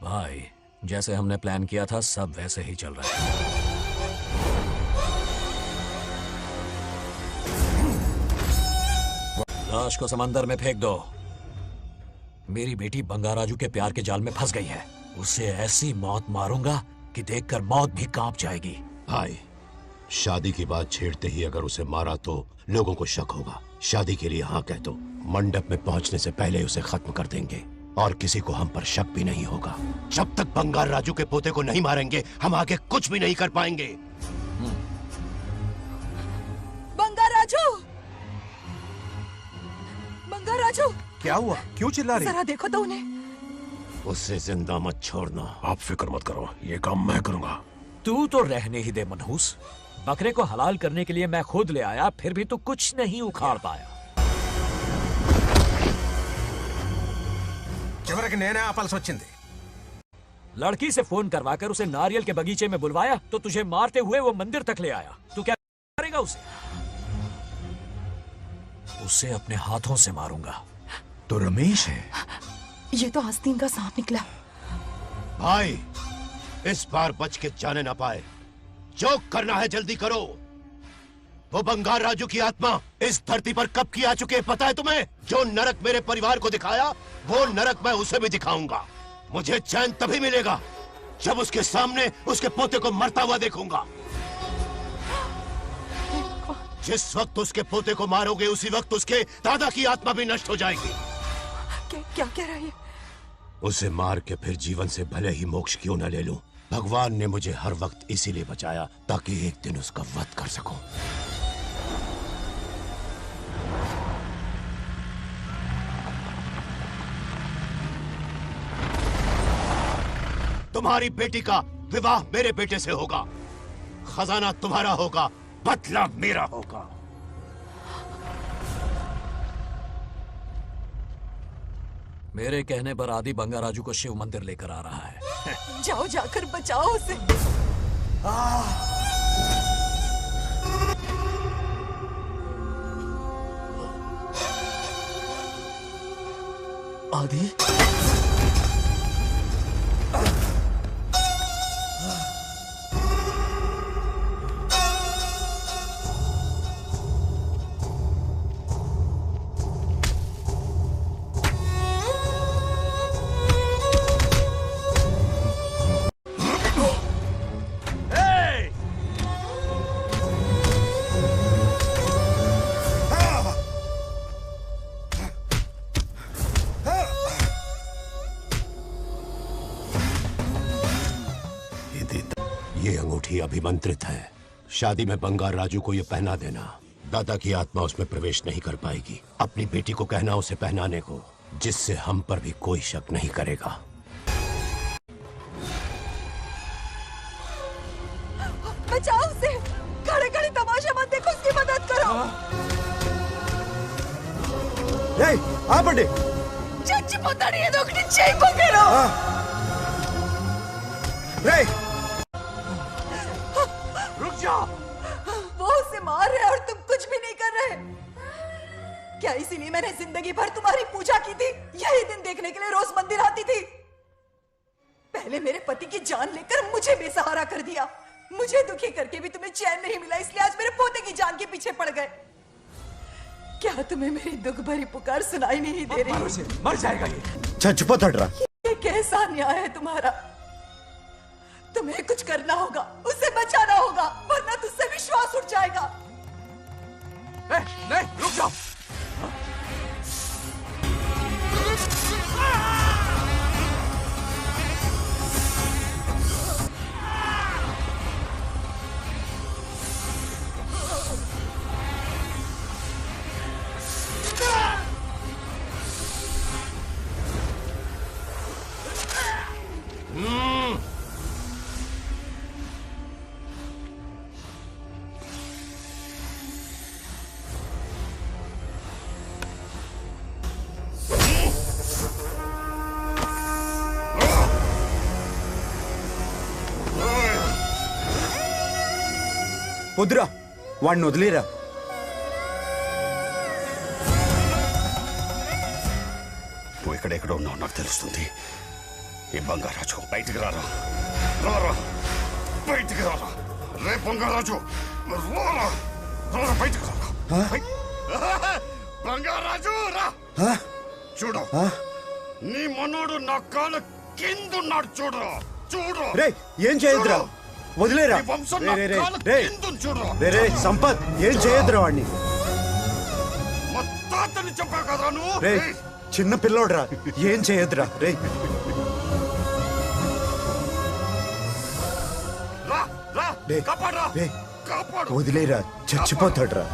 भाई, जैसे हमने प्लान किया था सब वैसे ही चल रहा है. लाश को समंदर में फेंक दो. मेरी बेटी बंगाराजू के प्यार के जाल में फंस गई है. उसे ऐसी मौत मारूंगा कि देखकर मौत भी कांप जाएगी. भाई, शादी की बात छेड़ते ही अगर उसे मारा तो लोगों को शक होगा। शादी के लिए हाँ कह दो, मंडप में पहुंचने से पहले उसे खत्म कर देंगे और किसी को हम पर शक भी नहीं होगा। जब तक बंगार राजू के पोते को नहीं मारेंगे हम आगे कुछ भी नहीं कर पाएंगे। बंगार राजू, बंगार राजू, क्या हुआ? क्यों चिल्ला रही? जरा देखो तो उन्हें। उससे जिंदा मत छोड़ना। आप फिक्र मत करो, ये काम मैं करूंगा। तू तो रहने ही दे मनहूस। बकरे को हलाल करने के लिए मैं खुद ले आया, फिर भी तू कुछ नहीं उखाड़ पाया। చివరికి నేనే ఆపాల్సి వచ్చింది। लड़की से फोन करवाकर उसे नारियल के बगीचे में बुलवाया तो तुझे मारते हुए वो मंदिर तक ले आया। तू क्या करेगा उसे? उसे अपने हाथों से मारूंगा। तो रमेश है। ये तो आस्तीन का सांप निकला। भाई, इस बार बच के जाने ना पाए। जो करना है जल्दी करो। वो बंगार राजू की आत्मा इस धरती पर कब की आ चुके हैं पता है तुम्हें? जो नरक मेरे परिवार को दिखाया वो नरक मैं उसे भी दिखाऊंगा। मुझे चैन तभी मिलेगा जब उसके सामने उसके पोते को मरता हुआ देखूंगा। जिस वक्त उसके पोते को मारोगे उसी वक्त उसके दादा की आत्मा भी नष्ट हो जाएगी। क्या कह रहा है? उसे मार के फिर जीवन से भले ही मोक्ष क्यों न ले लूं, भगवान ने मुझे हर वक्त इसीलिए बचाया ताकि एक दिन उसका वध कर सकूं। तुम्हारी बेटी का विवाह मेरे बेटे से होगा, खजाना तुम्हारा होगा, बदला मेरा होगा। मेरे कहने पर आदि बंगार राजू को शिव मंदिर लेकर आ रहा है। जाओ, जाकर बचाओ उसे। आदि, ये अंगूठी अभिमंत्रित है। शादी में बंगार राजू को ये पहना देना। दादा की आत्मा उसमें प्रवेश नहीं कर पाएगी। अपनी बेटी को कहना उसे पहनाने को, जिससे हम पर भी कोई शक नहीं करेगा। बचाओ उसे। खड़े खड़े तमाशा मत देखो, उसकी मदद करो। आ बड़े चच्ची पोतानी ये दोगटी चेई पकड़ो। रुक जाओ। वो उसे मार रहे और तुम कुछ भी नहीं कर रहे। क्या इसीलिए मैंने जिंदगी भर तुम्हारी पूजा की थी? यही दिन देखने के लिए रोज मंदिर आती थी। पहले मेरे पति की जान लेकर मुझे बेसहारा कर दिया। मुझे दुखी करके भी तुम्हें चैन नहीं मिला, इसलिए आज मेरे पोते की जान के पीछे पड़ गए। क्या तुम्हें मेरी दुख भरी पुकार सुनाई नहीं दे रही? मर जाएगा ये। चुप हट रहा। ये कैसा न्याय है तुम्हारा? तुम्हें कुछ करना होगा, उसे बचाना होगा, वरना तुझसे विश्वास उठ जाएगा। नहीं, रुक जाओ। వద్దురా, వాడిని వదిలేరా. నువ్వు ఎక్కడెక్కడ ఉన్నావు నాకు తెలుస్తుంది. ఈ బంగారాజు బయటికి రారా, రారా బయటికి రారా. రే బంగారాజు, రారా రారా బయటికి రారా. బంగారాజు రా. చూడు, నీ మనోడు నా కాళ్ళ కిందున్నాడు. చూడరా చూడు. రే ఏం చేయొద్దురా. వదిలేరా ఈ వంశం నా రే, రే, కాళ్ళ రే. కిందుని చూడురా. రే సంపత్ ఏం చేయొద్దురా వాడిని మా తాతని చెప్పావు కదరా నువ్వు రే చిన్న పిల్లోడ్రా ఏం చేయొద్దురా రే రా రా రే, కాపాడరా రే. కాపాడు వదిలేరా చచ్చిపోతాడ్రా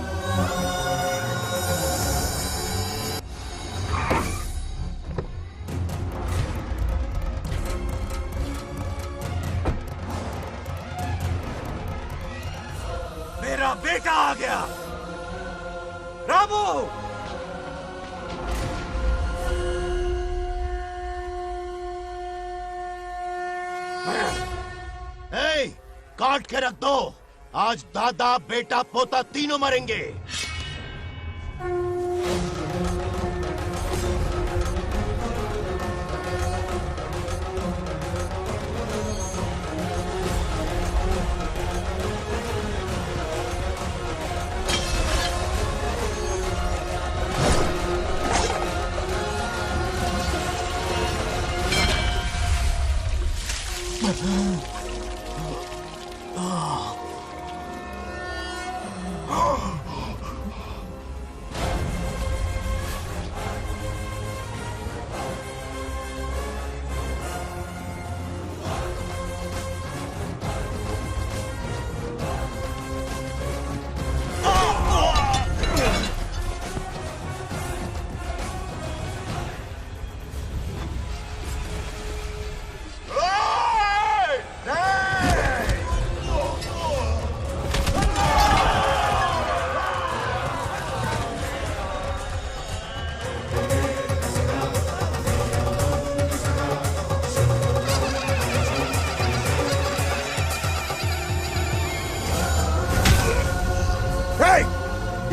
मेरा बेटा आ गया रामू काट के रख दो आज दादा बेटा पोता तीनों मरेंगे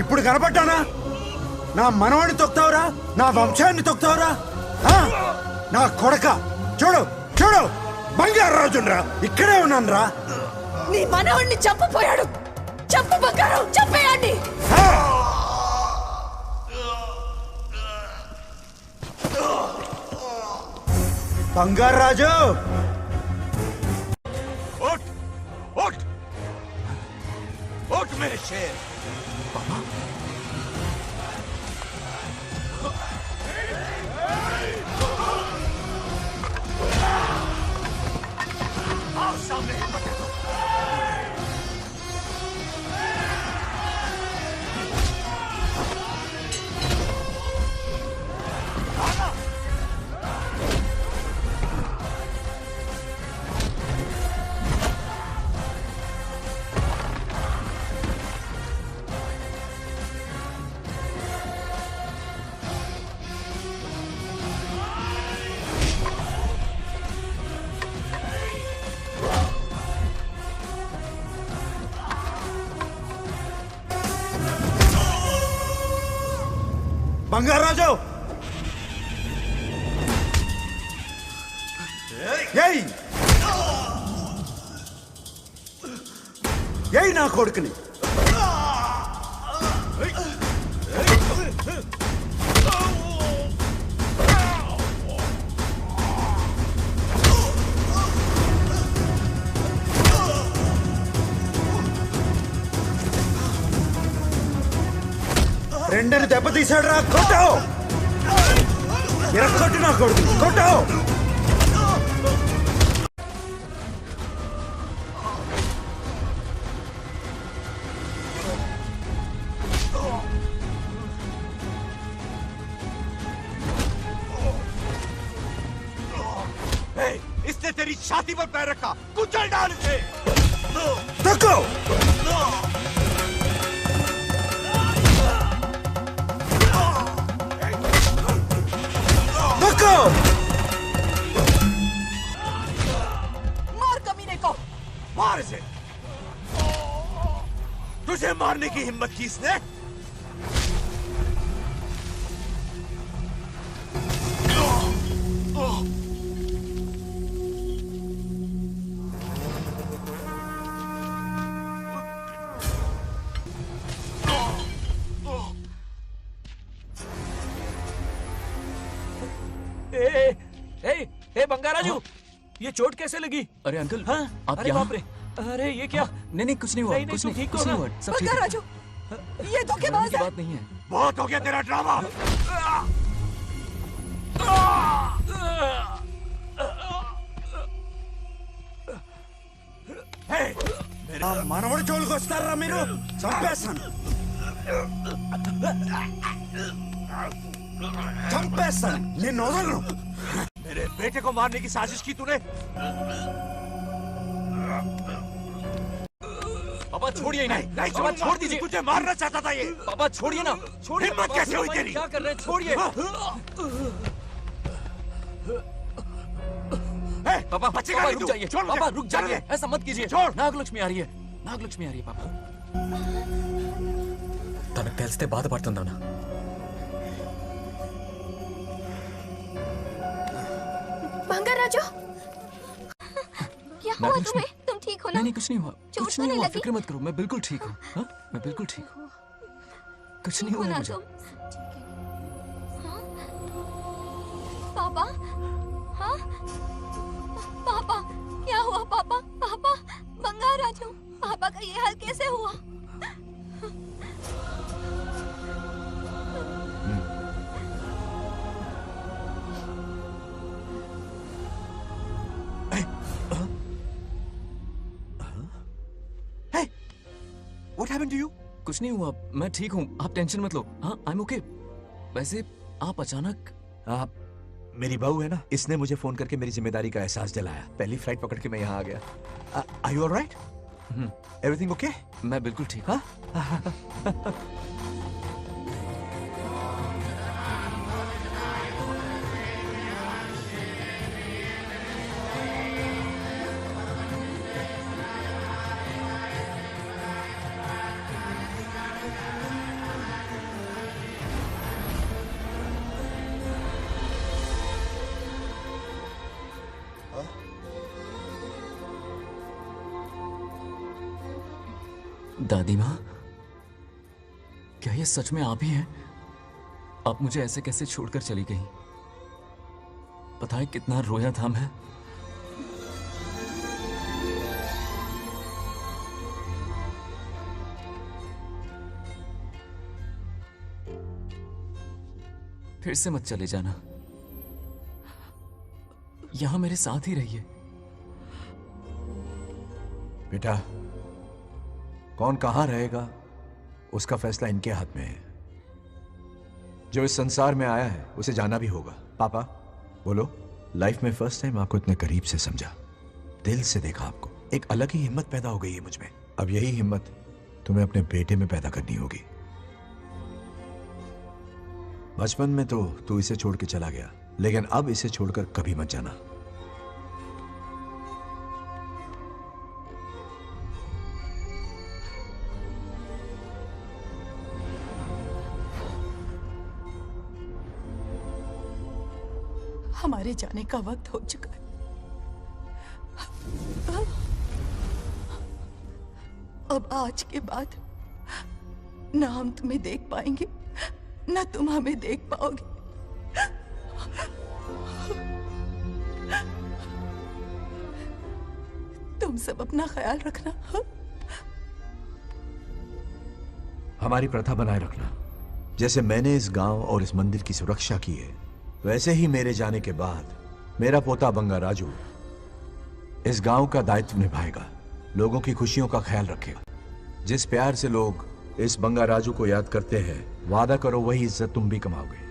ఇప్పుడు కనపడ్డానా నా మనవాడిని తొక్తావురా నా వంశాన్ని తొక్తావురా ఆ? నా కొడక చూడు చూడు బంగారు రాజుండ్రా ఇక్కడే ఉన్నాను రా నీ మనవణ్ణి చంపపోయాడు చంపు బంగారం చంపేయండి బంగారు రాజు उठ उठ उठ मेरे शेर आओ सामने బంగారు రాజు ఏయ్ ఏయ్ నా కొడుకుని రెండని దెబ్బతీశాడు రా కొట్టావు ఎరగొట్టు నా కొడుకు కొట్టావు इसने तेरी छाती पर पैर रखा कुचल डाल इसे तको तको मार कमीने को मार इसे तुझे मारने की हिम्मत की इसने ए बंगाराजू ये चोट कैसे लगी? अरे अंकल हाँ? आप अरे यहाँ? बाप रे अरे ये क्या? नहीं कुछ नहीं हुआ, कुछ नहीं, कुछ नहीं हुआ, सब ठीक है। राजू, ये धोखेबाज है। बात नहीं है। बहुत हो गया तेरा ड्रामा। మనవడు జోలికి వస్తారా మీరు? చంపేస్తాను, చంపేస్తాను, నిన్ను వదలను। मेरे बेटे को मारने की साजिश की तूने? पापा छोड़िए नहीं, पापा छोड़ दीजिए। तुझे मारना चाहता था ये। पापा छोड़िए ना, छोड़िए। हिम्मत कैसे हुई तेरी? क्या कर रहे हैं? छोड़िए। पापा बचेगा पापा नहीं रुक तू। जाइए। छोड़ मुझे, पापा रुक जाइए, छोड़। ऐसा मत कीजिए। छोड़। नागलक्ष्मी आ रही है, नागलक्ष्मी आ रही है पापा। తనకు తెలిస్తే బాధపడుతుందానా? राजू, क्या हुआ तुम्हें? तुम ठीक हो ना? नहीं कुछ नहीं हुआ, चोट कुछ तो नहीं नहीं हुआ, लगी? फिक्र मत करो, मैं बिल्कुल ठीक हूँ। हाँ, मैं बिल्कुल ठीक हूँ, कुछ नहीं हुआ ना मुझे। तुम? हाँ? पापा, हाँ? पापा, क्या हुआ पापा? पापा, बंगार राजू, पापा का ये हाल कैसे हुआ? What happened to you? कुछ नहीं हुआ, मैं ठीक हूँ, आप टेंशन मत लो। हाँ, I'm okay। वैसे आप अचानक मेरी बहू है ना, इसने मुझे फोन करके मेरी जिम्मेदारी का एहसास दिलाया। पहली फ्लाइट पकड़ के मैं यहाँ आ गया। Are you all right? Everything okay? मैं बिल्कुल ठीक। हाँ? दादी माँ, क्या ये सच में आप ही हैं? आप मुझे ऐसे कैसे छोड़कर चली गई? पता है कितना रोया था मैं। फिर से मत चले जाना, यहां मेरे साथ ही रहिए। बेटा, कौन कहां रहेगा उसका फैसला इनके हाथ में है। जो इस संसार में आया है उसे जाना भी होगा। पापा बोलो, लाइफ में फर्स्ट टाइम आपको इतने करीब से समझा, दिल से देखा आपको, एक अलग ही हिम्मत पैदा हो गई है मुझ में। अब यही हिम्मत तुम्हें अपने बेटे में पैदा करनी होगी। बचपन में तो तू इसे छोड़ के चला गया, लेकिन अब इसे छोड़कर कभी मत जाना। हमारे जाने का वक्त हो चुका है। अब आज के बाद ना हम तुम्हें देख पाएंगे, ना तुम हमें देख पाओगे। तुम सब अपना ख्याल रखना। हमारी प्रथा बनाए रखना। जैसे मैंने इस गांव और इस मंदिर की सुरक्षा की है, वैसे ही मेरे जाने के बाद मेरा पोता बंगा राजू इस गांव का दायित्व निभाएगा, लोगों की खुशियों का ख्याल रखेगा। जिस प्यार से लोग इस बंगा राजू को याद करते हैं, वादा करो वही इज्जत तुम भी कमाओगे।